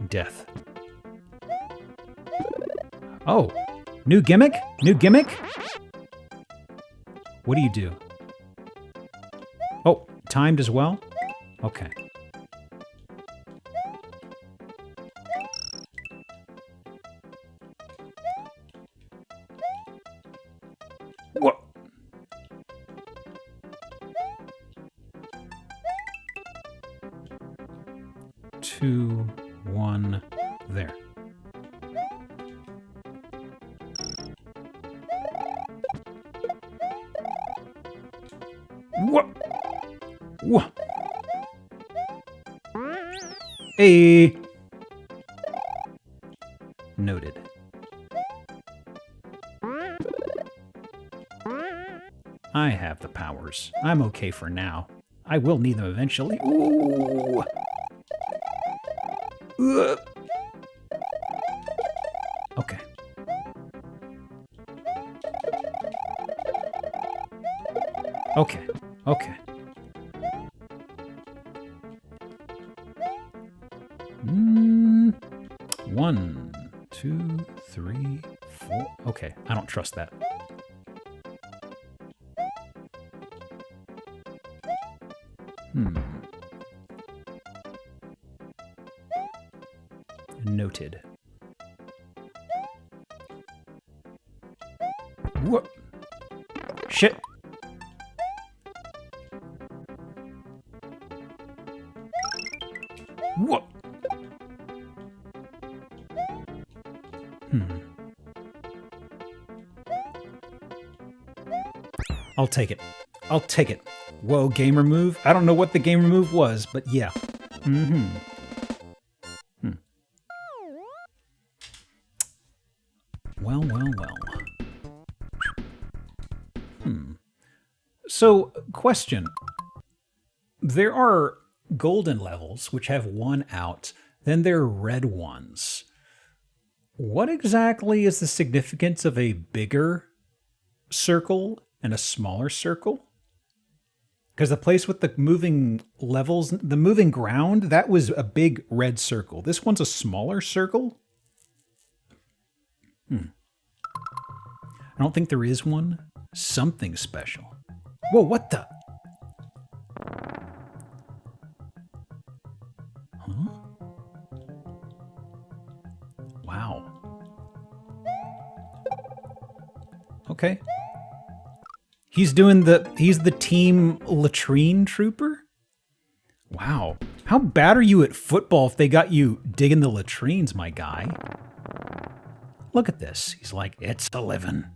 Death. Oh, new gimmick? New gimmick? What do you do? Oh, timed as well? Okay. What? Two, one, there. What? What? Hey. Noted. I have the powers. I'm okay for now. I will need them eventually. Ooh. Okay. Okay. Okay. One, two, three, four. Okay, I don't trust that. Noted. What? Shit. What? I'll take it. I'll take it. Whoa, gamer move? I don't know what the gamer move was, but yeah. Well, well, well. So, question. There are golden levels, which have 1 out. Then there are red ones. What exactly is the significance of a bigger circle and a smaller circle? Because the place with the moving levels, the moving ground, that was a big red circle. This one's a smaller circle? I don't think there is one. Something special. Whoa, what the? Huh? Wow. Okay. He's the team latrine trooper? Wow. How bad are you at football if they got you digging the latrines, my guy? Look at this. He's like, it's 11.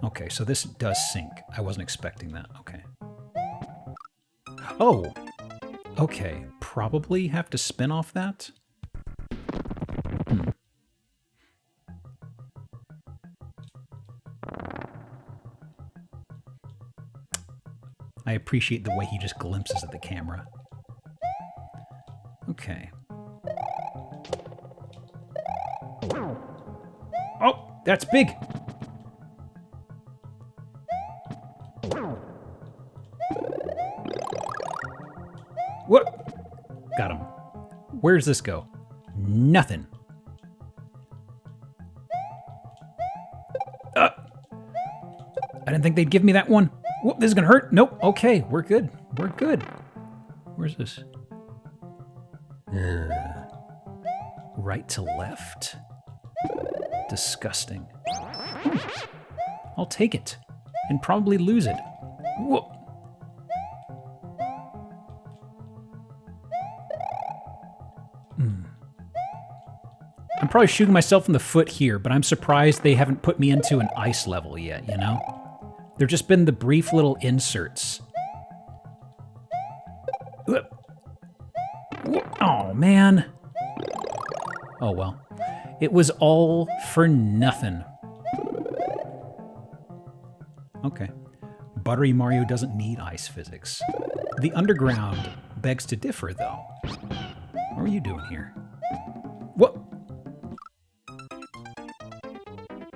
Okay, so this does sync. I wasn't expecting that. Okay. Oh. Okay. Probably have to spin off that. I appreciate the way he just glimpses at the camera. Okay. Oh, that's big. What? Got him. Where does this go? Nothing. I didn't think they'd give me that one. Whoop, this is gonna hurt. Nope. Okay, we're good. We're good. Where's this? Right to left? Disgusting. I'll take it. And probably lose it. Whoa. I'm probably shooting myself in the foot here, but I'm surprised they haven't put me into an ice level yet, you know? There've just been the brief little inserts. Oh, man. Oh, well. It was all for nothing. Okay. Buttery Mario doesn't need ice physics. The underground begs to differ, though. What are you doing here? What?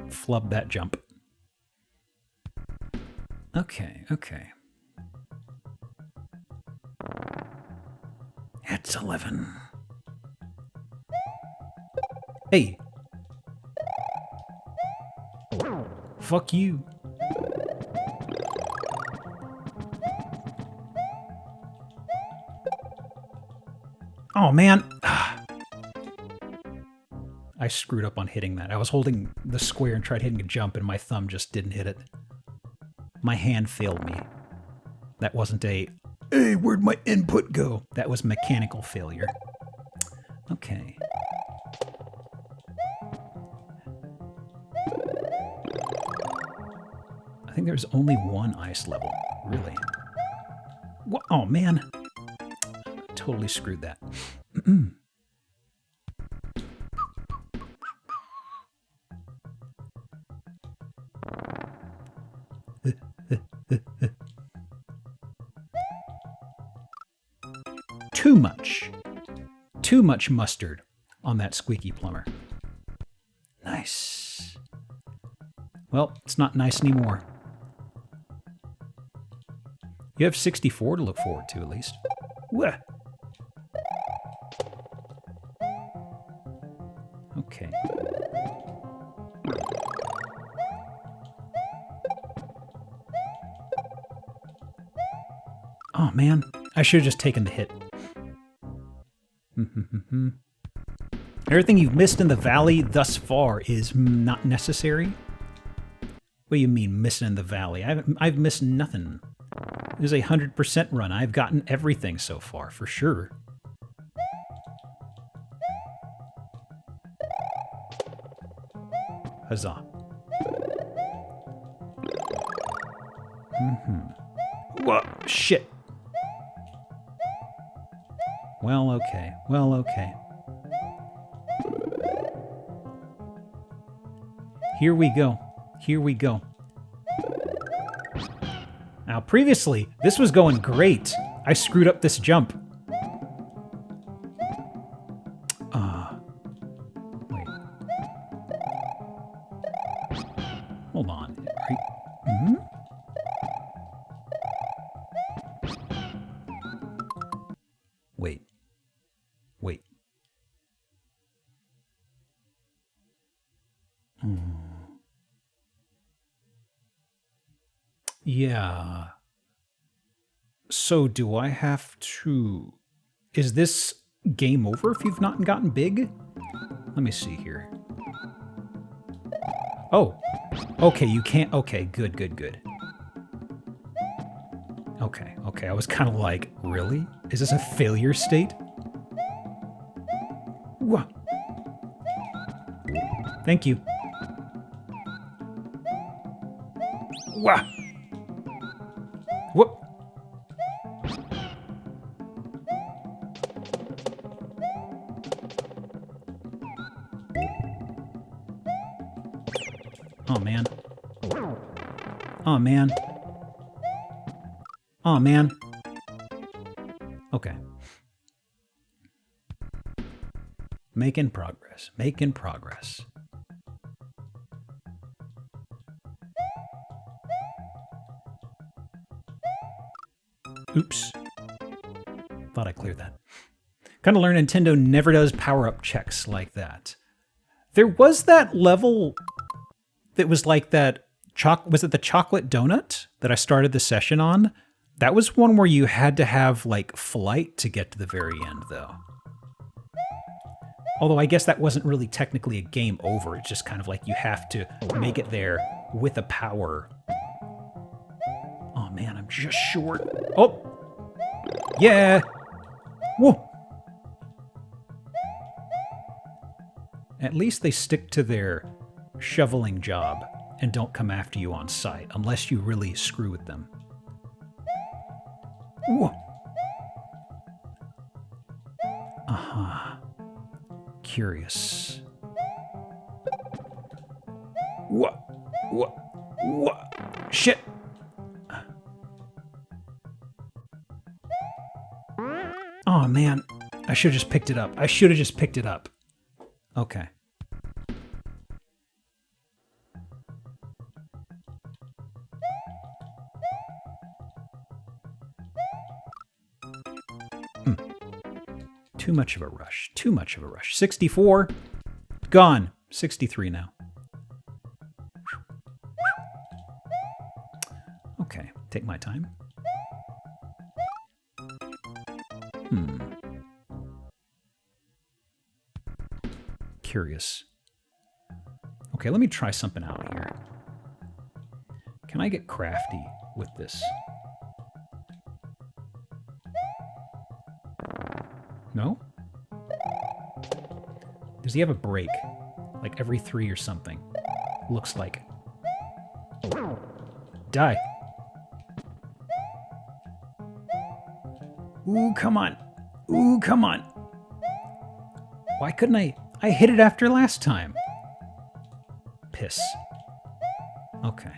Flub that jump. Okay, okay. It's 11. Hey. Fuck you. Oh, man. I screwed up on hitting that. I was holding the square and tried hitting a jump, and my thumb just didn't hit it. My hand failed me. That wasn't a, hey, where'd my input go? That was mechanical failure. Okay. I think there's only one ice level. Really? What? Oh, man. Totally screwed that. Too much. Too much mustard on that squeaky plumber. Nice. Well, it's not nice anymore. You have 64 to look forward to, at least. Wah. Okay. Oh, man. I should have just taken the hit. Everything you've missed in the valley thus far is not necessary? What do you mean, missing in the valley? I've missed nothing. This is a 100% run. I've gotten everything so far, for sure. Huzzah. Whoa, shit. Well, okay. Well, okay. Here we go. Here we go. Now, previously, this was going great. I screwed up this jump. Wait. Hold on. Are you, Wait. Wait. Yeah. So do I have to... Is this game over if you've not gotten big? Let me see here. Oh. Okay, you can't... Okay, good, good, good. Okay, okay. I was kind of like, really? Is this a failure state? Whoa. Thank you. Wah. Whoop. Oh, man. Oh, man. Oh, man. Okay. Making progress. Making progress. Oops. Thought I cleared that. Kind of learned Nintendo never does power-up checks like that. There was that level that was like that... Was it the chocolate donut? that I started the session on, that was one where you had to have, like, flight to get to the very end, though. Although I guess that wasn't really technically a game over. It's just kind of like you have to make it there with a power. Oh, man, I'm just short. Oh! Yeah! Whoa! At least they stick to their shoveling job and don't come after you on sight, unless you really screw with them. Whoa! Uh-huh. Curious. What? What? What? Shit! Oh, man. I should have just picked it up. I should have just picked it up. Okay. Too much of a rush. Too much of a rush. 64. Gone. 63 now. Okay. Take my time. Curious. Okay, let me try something out here. Can I get crafty with this? No? Does he have a break? Like every 3 or something? Looks like. Die. Ooh, come on. Ooh, come on. Why couldn't I hit it after last time. Piss. Okay.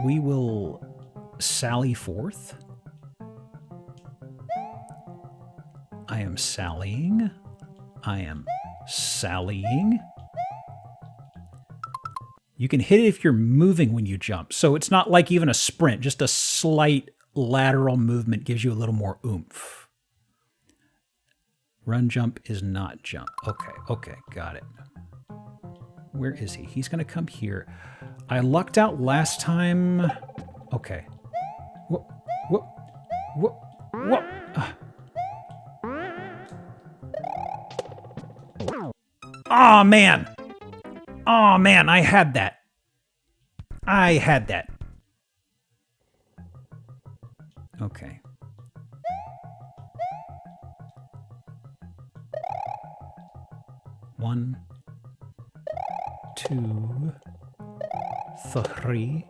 We will sally forth. I am sallying. I am sallying. You can hit it if you're moving when you jump. So it's not like even a sprint. Just a slight lateral movement gives you a little more oomph. Run jump is not jump. Okay, okay, got it. Where is he? He's gonna come here. I lucked out last time. Okay. Whoop, whoop, whoop, whoop. Oh, man. Oh, man, I had that. I had that. Okay. One, 2, 3.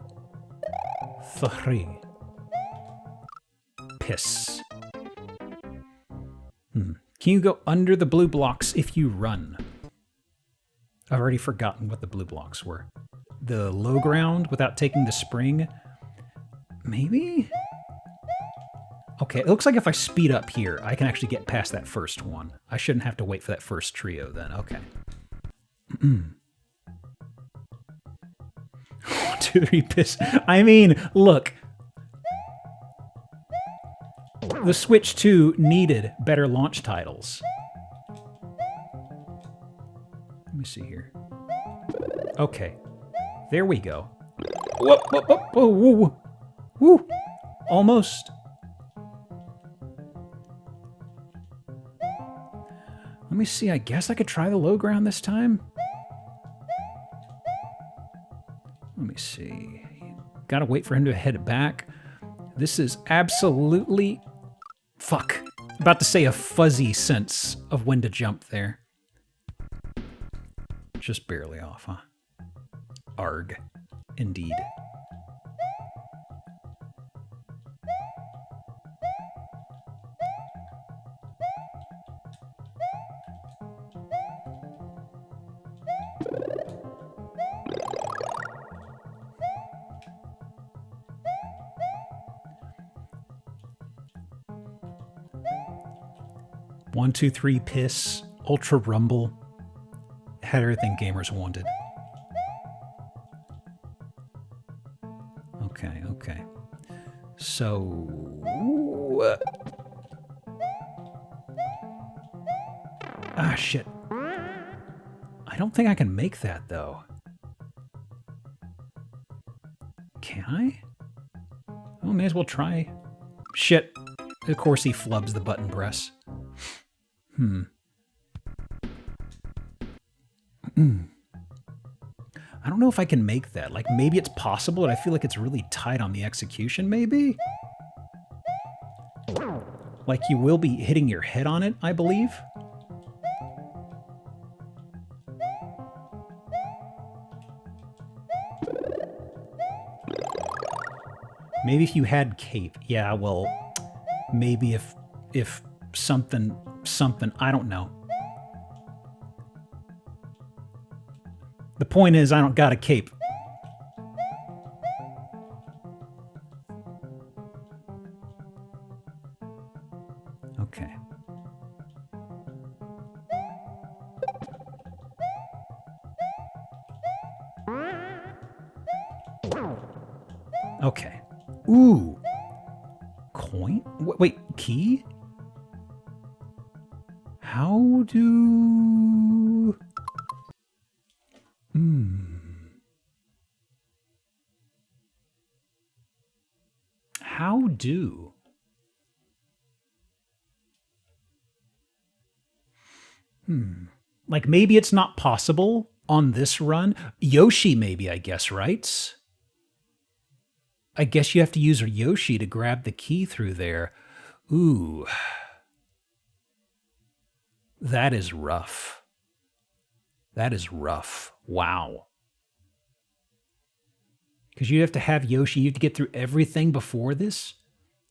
Piss. Can you go under the blue blocks if you run? I've already forgotten what the blue blocks were. The low ground without taking the spring? Maybe? Okay, it looks like if I speed up here, I can actually get past that first one. I shouldn't have to wait for that first trio then. Okay. 1, 2, 3, piss. I mean, look. The Switch 2 needed better launch titles. Let me see here. Okay. There we go. Whoop, whoop, whoop, whoa, whoa, whoa. Woo! Almost. Let me see. I guess I could try the low ground this time. Let me see. Gotta wait for him to head back. This is absolutely... Fuck. About to say a fuzzy sense of when to jump there. Just barely off, huh? Arg. Indeed. One, two, three, piss. Ultra rumble. Had everything gamers wanted. Okay, okay. So... Ah, shit. I don't think I can make that, though. Can try? Oh, may as well try. Shit. Of course he flubs the button press. I don't know if I can make that. Like, maybe it's possible, but I feel like it's really tight on the execution, maybe? Like, you will be hitting your head on it, I believe? Maybe if you had cape. Yeah, well, maybe if something, I don't know. The point is, I don't got a cape. Okay. Okay. Ooh. Coin? Wait, key? How do... How do... Like, maybe it's not possible on this run. Yoshi, maybe, I guess, right? I guess you have to use Yoshi to grab the key through there. Ooh. That is rough. That is rough. Wow. Because you have to have Yoshi. You have to get through everything before this.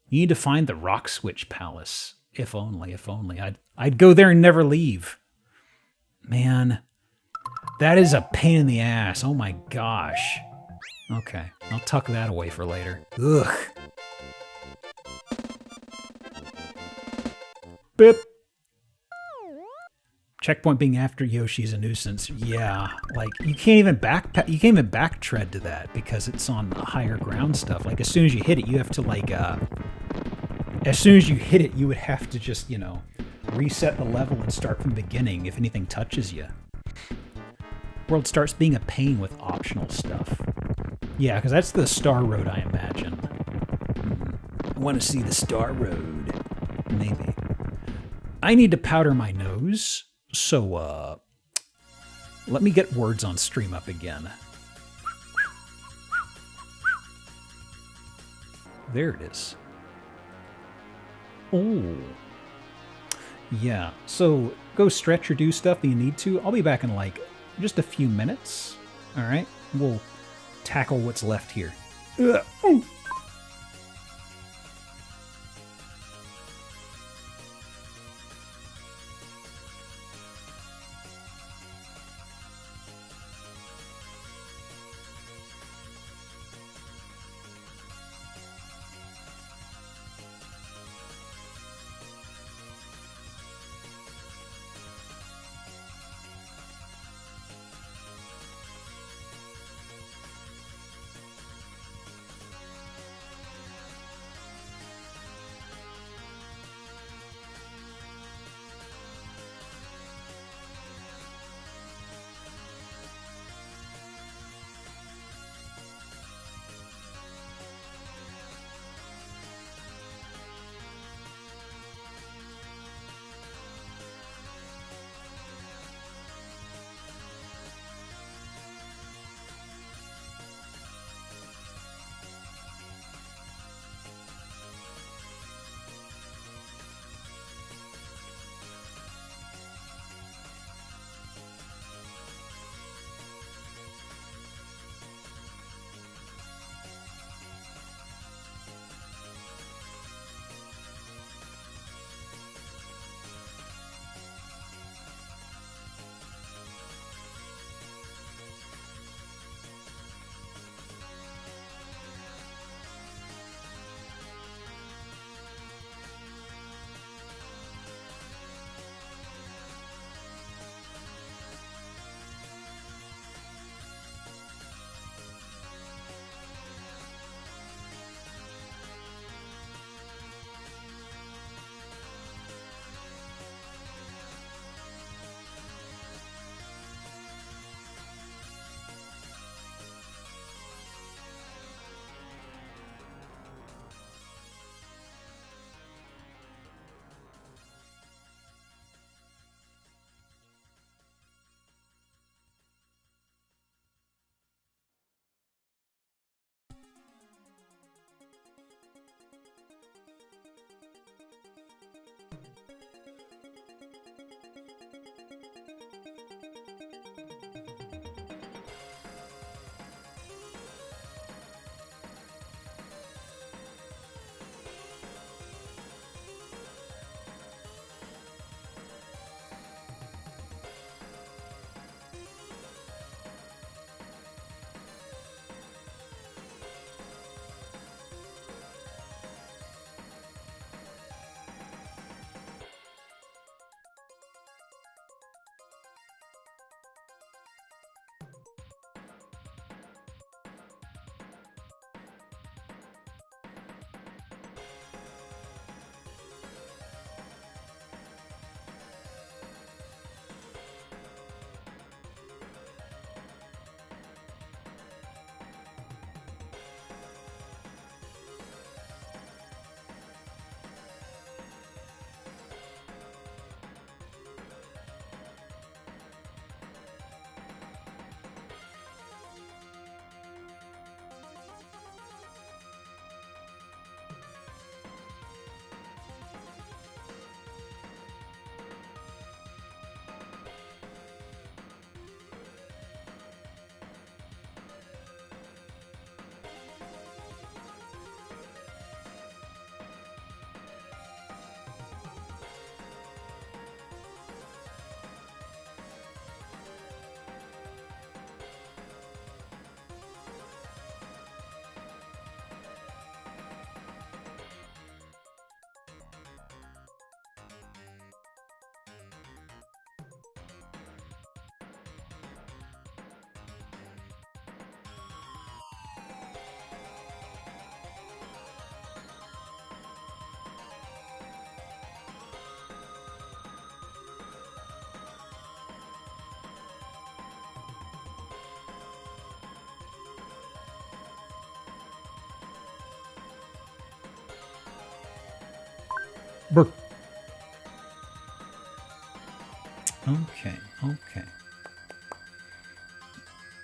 You need to find the Rock Switch Palace. If only, if only. I'd go there and never leave. Man, that is a pain in the ass. Oh my gosh. Okay, I'll tuck that away for later. Ugh. Bip. Checkpoint being after Yoshi is a nuisance. Yeah, like you can't even back tread to that because it's on the higher ground stuff. Like as soon as you hit it, you have to like as soon as you hit it, you would have to just, you know, reset the level and start from the beginning if anything touches you. World starts being a pain with optional stuff. Yeah, because that's the Star Road, I imagine. I want to see the Star Road. Maybe. I need to powder my nose, so let me get words on stream up again. There it is. Oh. Yeah, so go stretch or do stuff that you need to. I'll be back in like just a few minutes. All right, we'll tackle what's left here. Ugh. Ooh. Brr. Okay, okay.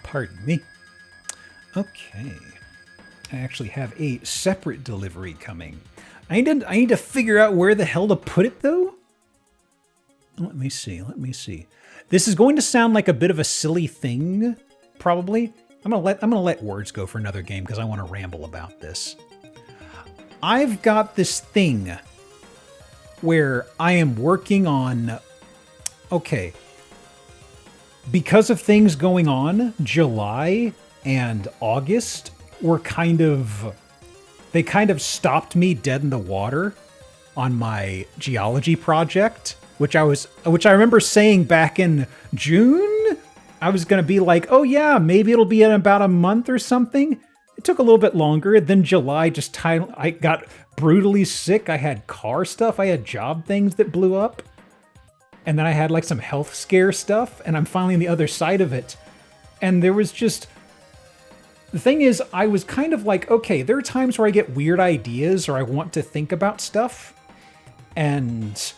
Pardon me. Okay. I actually have a separate delivery coming. I need to figure out where the hell to put it, though. Let me see. This is going to sound like a bit of a silly thing, probably. I'm gonna let words go for another game because I want to ramble about this. I've got this thing where I am working on... Okay. Because of things going on, July and August were they kind of stopped me dead in the water on my geology project, which I remember saying back in June. I was going to be like, oh yeah, maybe it'll be in about a month or something. It took a little bit longer. Then July I got brutally sick. I had car stuff. I had job things that blew up. And then I had like some health scare stuff, and I'm finally on the other side of it. And there was just... The thing is, I was kind of like, okay, there are times where I get weird ideas or I want to think about stuff. And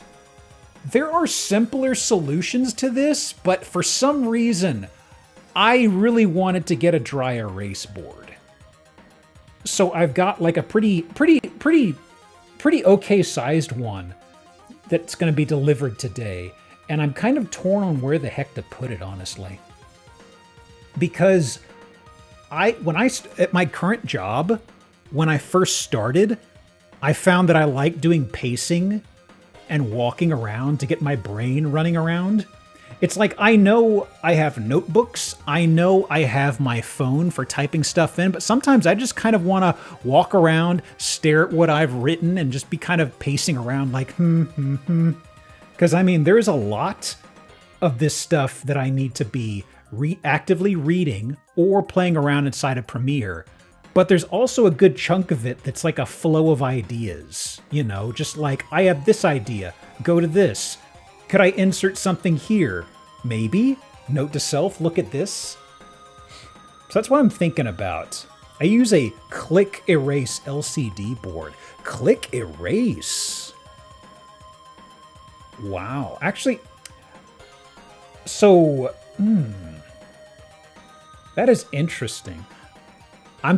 there are simpler solutions to this, but for some reason, I really wanted to get a dry erase board. So I've got like a pretty okay sized one that's going to be delivered today. And I'm kind of torn on where the heck to put it, honestly. Because at my current job, when I first started, I found that I like doing pacing and walking around to get my brain running around. It's like, I know I have notebooks, I know I have my phone for typing stuff in, but sometimes I just kind of want to walk around, stare at what I've written, and just be kind of pacing around like, Because, I mean, there's a lot of this stuff that I need to be actively reading or playing around inside of Premiere. But there's also a good chunk of it that's like a flow of ideas. You know, just like, I have this idea, go to this. Could I insert something here? Maybe. Note to self, look at this. So that's what I'm thinking about. I use a Click Erase LCD board. Click Erase. Wow. Actually, so, that is interesting. I'm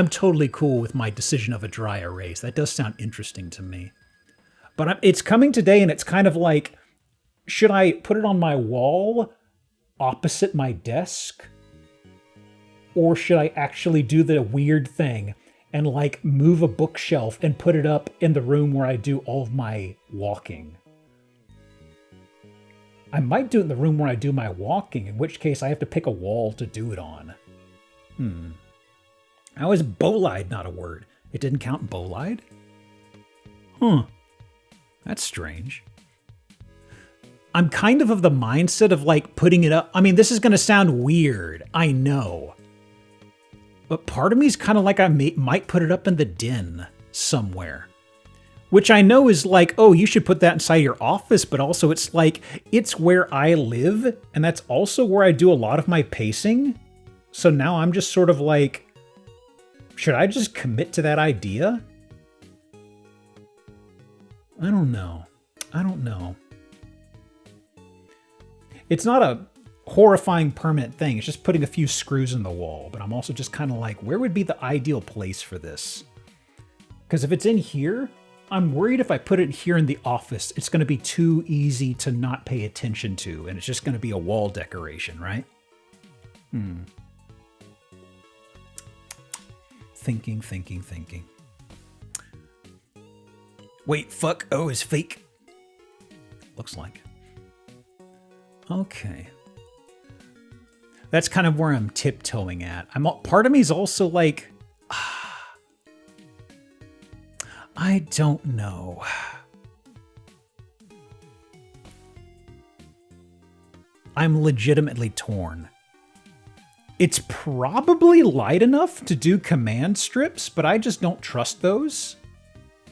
totally cool with my decision of a dry erase. That does sound interesting to me. But it's coming today, and it's kind of like, should I put it on my wall opposite my desk? Or should I actually do the weird thing and like move a bookshelf and put it up in the room where I do all of my walking? I might do it in the room where I do my walking, in which case I have to pick a wall to do it on. How is bolide not a word? It didn't count bolide? Huh. That's strange. I'm kind of the mindset of like putting it up. I mean, this is going to sound weird. I know. But part of me is kind of like I might put it up in the den somewhere. Which I know is like, oh, you should put that inside your office, but also it's like, it's where I live, and that's also where I do a lot of my pacing. So now I'm just sort of like, should I just commit to that idea? I don't know. I don't know. It's not a horrifying permanent thing. It's just putting a few screws in the wall, but I'm also just kind of like, where would be the ideal place for this? Because if it's in here, I'm worried if I put it here in the office, it's going to be too easy to not pay attention to, and it's just going to be a wall decoration, right? Thinking. Wait, fuck, O is fake. Looks like. Okay. That's kind of where I'm tiptoeing at. Part of me is also like, I don't know. I'm legitimately torn. It's probably light enough to do command strips, but I just don't trust those.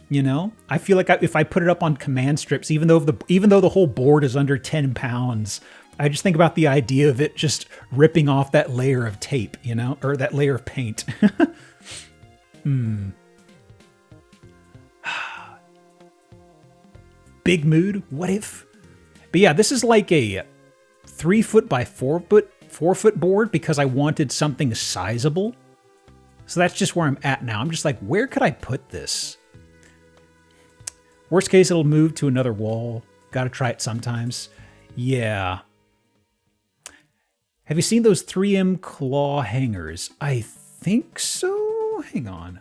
You know, I feel like if I put it up on command strips, even though the whole board is under 10 pounds, I just think about the idea of it just ripping off that layer of tape, you know, or that layer of paint. Big mood. What if? But yeah, this is like a 3 foot by 4 foot board because I wanted something sizable. So that's just where I'm at now. I'm just like, where could I put this? Worst case, it'll move to another wall. Got to try it sometimes. Yeah. Have you seen those 3M claw hangers? I think so. Hang on.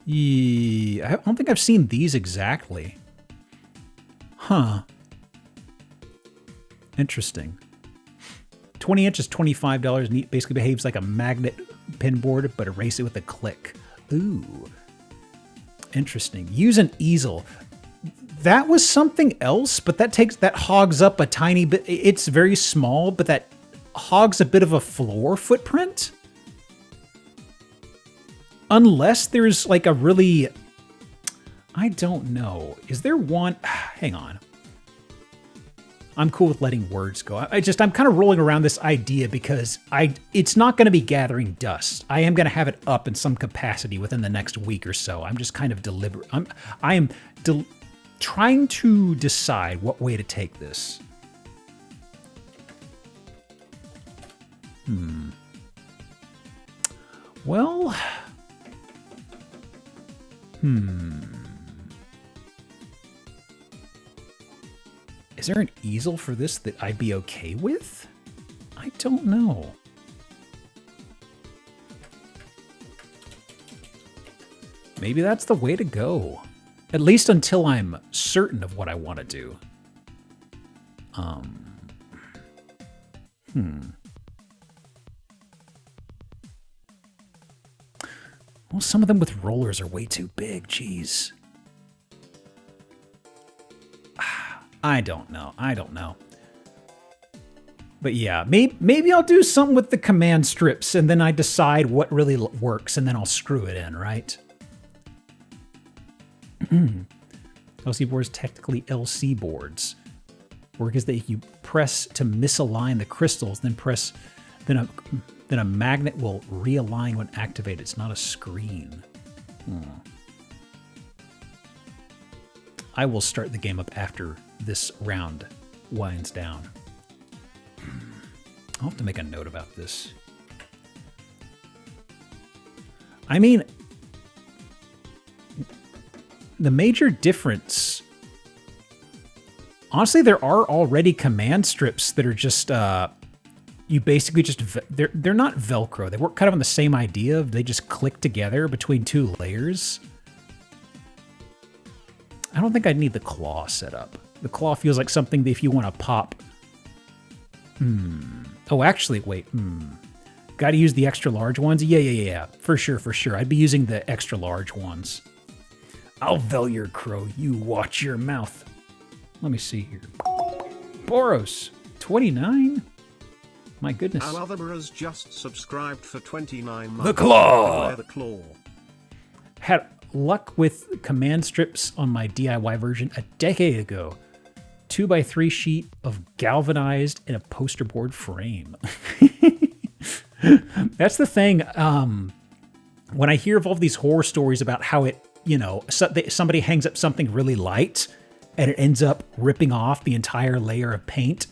Yeah, I don't think I've seen these exactly. Huh. Interesting. 20 inches, $25, and it basically behaves like a magnet pin board, but erase it with a click. Ooh. Interesting. Use an easel. That was something else, but that hogs up a tiny bit. It's very small, but that hogs a bit of a floor footprint. Unless there's like a really, I don't know. Is there one? Hang on. I'm cool with letting words go. I'm kind of rolling around this idea because it's not going to be gathering dust. I am going to have it up in some capacity within the next week or so. I'm just kind of deliberate. I am trying to decide what way to take this. Well, is there an easel for this that I'd be okay with? I don't know. Maybe that's the way to go. At least until I'm certain of what I want to do. Well, some of them with rollers are way too big, jeez. I don't know. But yeah, maybe I'll do something with the command strips and then I decide what really works and then I'll screw it in, right? LC boards, technically LC boards. Work is that you press to misalign the crystals, then a magnet will realign when activated. It's not a screen. I will start the game up after this round winds down. I'll have to make a note about this. I mean, the major difference... Honestly, there are already command strips that are just... you basically just... They're not Velcro. They work kind of on the same idea. They just click together between two layers. I don't think I'd need the claw set up. The claw feels like something that if you want to pop... Oh, actually, wait. Got to use the extra large ones? Yeah. For sure. I'd be using the extra large ones. I'll vel your crow. You watch your mouth. Let me see here. Boros, 29? My goodness. Malevtuber has just subscribed for 29 months. The claw! Wear the claw. Had luck with command strips on my DIY version a decade ago. 2x3 sheet of galvanized in a poster board frame. That's the thing. When I hear of all these horror stories about how it, you know, somebody hangs up something really light and it ends up ripping off the entire layer of paint,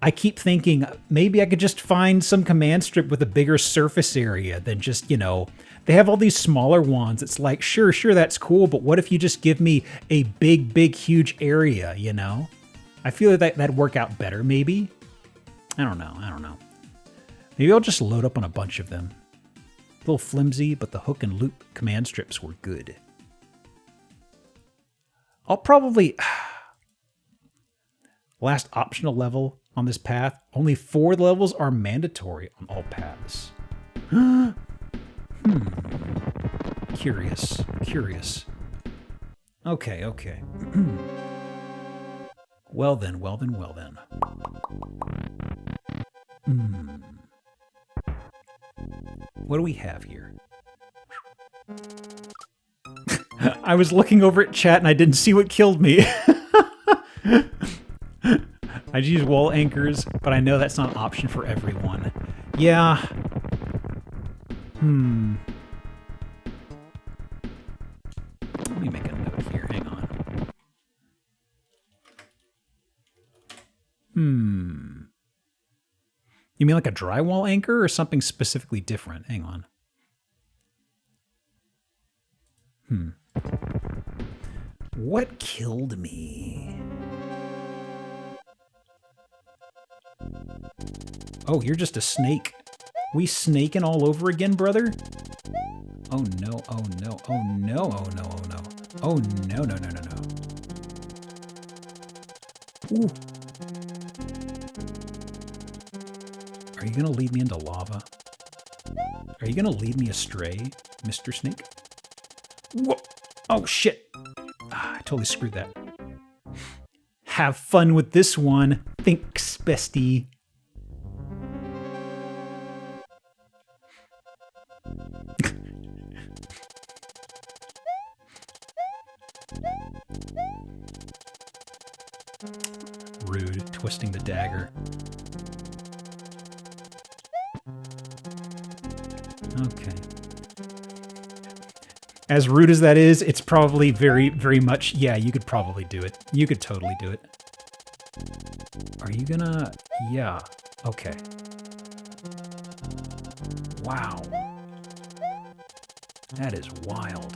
I keep thinking maybe I could just find some command strip with a bigger surface area than just, you know, they have all these smaller ones. It's like, sure, that's cool, but what if you just give me a big, huge area, you know? I feel like that'd work out better, maybe. I don't know. Maybe I'll just load up on a bunch of them. A little flimsy, but the hook and loop command strips were good. I'll probably... Last optional level on this path. Only 4 levels are mandatory on all paths. Curious. Okay. Well then. What do we have here? I was looking over at chat and I didn't see what killed me. I'd use wall anchors, but I know that's not an option for everyone. Yeah. Let me make a note here. Hang on. You mean like a drywall anchor or something specifically different? Hang on. What killed me? Oh, you're just a snake. We snaking all over again, brother? Oh no. Oh no. Ooh. Are you gonna lead me into lava? Are you gonna lead me astray, Mr. Snake? Whoa! Oh shit! I totally screwed that. Have fun with this one. Thanks, bestie. Rude, twisting the dagger. Okay. As rude as that is, it's probably very, very much... Yeah, you could probably do it. You could totally do it. Are you gonna... Yeah. Okay. Wow. That is wild.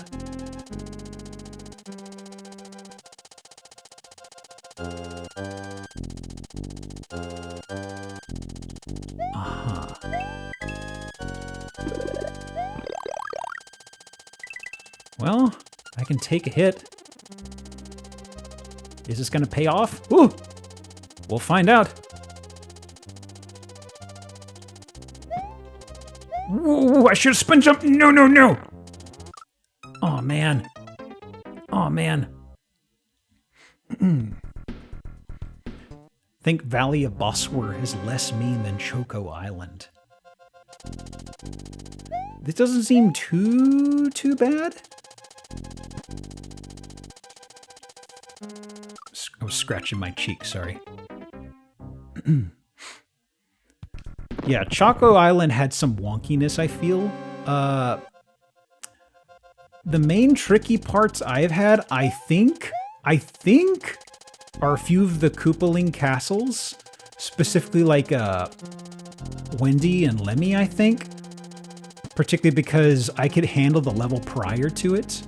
Well, I can take a hit. Is this gonna pay off? Ooh! We'll find out. Ooh, I should have spin jumped. No. Oh, man. Think Valley of Bosworth is less mean than Choco Island. This doesn't seem too bad. I was scratching my cheek, sorry. Yeah, Choco Island had some wonkiness, I feel. The main tricky parts I've had, I think, are a few of the Koopaling castles. Specifically like Wendy and Lemmy, I think. particularly because I could handle the level prior to it.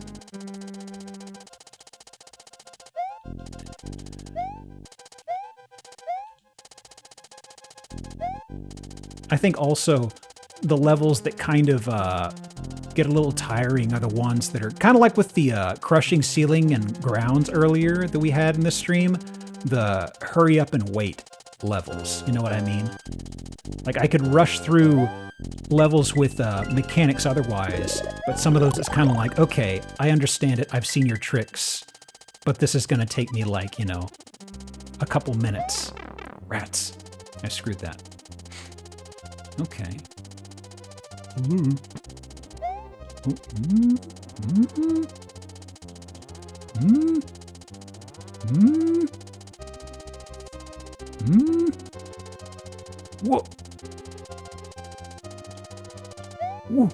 I think also the levels that kind of get a little tiring are the ones that are kind of like with the crushing ceiling and grounds earlier that we had in the stream, the hurry up and wait levels. You know what I mean? Like I could rush through levels with mechanics otherwise, but some of those it's kind of like, okay, I understand it, I've seen your tricks, but this is going to take me like, you know, a couple minutes. Rats. I screwed that. Okay. Ooh. Ooh. Mm. Mm. Mm. Mm. Mm. Whoa. Whoa.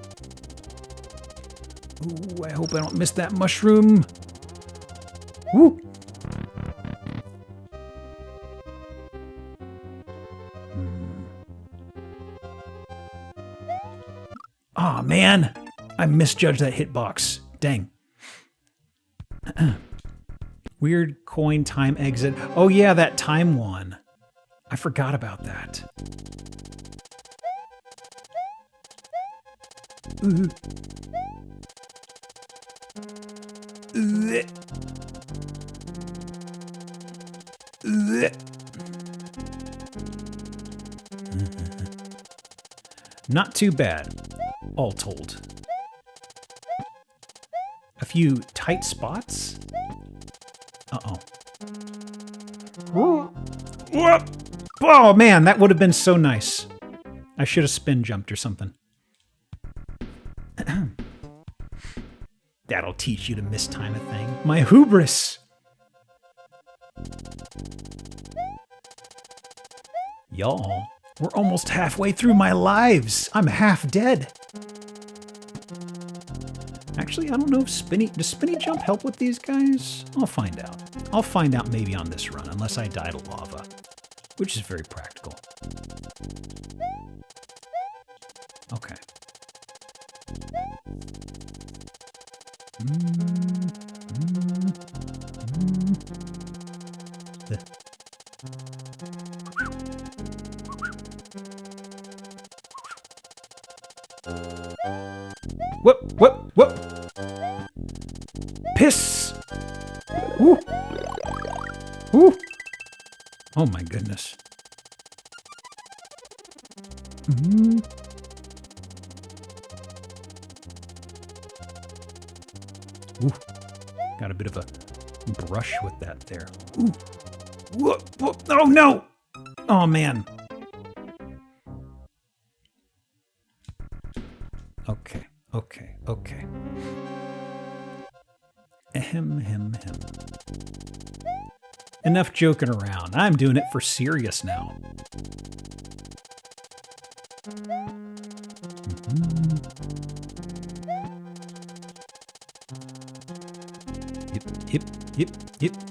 Ooh, I hope I don't miss that mushroom. Woo. Aw, man. I misjudged that hitbox. Dang. Weird coin time exit. Oh yeah, that time one. I forgot about that. Not too bad, all told. A few tight spots? Uh-oh. Oh man, that would have been so nice. I should have spin jumped or something. That'll teach you to mistime a thing. My hubris! Y'all, we're almost halfway through my lives. I'm half dead. Actually, I don't know if does spinny jump help with these guys? I'll find out. I'll find out maybe on this run, unless I die to lava, which is very practical. Okay. Whoop, whoop, whoop! Piss! Woo! Woo! Oh my goodness. Ooh, got a bit of a brush with that there. Ooh. Whoop, whoop. Oh no! Oh man. Okay, okay, okay. Ahem. Enough joking around. I'm doing it for serious now.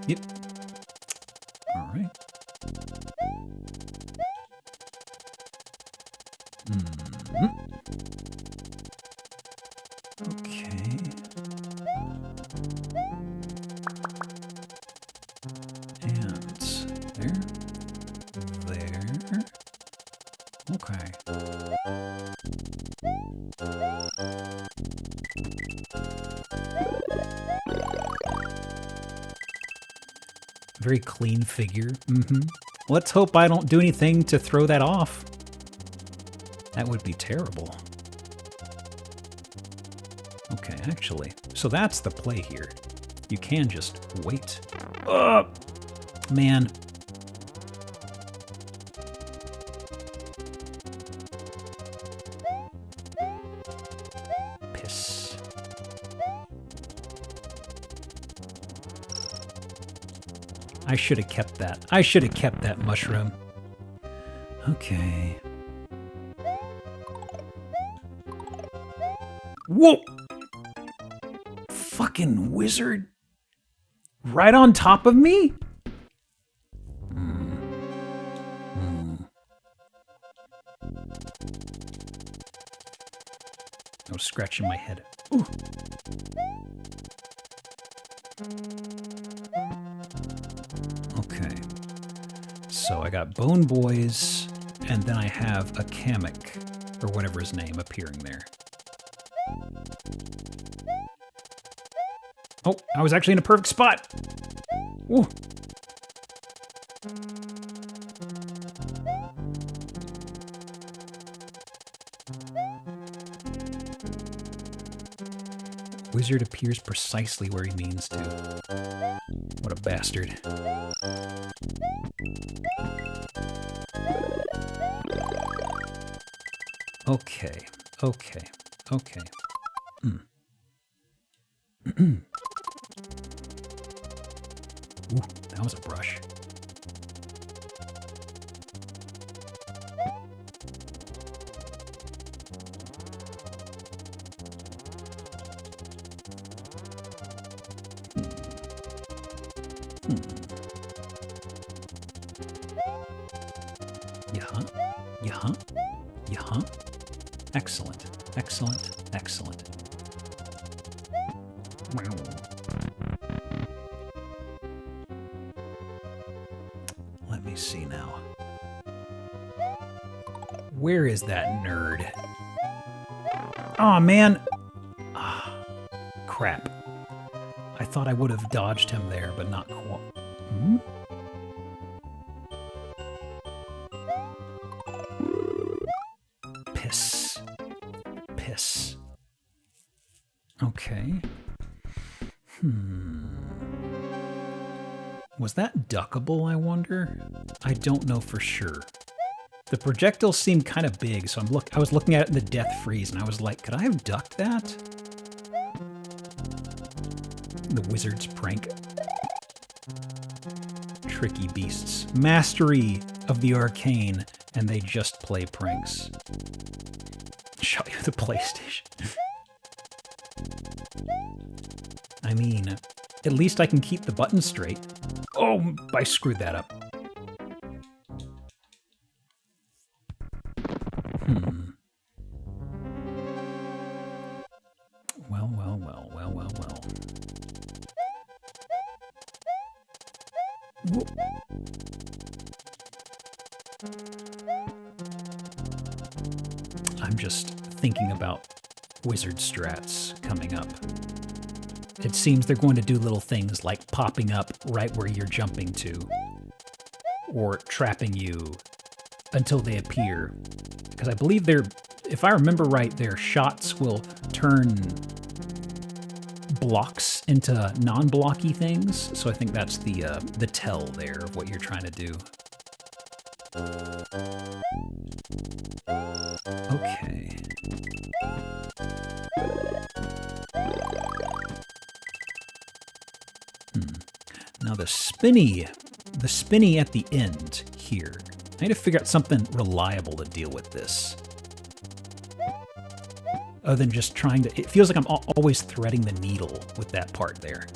Yep. All right. Okay. And there. Okay. Very clean figure. Let's hope I don't do anything to throw that off. That would be terrible. Okay, actually. So that's the play here. You can just wait. Man. Piss. I should have kept that. I should have kept that mushroom. Okay. Whoa! Fucking wizard. Right on top of me? I was scratching my head. Ooh. Okay. So I got Bone Boys, and then I have a Kamek, or whatever his name, appearing there. Oh, I was actually in a perfect spot! Ooh. Wizard appears precisely where he means to. What a bastard. Okay, okay, okay. Ooh, that was a brush. Yeah. Excellent, excellent, excellent. Wow. Let me see now. Where is that nerd? Aw, man! Ah, crap. I thought I would have dodged him there, but not quite. Hmm? Piss. Okay. Was that duckable, I wonder? I don't know for sure. The projectile seemed kind of big, so I was looking at it in the death freeze, and I was like, could I have ducked that? The wizard's prank. Tricky beasts. Mastery of the arcane, and they just play pranks. Show you the PlayStation. I mean, at least I can keep the buttons straight. Oh, I screwed that up. Well. Whoa. I'm just thinking about wizard strats coming up. It seems they're going to do little things like popping up right where you're jumping to, or trapping you until they appear. Because I believe if I remember right, their shots will turn blocks into non-blocky things. So I think that's the tell there of what you're trying to do. Okay. Now the spinny at the end here. I need to figure out something reliable to deal with this. Other than just trying to... It feels like I'm always threading the needle with that part there.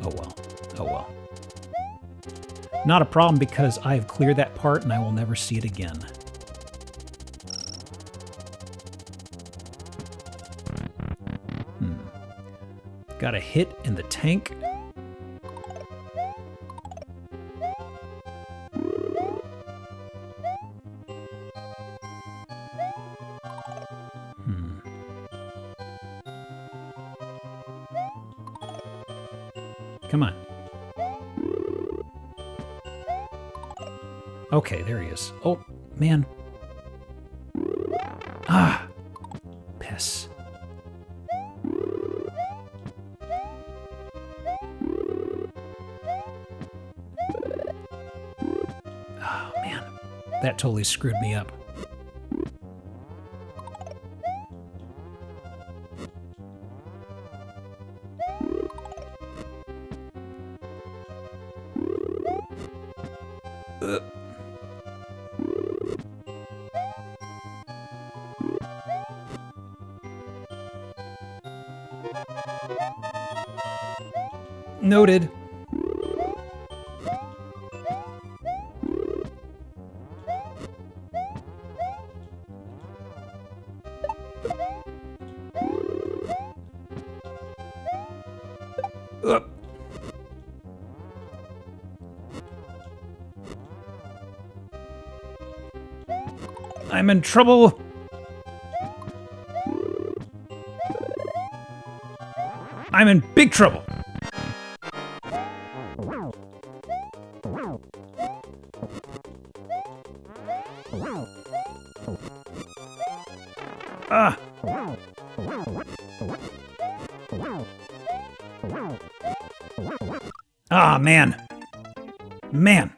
Oh well. Not a problem because I have cleared that part and I will never see it again. Got a hit in the tank. Come on. Okay, there he is. Oh, man. Ah! Piss. Oh, man. That totally screwed me up. Noted. I'm in trouble. I'm in big trouble. Ah. Ah, man. Man.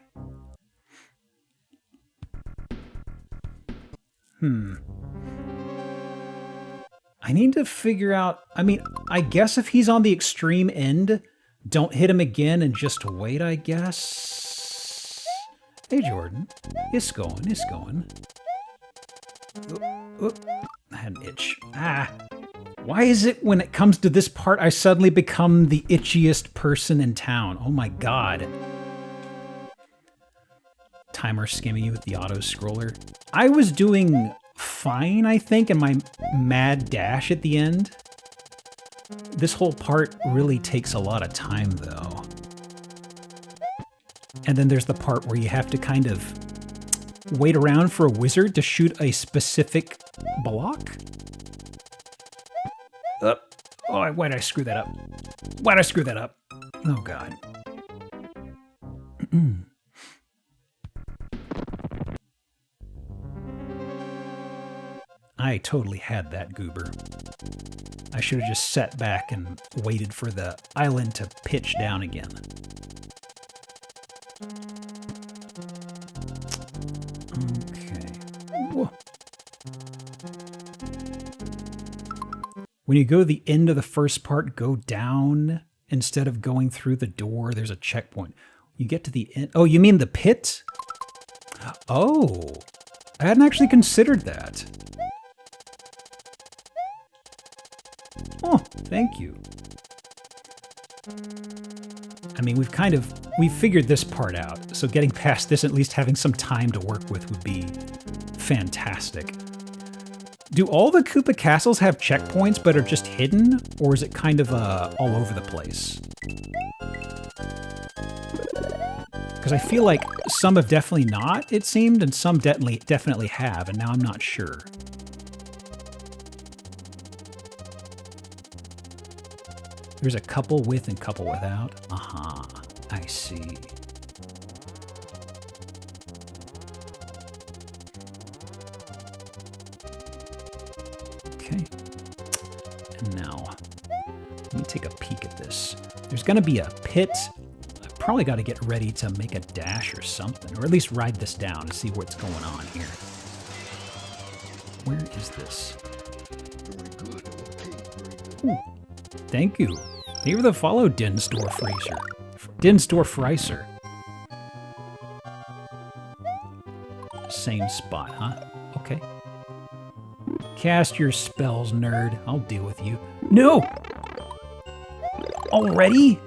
I need to figure out... I mean, I guess if he's on the extreme end, don't hit him again and just wait, I guess. Hey, Jordan. It's going, it's going. I had an itch. Ah. Why is it when it comes to this part, I suddenly become the itchiest person in town? Oh my god. Timer skimming you with the auto scroller. I was doing fine, I think, in my mad dash at the end. This whole part really takes a lot of time, though. And then there's the part where you have to kind of wait around for a wizard to shoot a specific block. Oh, why'd I screw that up? Why'd I screw that up? Oh, God. I totally had that goober. I should have just sat back and waited for the island to pitch down again. Okay. Whoa. When you go to the end of the first part, go down instead of going through the door. There's a checkpoint. You get to the end. Oh, you mean the pit? Oh, I hadn't actually considered that. Oh, thank you. I mean, we've figured this part out, so getting past this, at least having some time to work with would be fantastic. Do all the Koopa castles have checkpoints but are just hidden, or is it kind of all over the place? Because I feel like some have definitely not, it seemed, and some definitely have, and now I'm not sure. There's a couple with and couple without. Uh-huh, I see. Okay. And now, let me take a peek at this. There's gonna be a pit. I've probably got to get ready to make a dash or something, or at least ride this down and see what's going on here. Where is this? Ooh, thank you. Thank you for the follow, Dinsdorf Racer. Dinsdorf Ricer. Same spot, huh? Okay. Cast your spells, nerd. I'll deal with you. No! Already?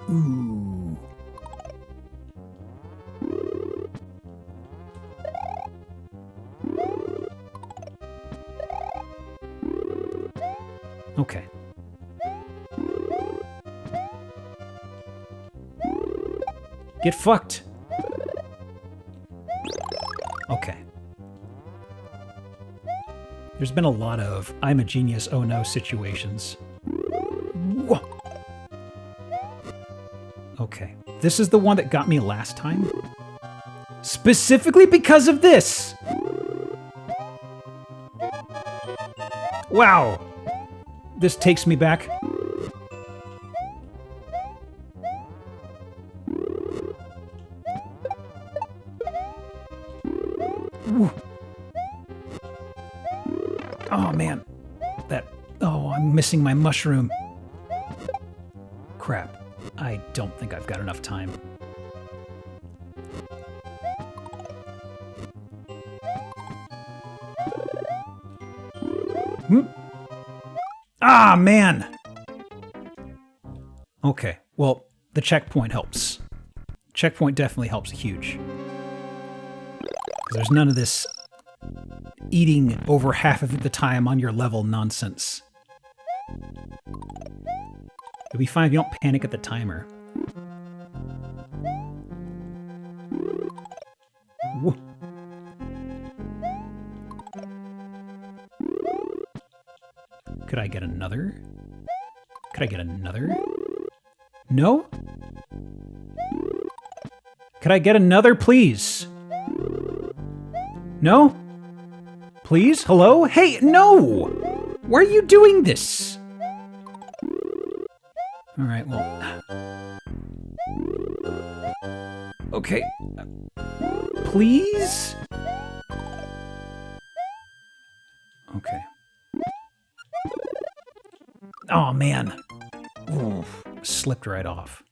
Ooh. Okay. Get fucked. Okay. There's been a lot of I'm a genius, oh no situations. Whoa. Okay. This is the one that got me last time. Specifically because of this! Wow! This takes me back. Oh, man. Oh, I'm missing my mushroom. Crap. I don't think I've got enough time. Ah, man! Okay, well, the checkpoint helps. Checkpoint definitely helps huge. There's none of this eating over half of the time on your level nonsense. You'll be fine if you don't panic at the timer. Whoa. Could I get another? Could I get another? No? Could I get another, please? No? Please? Hello? Hey, no! Why are you doing this? Alright, well... Okay. Please? Okay. Oh, man. Ooh, slipped right off.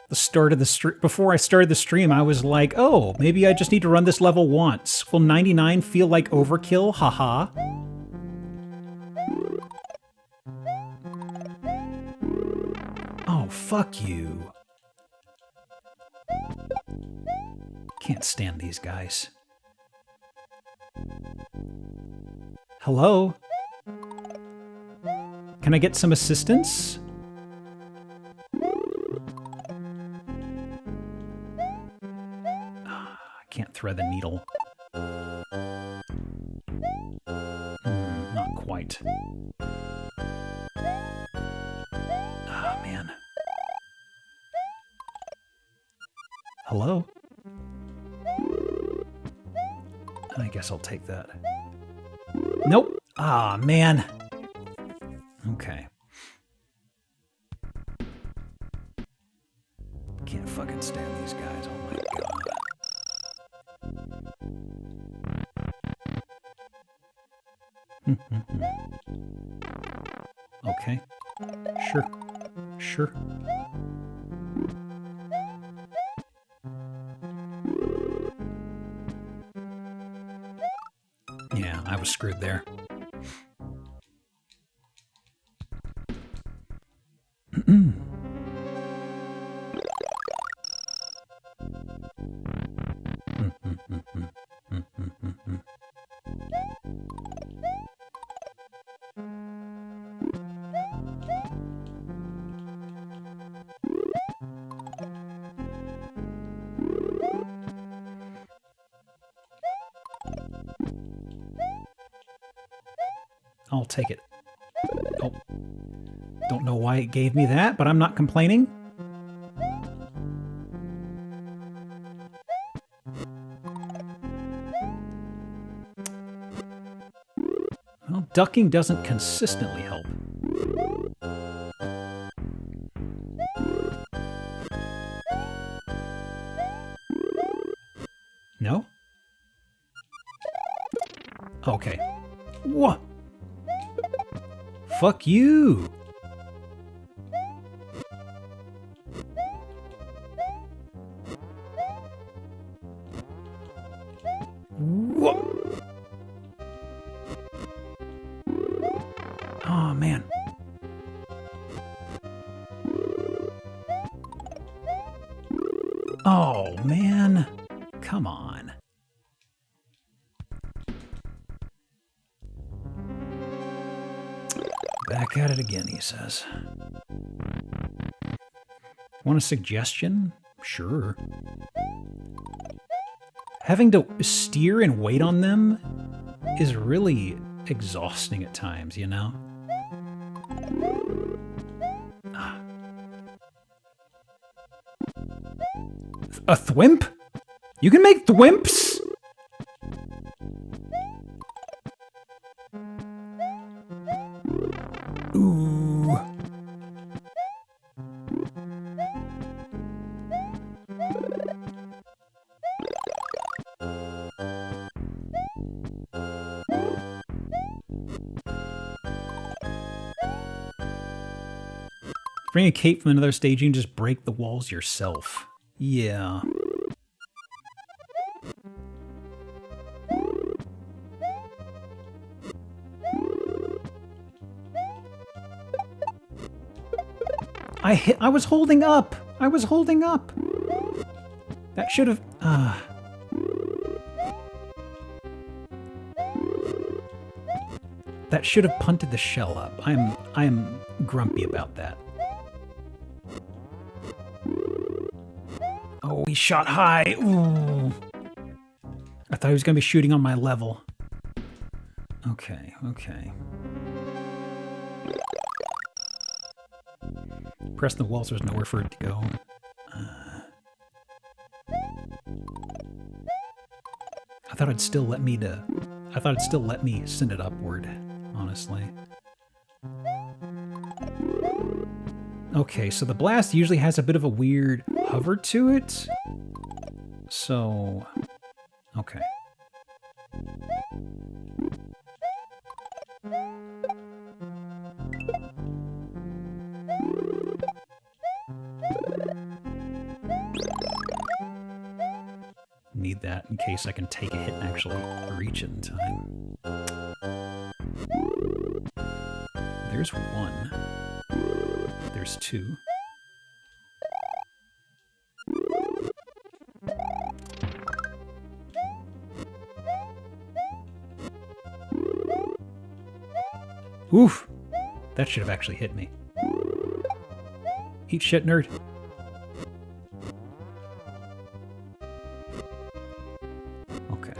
The start of the stream, before I started the stream, I was like, oh, maybe I just need to run this level once. Will 99 feel like overkill? Haha. Oh, fuck you. Can't stand these guys. Hello? Can I get some assistance? I can't thread the needle. Not quite. Ah, man. Hello? I guess I'll take that. Nope. Ah, man. Okay. Can't fucking stand these guys. Oh my god. Okay. Sure. Sure. Yeah, I was screwed there. I'll take it. Oh. Don't know why it gave me that, but I'm not complaining. Well, ducking doesn't consistently help. No? Okay. What? Fuck you! What? Oh, man. Oh, man. Come on. Back at it again, he says. Want a suggestion? Sure. Having to steer and wait on them is really exhausting at times, you know? Ah. A thwimp? You can make thwimps? Ooh. Bring a cape from another stage, you can just break the walls yourself. Yeah. I was holding up. I was holding up. That should have. That should have punted the shell up. I'm grumpy about that. Oh, he shot high. Ooh. I thought he was going to be shooting on my level. Okay, okay. Press the wall so there's nowhere for it to go. I thought it'd still let me send it upward, honestly. Okay, so the blast usually has a bit of a weird hover to it. So, okay. Need that in case I can take a hit and actually reach it in time. There's one. There's two. Oof! That should have actually hit me. Eat shit, nerd. Okay.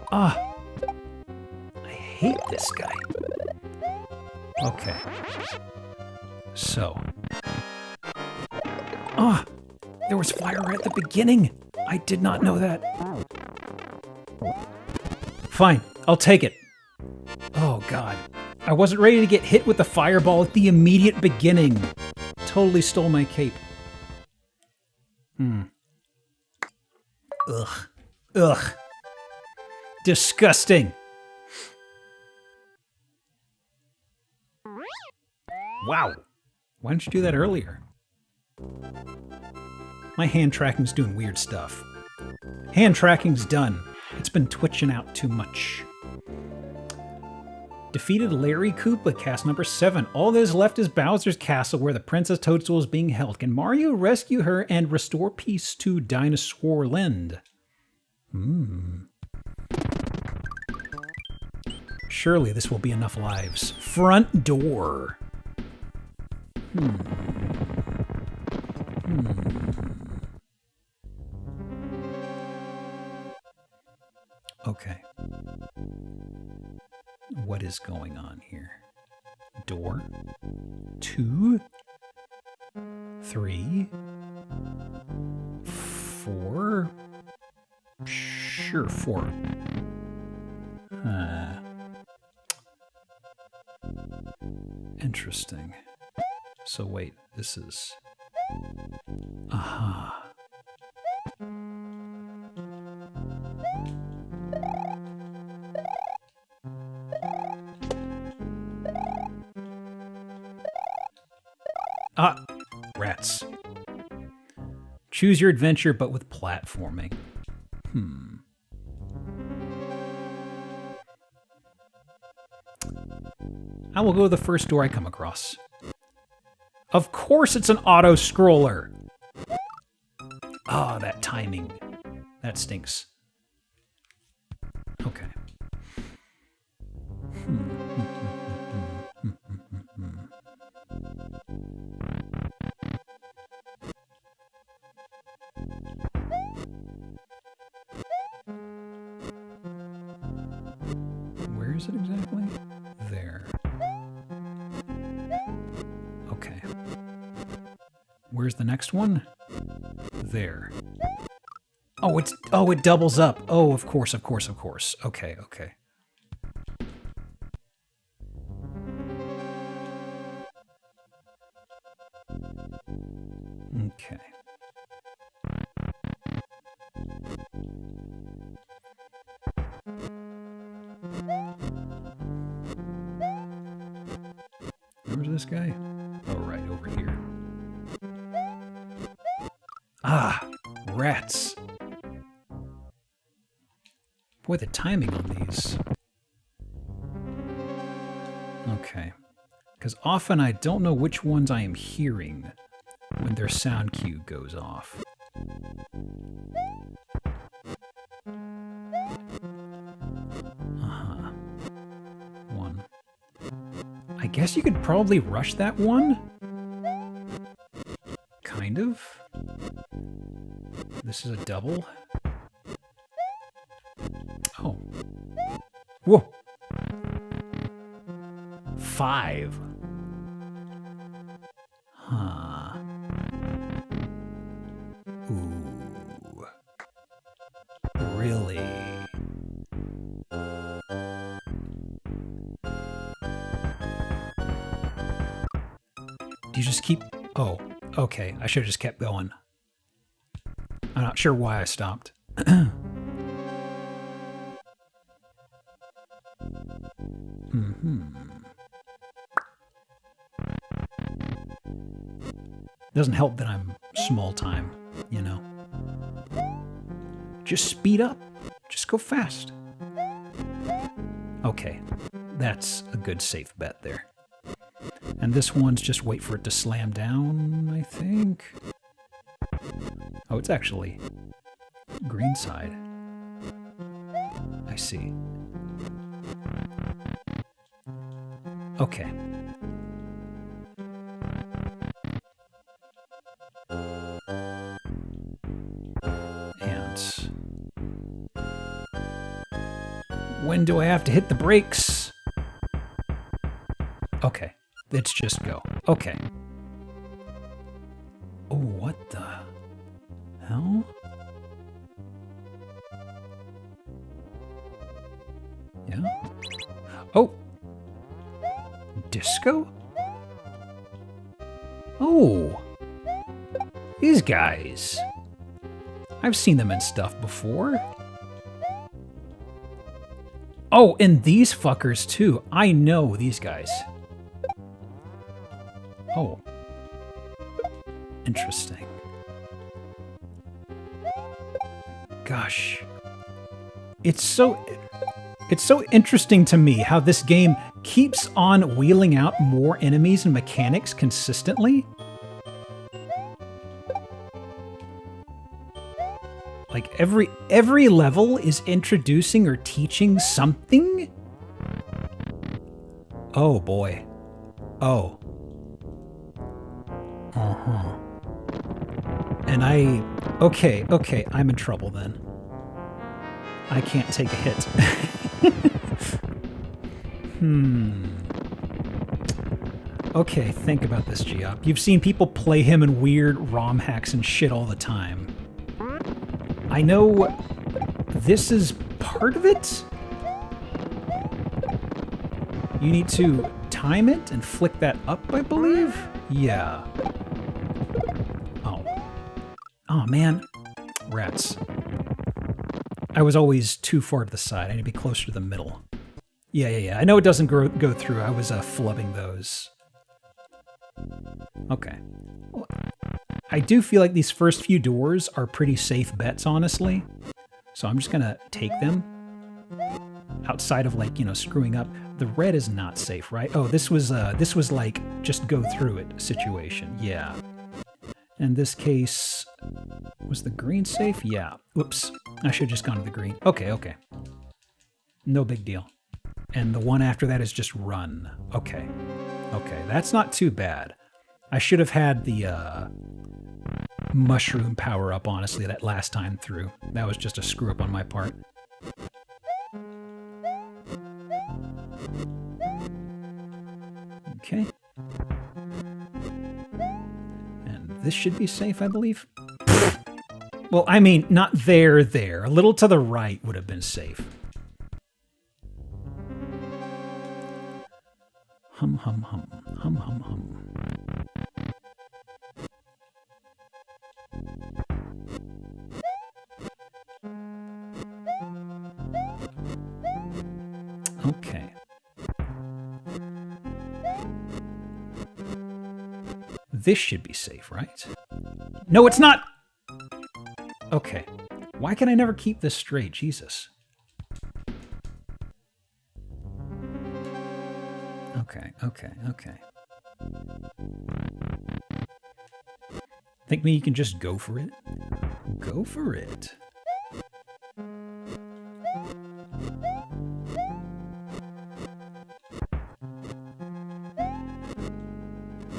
Ah! I hate this guy. Okay. So. Ah! There was fire right at the beginning! I did not know that. Fine, I'll take it. Oh god. I wasn't ready to get hit with the fireball at the immediate beginning. Totally stole my cape. Ugh. Ugh. Disgusting. Wow. Why didn't you do that earlier? My hand tracking's doing weird stuff. Hand tracking's done. It's been twitching out too much. Defeated Larry Koopa, cast number 7. All that is left is Bowser's castle where the Princess Toadstool is being held. Can Mario rescue her and restore peace to Dinosaur Land? Surely this will be enough lives. Front door. Okay. What is going on here? Door. 2. 3. 4. Sure, 4. Interesting. So wait, this is... Aha. Ah, rats. Choose your adventure, but with platforming. I will go to the first door I come across. Of course it's an auto-scroller! Ah, that timing. That stinks. Okay. Where is it exactly? There. Okay. Where's the next one? There. Oh, it doubles up. Oh, of course. Okay, okay. Okay. Where's this guy? Oh, right over here. Ah, rats. Boy, the timing on these. Okay. Because often I don't know which ones I am hearing when their sound cue goes off. guess you could probably rush that one. Kind of. This is a double. Oh. Whoa. 5. Huh. Ooh. Really? Do you just keep... Oh, okay. I should have just kept going. I'm not sure why I stopped. Doesn't help that I'm small time, you know. Just speed up. Just go fast. Okay, that's a good safe bet there. And this one's just wait for it to slam down, I think. Oh, it's actually green side. I see. Okay. And when do I have to hit the brakes? Okay. Let's just go. Okay. Oh, what the hell? Yeah? Oh! Disco? Oh! These guys. I've seen them in stuff before. Oh, and these fuckers too. I know these guys. Oh. Interesting. Gosh. It's so interesting to me how this game keeps on wheeling out more enemies and mechanics consistently. Like every level is introducing or teaching something. Oh boy. Oh. Uh-huh. And okay, I'm in trouble then. I can't take a hit. Okay, think about this, Geop. You've seen people play him in weird ROM hacks and shit all the time. I know this is part of it. You need to time it and flick that up, I believe? Yeah. Oh man. Rats. I was always too far to the side. I need to be closer to the middle. Yeah. I know it doesn't go through. I was flubbing those. Okay. Well, I do feel like these first few doors are pretty safe bets, honestly. So I'm just gonna take them. Outside of, like, you know, screwing up. The red is not safe, right? Oh, this was like just go through it situation. Yeah. In this case, was the green safe? Yeah. Whoops. I should have just gone to the green. Okay. No big deal. And the one after that is just run. Okay. That's not too bad. I should have had the mushroom power up, honestly, that last time through. That was just a screw up on my part. Okay. And this should be safe, I believe. Well, I mean, not there. A little to the right would have been safe. Hum. Okay. This should be safe, right? No, it's not! Okay. Why can I never keep this straight? Jesus. Okay. Think maybe you can just go for it? Go for it.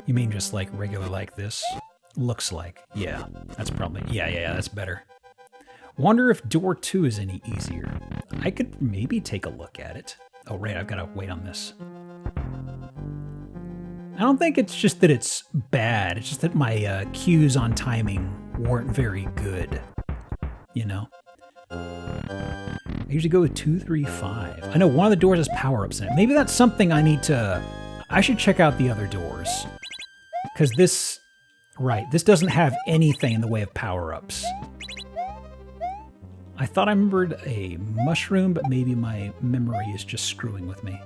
You mean just like regular like this? Looks like. Yeah, that's probably... Yeah, that's better. Wonder if door 2 is any easier. I could maybe take a look at it. Oh, right, I've got to wait on this. I don't think it's just that it's bad. It's just that my cues on timing weren't very good. You know? I usually go with 2, 3, 5. I know one of the doors has power-ups in it. Maybe that's something I need to... I should check out the other doors. Because this... Right, this doesn't have anything in the way of power-ups. I thought I remembered a mushroom, but maybe my memory is just screwing with me.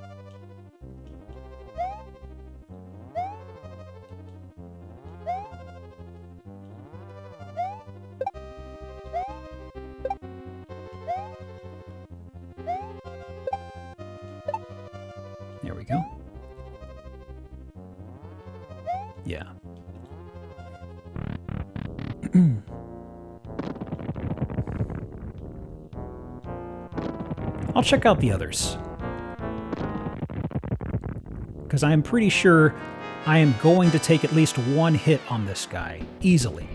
There we go. Yeah. I'll check out the others. Because I am pretty sure I am going to take at least one hit on this guy, easily.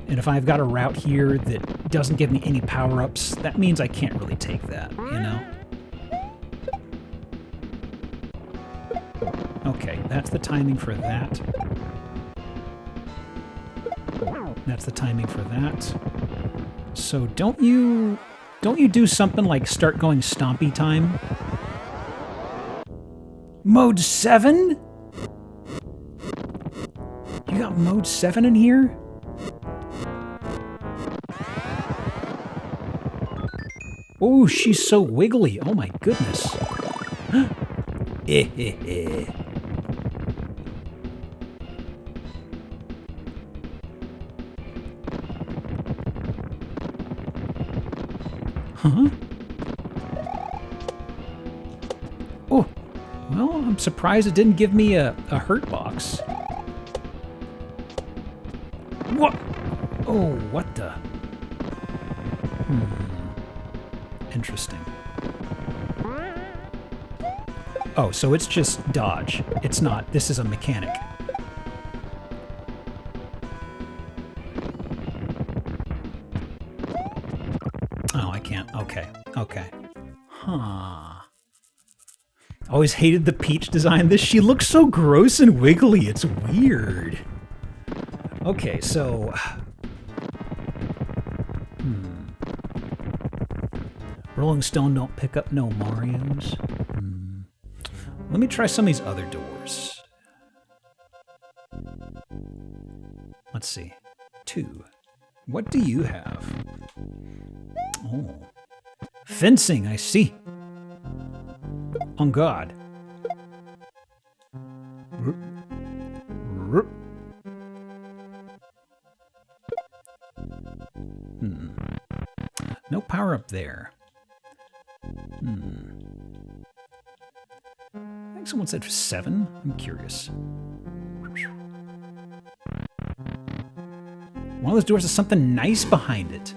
And if I've got a route here that doesn't give me any power-ups, that means I can't really take that, you know? Okay, that's the timing for that. That's the timing for that. So don't you do something like start going stompy time? Mode 7? You got mode 7 in here? Oh, she's so wiggly. Oh my goodness. Huh? Oh, well, I'm surprised it didn't give me a hurt box. What? Oh, what the? Interesting. Oh, so it's just dodge. It's not. This is a mechanic. Oh, I can't. Okay. Okay. Huh. Always hated the Peach design. She looks so gross and wiggly. It's weird. Okay, so... Rolling Stone don't pick up no Marios. Let me try some of these other doors. Let's see. 2. What do you have? Oh. Fencing, I see. On God. No power up there. I think someone said 7. I'm curious. One of those doors has something nice behind it.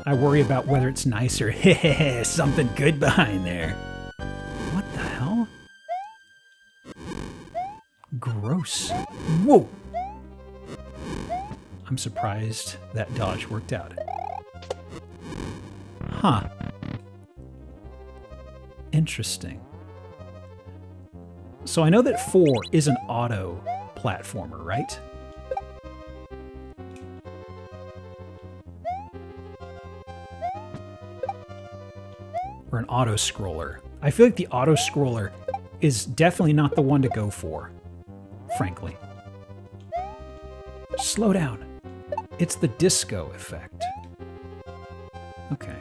I worry about whether it's nice or something good behind there. What the hell? Gross. Whoa! I'm surprised that dodge worked out. Huh. Interesting. So I know that 4 is an auto platformer, right? Or an auto scroller. I feel like the auto scroller is definitely not the one to go for, frankly. Slow down. It's the disco effect. Okay.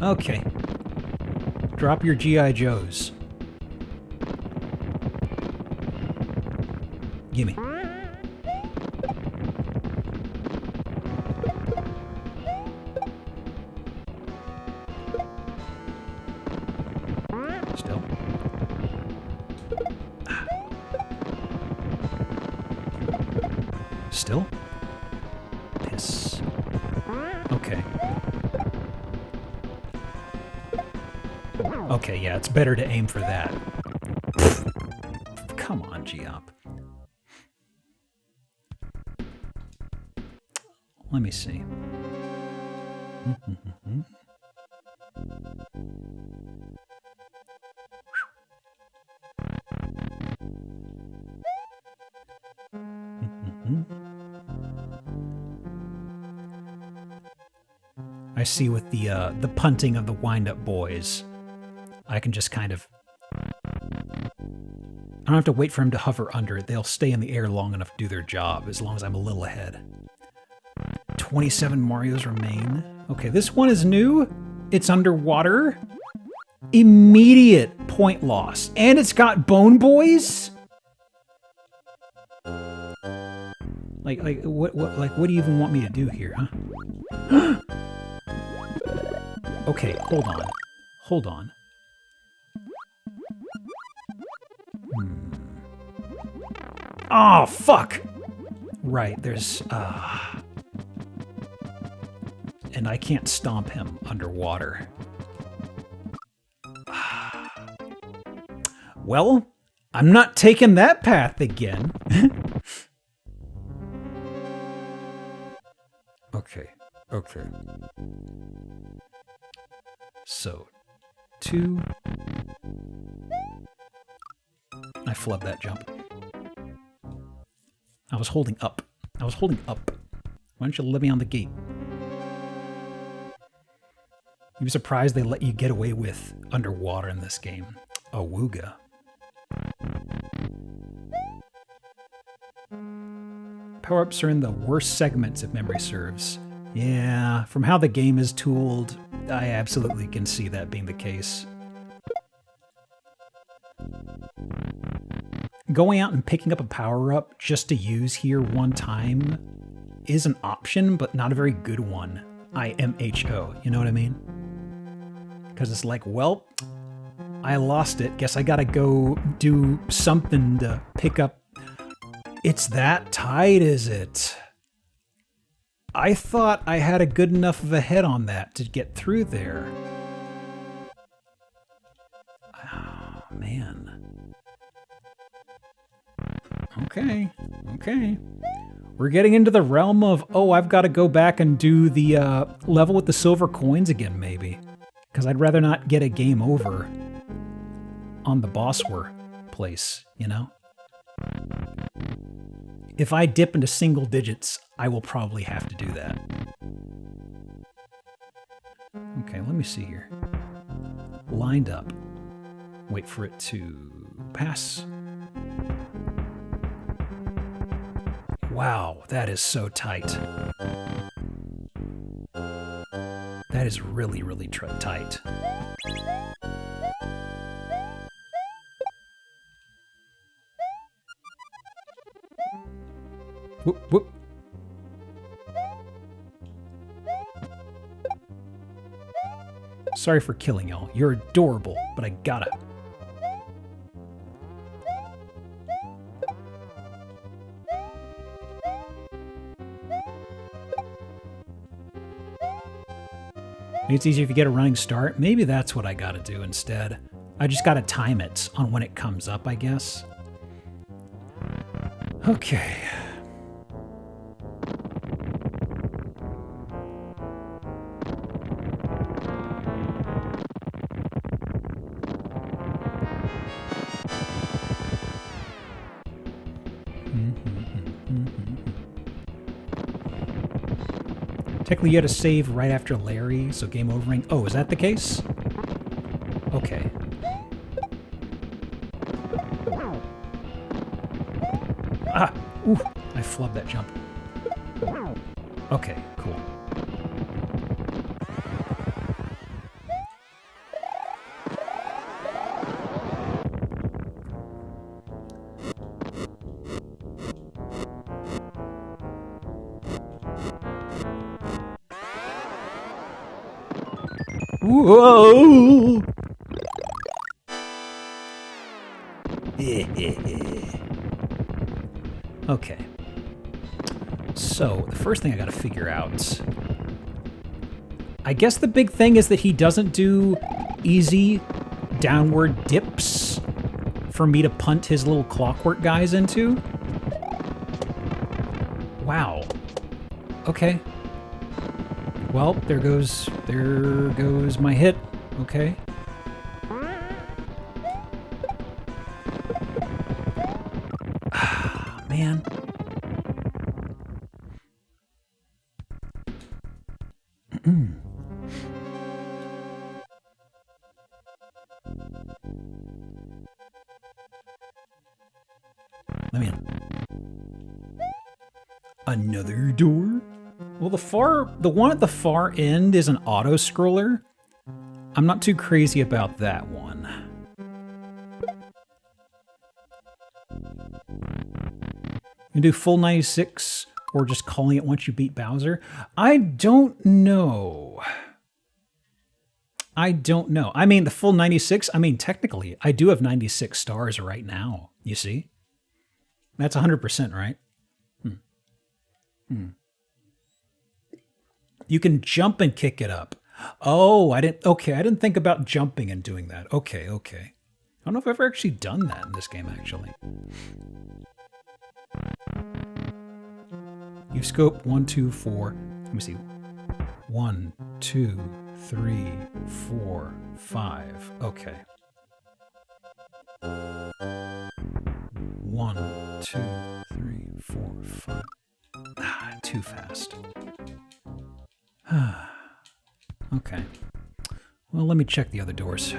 Okay. Drop your G.I. Joes. Gimme. still? Piss. Okay. Okay, yeah, it's better to aim for that. Come on, Geop. Let me see. I see with the punting of the wind-up boys, I can just kind of... I don't have to wait for him to hover under it. They'll stay in the air long enough to do their job, as long as I'm a little ahead. 27 Marios remain. Okay, this one is new. It's underwater. Immediate point loss. And it's got bone boys? What do you even want me to do here, huh? Okay, hold on. Hold on. Oh, fuck! Right, there's, and I can't stomp him underwater. Well, I'm not taking that path again. Okay. So, 2. I flubbed that jump. I was holding up. Why don't you let me on the gate? You'd be surprised they let you get away with underwater in this game. Awooga. Power-ups are in the worst segments if memory serves. Yeah, from how the game is tooled, I absolutely can see that being the case. Going out and picking up a power-up just to use here one time is an option, but not a very good one. IMHO, you know what I mean? Because it's like, well, I lost it. Guess I gotta go do something to pick up. It's that tight, is it? I thought I had a good enough of a head on that to get through there. Oh, man. Okay. We're getting into the realm of, oh, I've got to go back and do the level with the silver coins again, maybe. Because I'd rather not get a game over on the boss place, you know? If I dip into single digits, I will probably have to do that. Okay, let me see here. Lined up. Wait for it to pass. Wow, that is so tight. That is really, really tight. Whoop, whoop. Sorry for killing y'all. You're adorable, but I gotta. Maybe it's easier if you get a running start. Maybe that's what I gotta do instead. I just gotta time it on when it comes up, I guess. Okay. Technically, you had to save right after Larry, so game overing. Oh, is that the case? Okay. Ah! Ooh! I flubbed that jump. Okay, cool. Whoa! Okay. So, the first thing I gotta figure out... I guess the big thing is that he doesn't do easy downward dips for me to punt his little clockwork guys into. Wow. Okay. Well, there goes my hit. Okay. Ah, man. Let me in. Another door? Well, the one at the far end is an auto-scroller. I'm not too crazy about that one. You do full 96 or just calling it once you beat Bowser? I don't know. I don't know. I mean, the full 96, I mean, technically, I do have 96 stars right now, you see? That's 100%, right? You can jump and kick it up. Oh, I didn't think about jumping and doing that. Okay. I don't know if I've ever actually done that in this game, actually. You've scoped 1, 2, 4. Let me see. 1, 2, 3, 4, 5. Okay. 1, 2, 3, 4, 5. Ah, too fast. Okay. Well, let me check the other doors.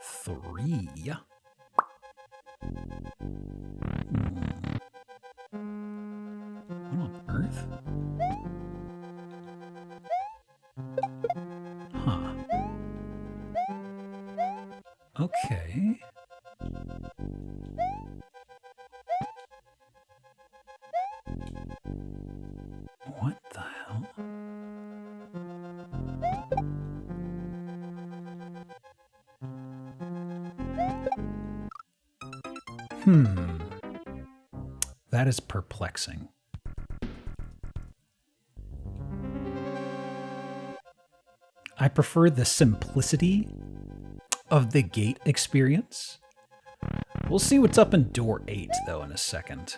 Three. What on earth? Huh. Okay. What the hell? That is perplexing. I prefer the simplicity of the gate experience. We'll see what's up in door 8, though, in a second.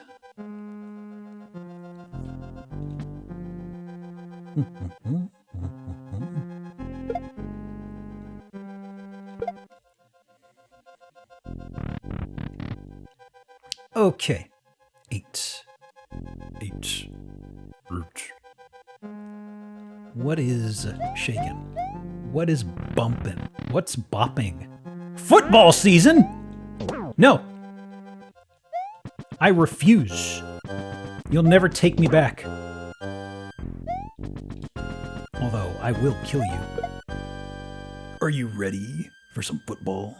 Okay. 8. What is shaking? What is bumping? What's bopping? Football season? No. I refuse. You'll never take me back. Although, I will kill you. Are you ready for some football?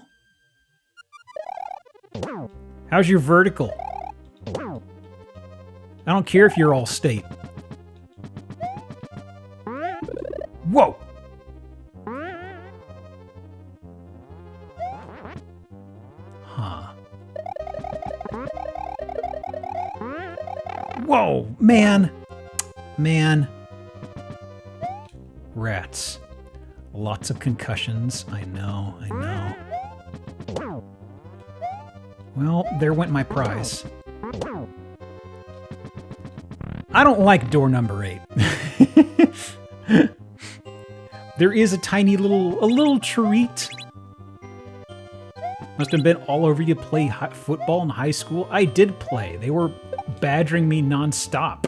How's your vertical? I don't care if you're all state. Whoa! Huh. Whoa, man. Rats. Lots of concussions. I know. Well, there went my prize. I don't like door number 8. There is a tiny little treat. Must have been all over you to play football in high school. I did play. They were badgering me nonstop.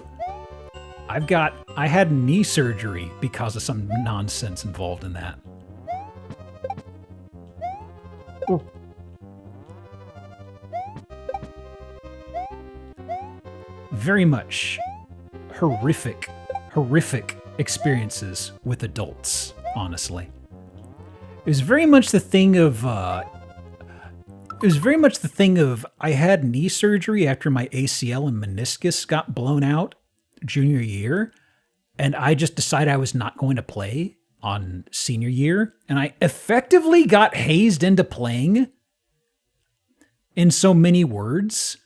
I had knee surgery because of some nonsense involved in that. Ooh. Very much horrific experiences with adults, honestly. It was very much the thing of I had knee surgery after my ACL and meniscus got blown out junior year, and I just decided I was not going to play on senior year, and I effectively got hazed into playing. in so many words.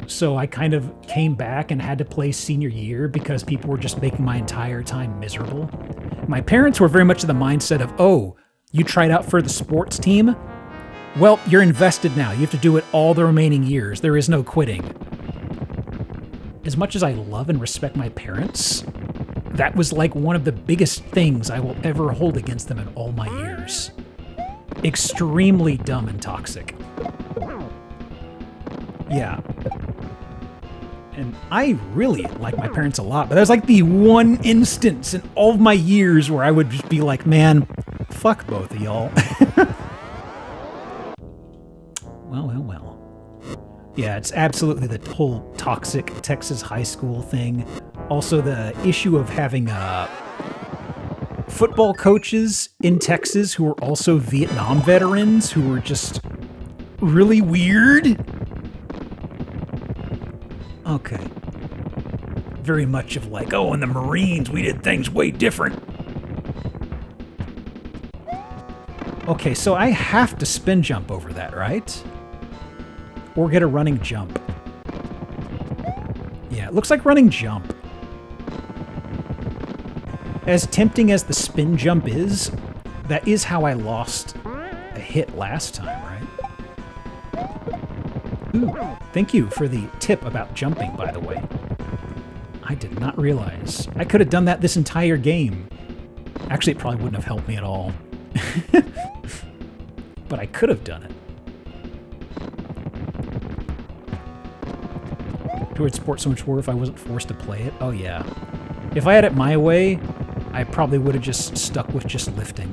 So I kind of came back and had to play senior year because people were just making my entire time miserable. My parents were very much in the mindset of, oh, you tried out for the sports team? Well, you're invested now. You have to do it all the remaining years. There is no quitting. As much as I love and respect my parents, that was like one of the biggest things I will ever hold against them in all my years. Extremely dumb and toxic. Yeah. And I really like my parents a lot, but that was like the one instance in all of my years where I would just be like, man, fuck both of y'all. Well. Yeah, it's absolutely the whole toxic Texas high school thing. Also the issue of having football coaches in Texas who were also Vietnam veterans who were just really weird. Okay. Very much of like, oh, in the Marines, we did things way different. Okay, so I have to spin jump over that, right? Or get a running jump. Yeah, it looks like running jump. As tempting as the spin jump is, that is how I lost a hit last time, right? Ooh, thank you for the tip about jumping, by the way. I did not realize. I could have done that this entire game. Actually, it probably wouldn't have helped me at all. But I could have done it. Towards sports so much more if I wasn't forced to play it. Oh yeah. If I had it my way, I probably would have just stuck with just lifting.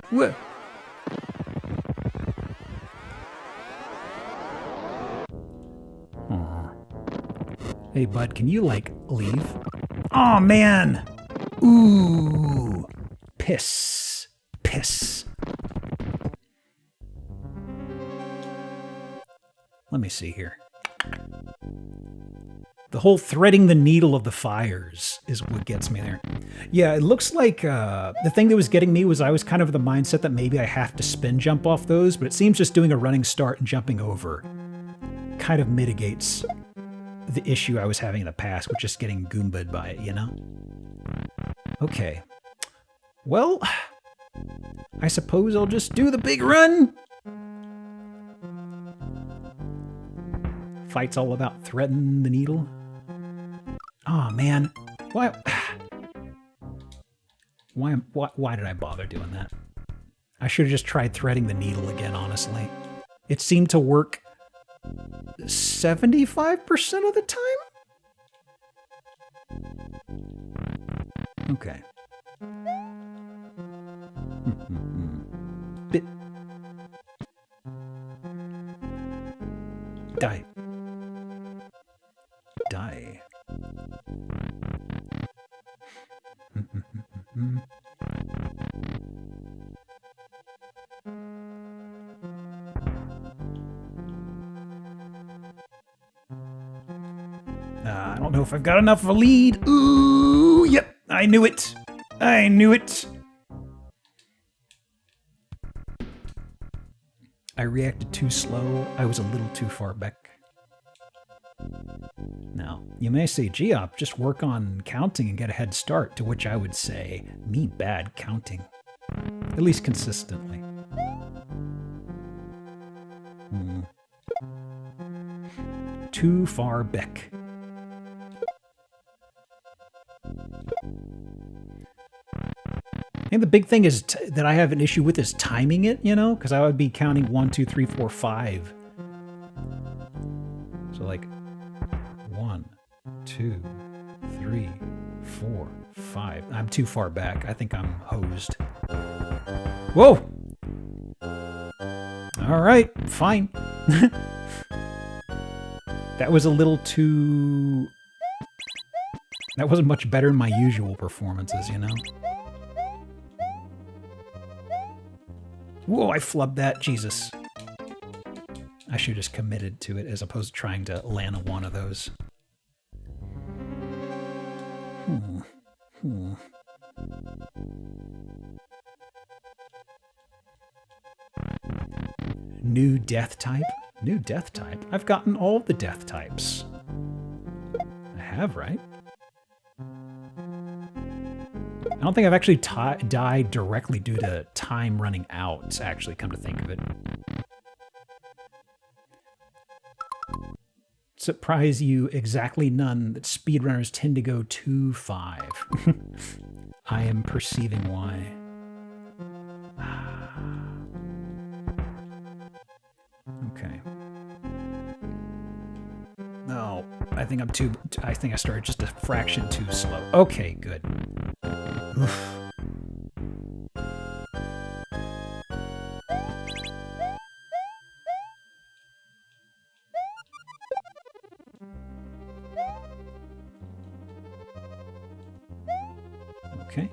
What? Hey bud, can you like leave? Oh man! Ooh! Piss. Piss. Let me see here. The whole threading the needle of the fires is what gets me there. Yeah, it looks like the thing that was getting me was I was kind of the mindset that maybe I have to spin jump off those, but it seems just doing a running start and jumping over kind of mitigates the issue I was having in the past with just getting goomba'd by it, you know? Okay. Well, I suppose I'll just do the big run. Fight's all about threading the needle. Oh man, why did I bother doing that? I should have just tried threading the needle again, honestly. It seemed to work 75% of the time? Okay. Bit. Die. Die. I don't know if I've got enough of a lead. Ooh, yep, I knew it. I knew it. I reacted too slow. I was a little too far back. Now, you may say, Geop, just work on counting and get a head start, to which I would say, me bad counting. At least consistently. Too far back. I think the big thing is that I have an issue with is timing it, you know, because I would be counting 1, 2, 3, 4, 5. So like 1, 2, 3, 4, 5. I'm too far back. I think I'm hosed. Whoa! All right, fine. That was a little too... That wasn't much better than my usual performances, you know? Whoa, I flubbed that. Jesus. I should have just committed to it as opposed to trying to land on one of those. New death type? New death type? I've gotten all the death types. I have, right? I don't think I've actually died directly due to time running out, actually, come to think of it. Surprise you, exactly none, that speedrunners tend to go 2-5. I am perceiving why. Okay. No, I think I think I started just a fraction too slow. Okay, good. Oof. Okay.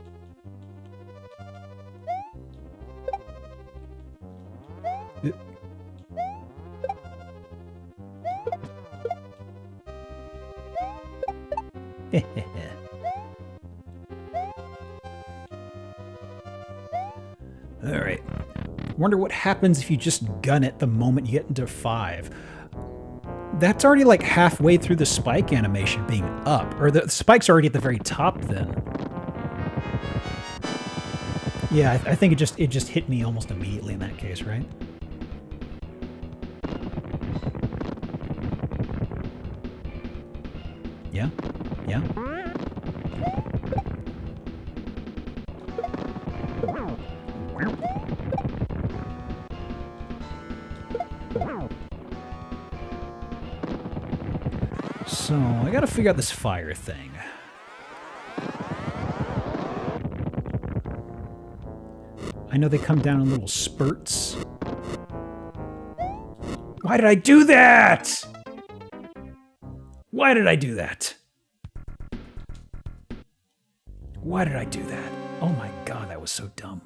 Alright. Wonder what happens if you just gun it the moment you get into 5. That's already like halfway through the spike animation being up. Or the spike's already at the very top then. Yeah, I think it just hit me almost immediately in that case, right? Yeah? Yeah? So, I gotta figure out this fire thing. I know they come down in little spurts. Why did I do that? Why did I do that? Why did I do that? Oh my god, that was so dumb.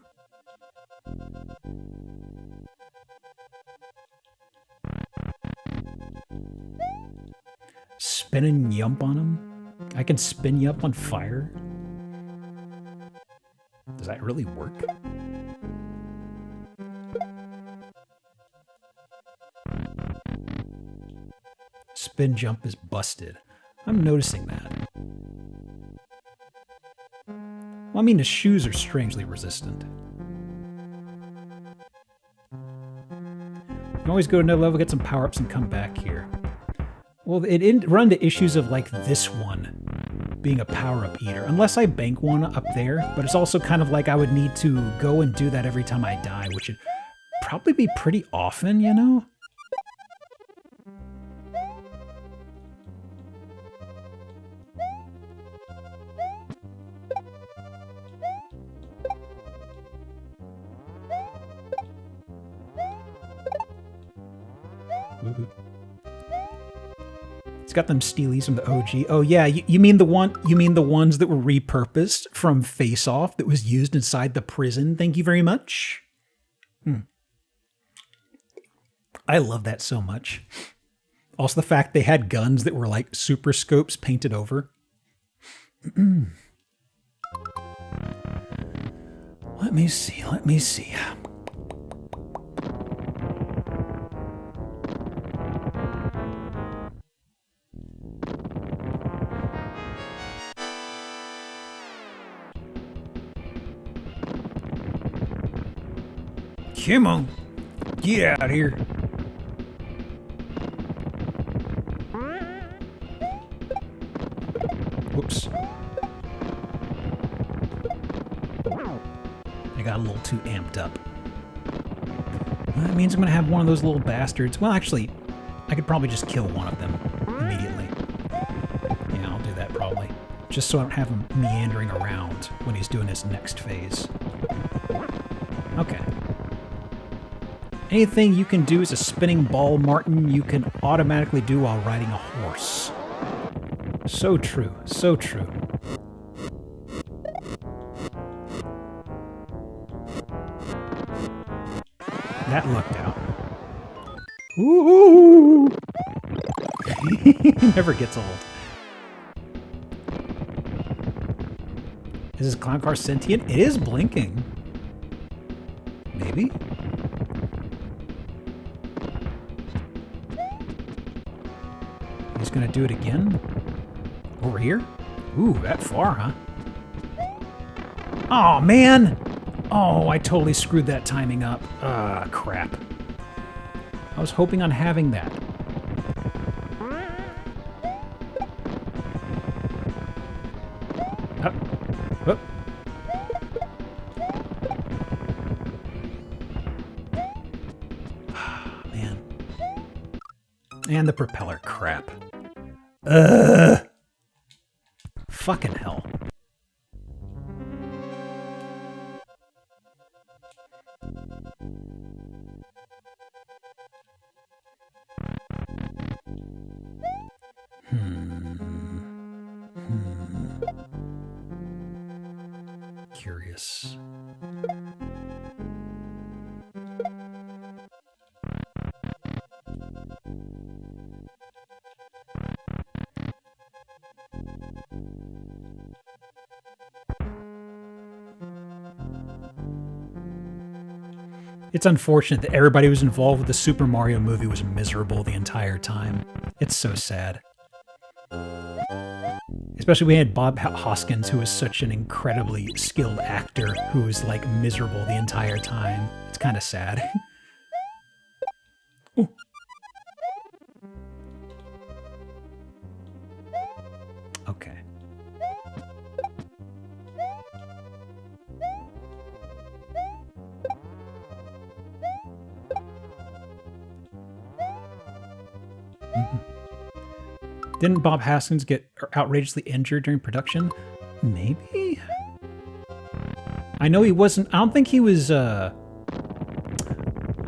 Spin and yump on him? I can spin you up on fire? Does that really work? Spin jump is busted. I'm noticing that. Well, I mean, the shoes are strangely resistant. You can always go to another level, get some power-ups, and come back here. Well, it didn't run into issues of, like, this one being a power-up eater. Unless I bank one up there, but it's also kind of like I would need to go and do that every time I die, which would probably be pretty often, you know? It's got them steelies from the OG. Oh yeah, you mean the ones that were repurposed from Face Off that was used inside the prison? Thank you very much. I love that so much. Also the fact they had guns that were like super scopes painted over. Let me see. Come on, get out of here. Whoops. I got a little too amped up. Well, that means I'm going to have one of those little bastards. Well, actually, I could probably just kill one of them immediately. Yeah, I'll do that probably. Just so I don't have him meandering around when he's doing his next phase. Okay. Anything you can do as a spinning ball, Martin, you can automatically do while riding a horse. So true, so true. That lucked out. Ooh! Never gets old. Is this clown car sentient? It is blinking. Maybe? He's gonna do it again? Over here? Ooh, that far, huh? Oh, man! Oh, I totally screwed that timing up. Ah, crap. I was hoping on having that. Up. Up. Man. And the propeller crap. Fucking hell. Curious. It's unfortunate that everybody who was involved with the Super Mario movie was miserable the entire time. It's so sad. Especially we had Bob Hoskins, who was such an incredibly skilled actor, who was like miserable the entire time. It's kind of sad. Ooh. Okay. Didn't Bob Hoskins get outrageously injured during production? Maybe? I know he wasn't... I don't think he was... I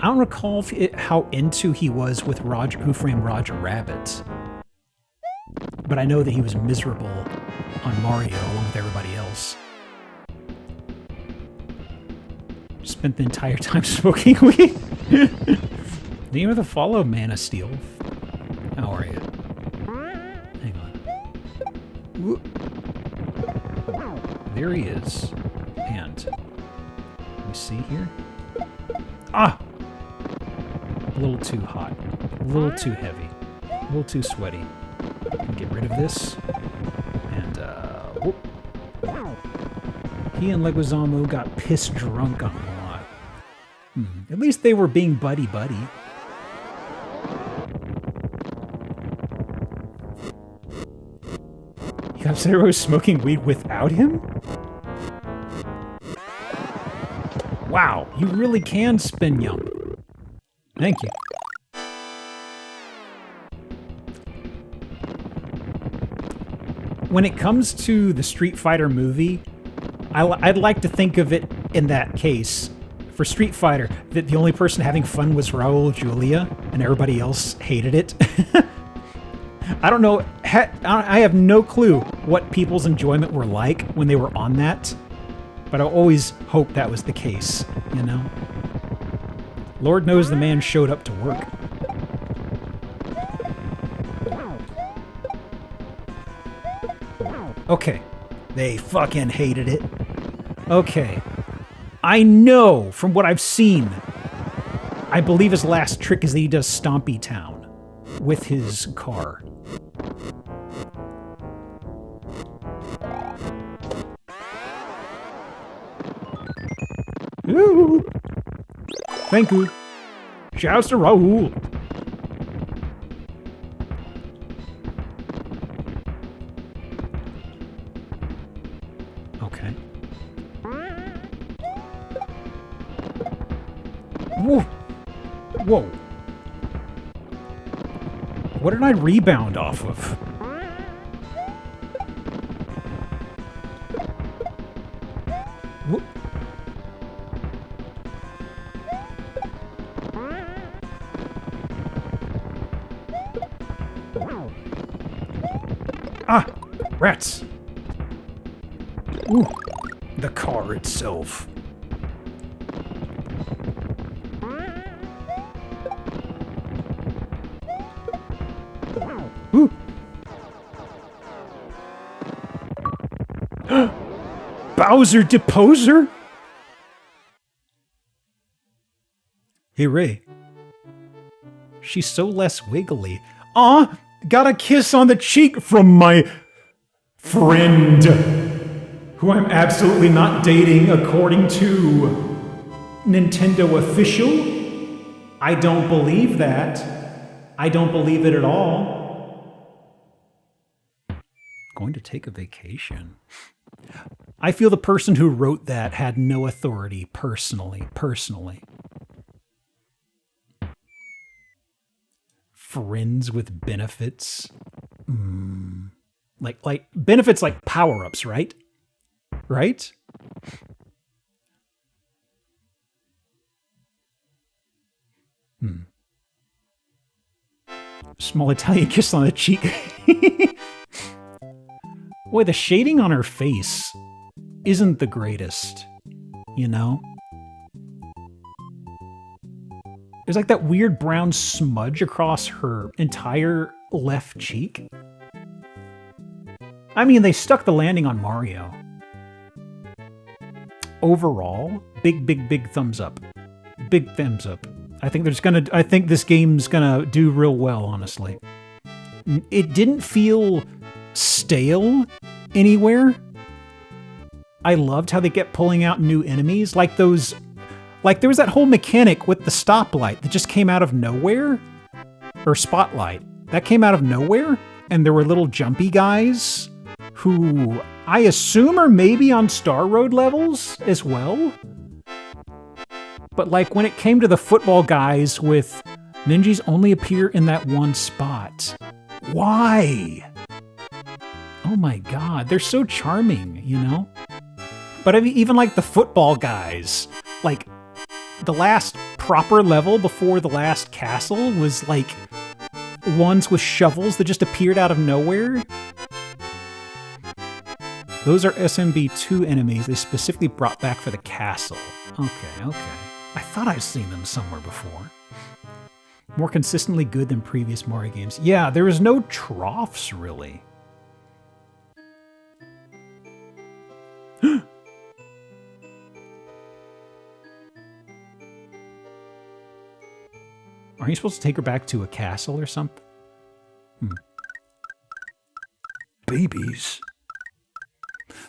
don't recall how into he was with Roger, Who Framed Roger Rabbit. But I know that he was miserable on Mario along with everybody else. Spent the entire time smoking weed. Name of the follow, Man of Steel. How are you? Hang on. There he is. And let me see here. Ah! A little too hot. A little too heavy. A little too sweaty. Get rid of this. And, whoop. He and Leguizamo got piss drunk on a lot. At least they were being buddy-buddy. He got upset everyone was smoking weed without him? Wow, you really can spin yum. Thank you. When it comes to the Street Fighter movie, I'd like to think of it in that case. For Street Fighter, that the only person having fun was Raul Julia, and everybody else hated it. I don't know, I have no clue what people's enjoyment were like when they were on that, but I always hoped that was the case, you know? Lord knows the man showed up to work. Okay, they fucking hated it. Okay, I know from what I've seen, I believe his last trick is that he does Stompy Town with his car. Ooh. Thank you. Shouts to Raul. Okay. Whoa. Whoa. What did I rebound off of? Whoop. Ah! Rats! Ooh! The car itself. Bowser Deposer? Hey, Ray. She's so less wiggly. Aw, got a kiss on the cheek from my friend, who I'm absolutely not dating according to Nintendo official. I don't believe that. I don't believe it at all. Going to take a vacation. I feel the person who wrote that had no authority personally. Friends with benefits. Like benefits like power-ups, right? Right? Small Italian kiss on the cheek. Boy, the shading on her face isn't the greatest, you know? There's like that weird brown smudge across her entire left cheek. I mean, they stuck the landing on Mario. Overall, big thumbs up. Big thumbs up. I think this game's gonna do real well, honestly. It didn't feel stale anywhere. I loved how they kept pulling out new enemies, like there was that whole mechanic with the stoplight that just came out of nowhere. Or spotlight. That came out of nowhere, and there were little jumpy guys who I assume are maybe on Star Road levels as well. But like when it came to the football guys with ninjas only appear in that one spot. Why? Oh my god, they're so charming, you know? But I mean, even like the football guys, like the last proper level before the last castle was like ones with shovels that just appeared out of nowhere. Those are SMB2 enemies they specifically brought back for the castle. Okay. I thought I've seen them somewhere before. More consistently good than previous Mario games. Yeah, there was no troughs, really. Are you supposed to take her back to a castle or something? Babies.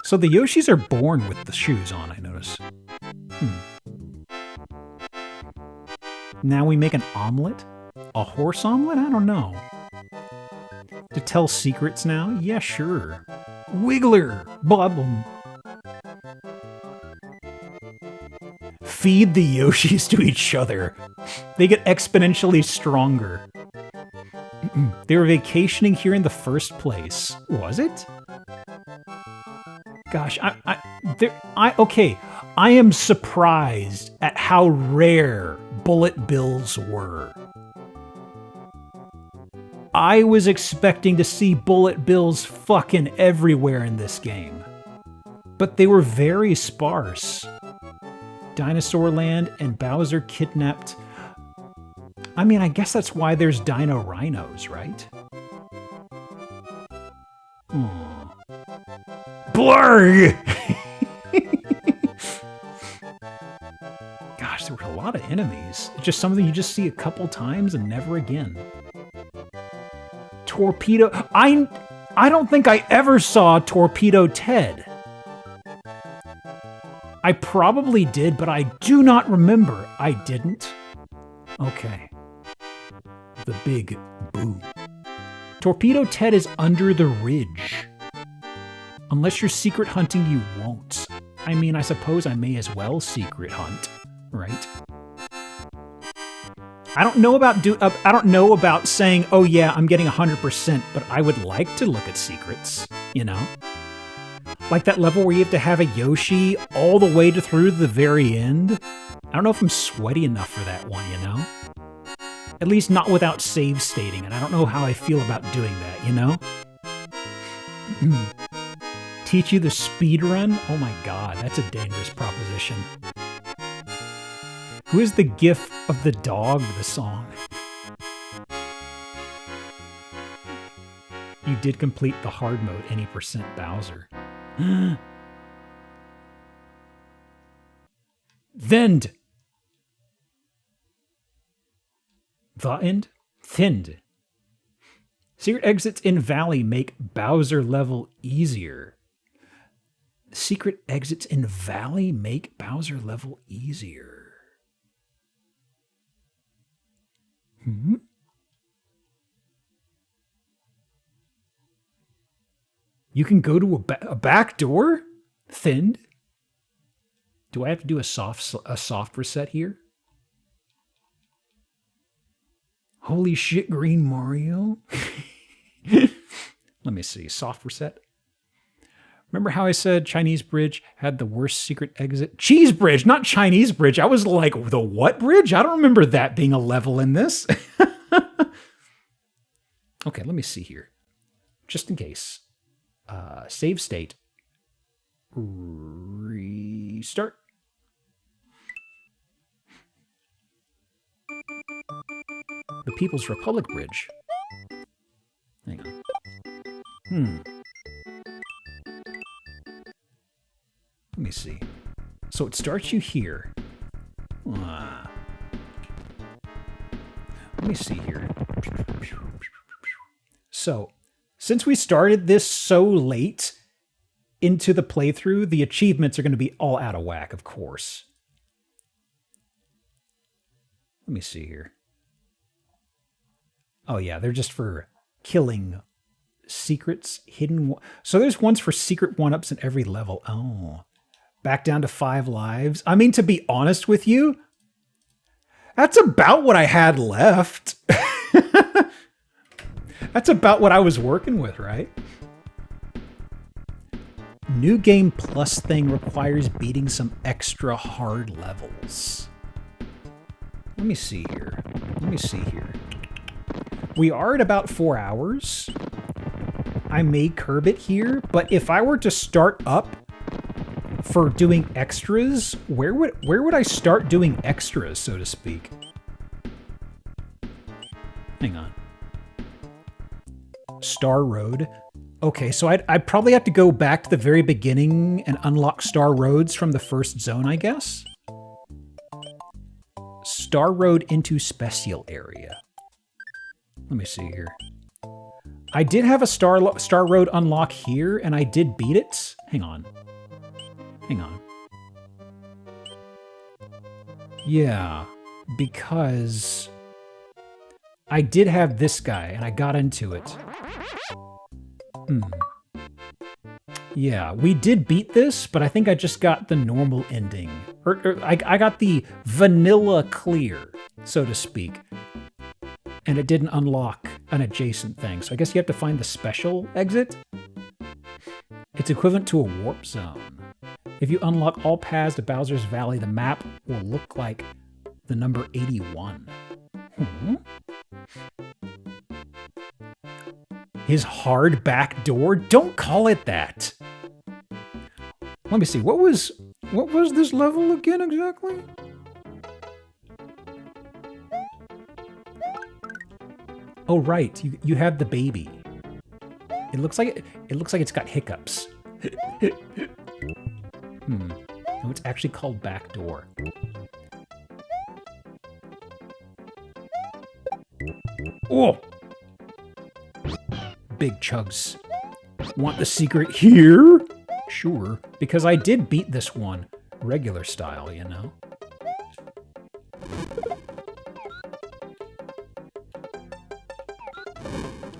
So the Yoshis are born with the shoes on, I notice. Now we make an omelet? A horse omelet? I don't know. To tell secrets now? Yeah, sure. Wiggler! Bob-em. Feed the Yoshis to each other. They get exponentially stronger. They were vacationing here in the first place. Was it? Gosh, okay. I am surprised at how rare bullet bills were. I was expecting to see bullet bills fucking everywhere in this game. But they were very sparse. Dinosaur Land and Bowser kidnapped. I mean, I guess that's why there's Dino Rhinos, right? Aww. Blurg! Gosh, there were a lot of enemies. It's just something you just see a couple times and never again. Torpedo. I don't think I ever saw Torpedo Ted. I probably did, but I do not remember. I didn't. Okay. The big boom. Torpedo Ted is under the ridge. Unless you're secret hunting, you won't. I mean, I suppose I may as well secret hunt, right? I don't know about saying, oh yeah, I'm getting 100%, but I would like to look at secrets, you know? Like that level where you have to have a Yoshi all the way through the very end. I don't know if I'm sweaty enough for that one, you know? At least not without save stating, and I don't know how I feel about doing that, you know? Teach you the speed run? Oh my god, that's a dangerous proposition. Who is the gif of the dog, the song? You did complete the hard mode, any % Bowser. Thinned. The end? Thinned. Secret exits in Valley make Bowser level easier. Secret exits in Valley make Bowser level easier. You can go to a back door? Thinned? Do I have to do a soft reset here? Holy shit, Green Mario. Let me see. Soft reset. Remember how I said Chinese Bridge had the worst secret exit? Cheese Bridge, not Chinese Bridge. I was like, the what bridge? I don't remember that being a level in this. Okay, let me see here. Just in case. Save state. Restart. The People's Republic Bridge. Hang on. Let me see. So it starts you here. Let me see here. So, since we started this so late into the playthrough, the achievements are going to be all out of whack, of course. Let me see here. Oh yeah, they're just for killing secrets, hidden. So there's ones for secret one-ups in every level. Oh, back down to 5 lives. I mean, to be honest with you, that's about what I had left. That's about what I was working with, right? New Game Plus thing requires beating some extra hard levels. Let me see here. We are at about 4 hours. I may curb it here, but if I were to start up for doing extras, where would I start doing extras, so to speak? Hang on. Star Road. Okay, so I'd probably have to go back to the very beginning and unlock Star Roads from the first zone, I guess. Star Road into Special Area. Let me see here. I did have a Star Road unlock here, and I did beat it. Hang on. Yeah, because I did have this guy, and I got into it. Yeah, we did beat this, but I think I just got the normal ending. Or I got the vanilla clear, so to speak. And it didn't unlock an adjacent thing. So I guess you have to find the special exit. It's equivalent to a warp zone. If you unlock all paths to Bowser's Valley, the map will look like the number 81. His hard back door? Don't call it that. Let me see. What was this level again exactly? Oh right, you have the baby. It looks like it's got hiccups. No, it's actually called back door. Oh! Big chugs. Want the secret here? Sure, because I did beat this one regular style, you know.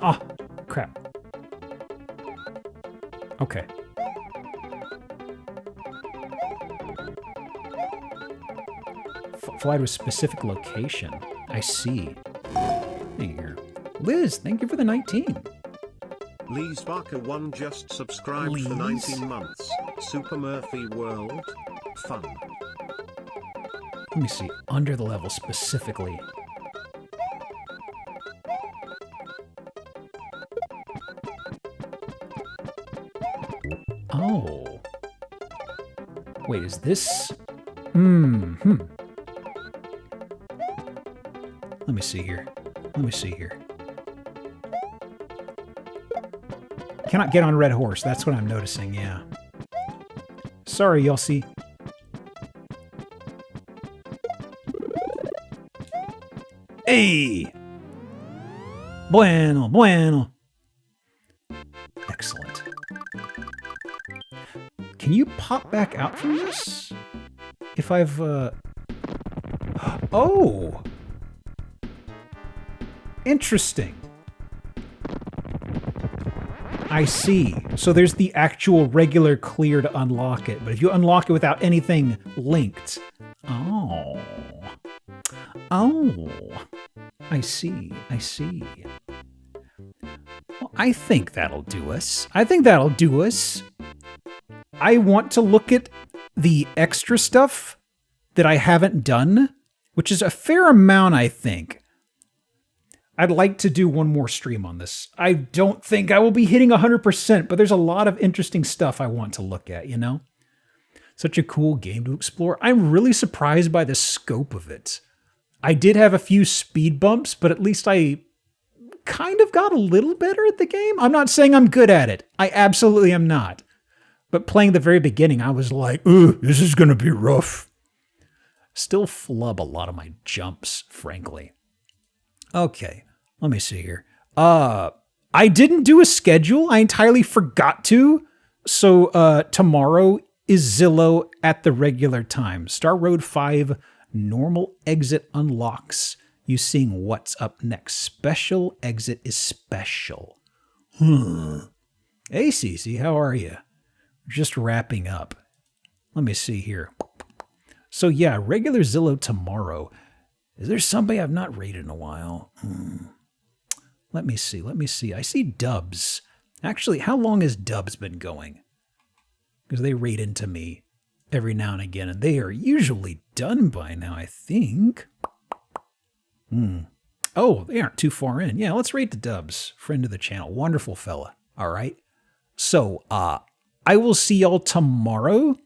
Ah, crap. Okay. Fly to a specific location. I see. Here. Liz, thank you for the 19. Lee's Barker 1 just subscribed for 19 months. Super Murphy World. Fun. Let me see. Under the level specifically. Oh. Wait, is this... Let me see here. Cannot get on Red Horse. That's what I'm noticing, yeah. Sorry, Yossi. Hey! Bueno, bueno. Excellent. Can you pop back out from this? If I've, Oh! Interesting. I see. So there's the actual regular clear to unlock it, but if you unlock it without anything linked... Oh. Oh. I see. I see. Well, I think that'll do us. I think that'll do us. I want to look at the extra stuff that I haven't done, which is a fair amount, I think. I'd like to do one more stream on this. I don't think I will be hitting 100%, but there's a lot of interesting stuff I want to look at, you know? Such a cool game to explore. I'm really surprised by the scope of it. I did have a few speed bumps, but at least I kind of got a little better at the game. I'm not saying I'm good at it. I absolutely am not. But playing the very beginning, I was like, ooh, this is going to be rough. Still flub a lot of my jumps, frankly. Okay, let me see here. I didn't do a schedule. I entirely forgot to. So tomorrow is Zillow at the regular time. Star Road 5 normal exit unlocks. You seeing what's up next. Special exit is special. Hey, Cece, how are you? Just wrapping up. Let me see here. So yeah, regular Zillow tomorrow. Is there somebody I've not rated in a while? Let me see. Let me see. I see Dubs. Actually, how long has Dubs been going? Because they raid into me every now and again, and they are usually done by now, I think. Oh, they aren't too far in. Yeah, let's rate the Dubs. Friend of the channel. Wonderful fella. All right. So, I will see y'all tomorrow.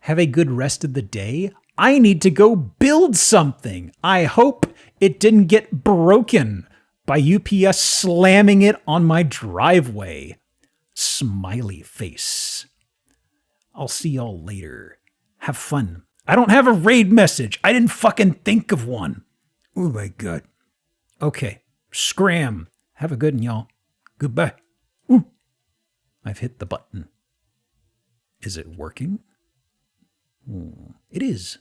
Have a good rest of the day. I need to go build something. I hope it didn't get broken by UPS slamming it on my driveway. Smiley face. I'll see y'all later. Have fun. I don't have a raid message. I didn't fucking think of one. Oh my God. Okay. Scram. Have a good one, y'all. Goodbye. Ooh. I've hit the button. Is it working? It is.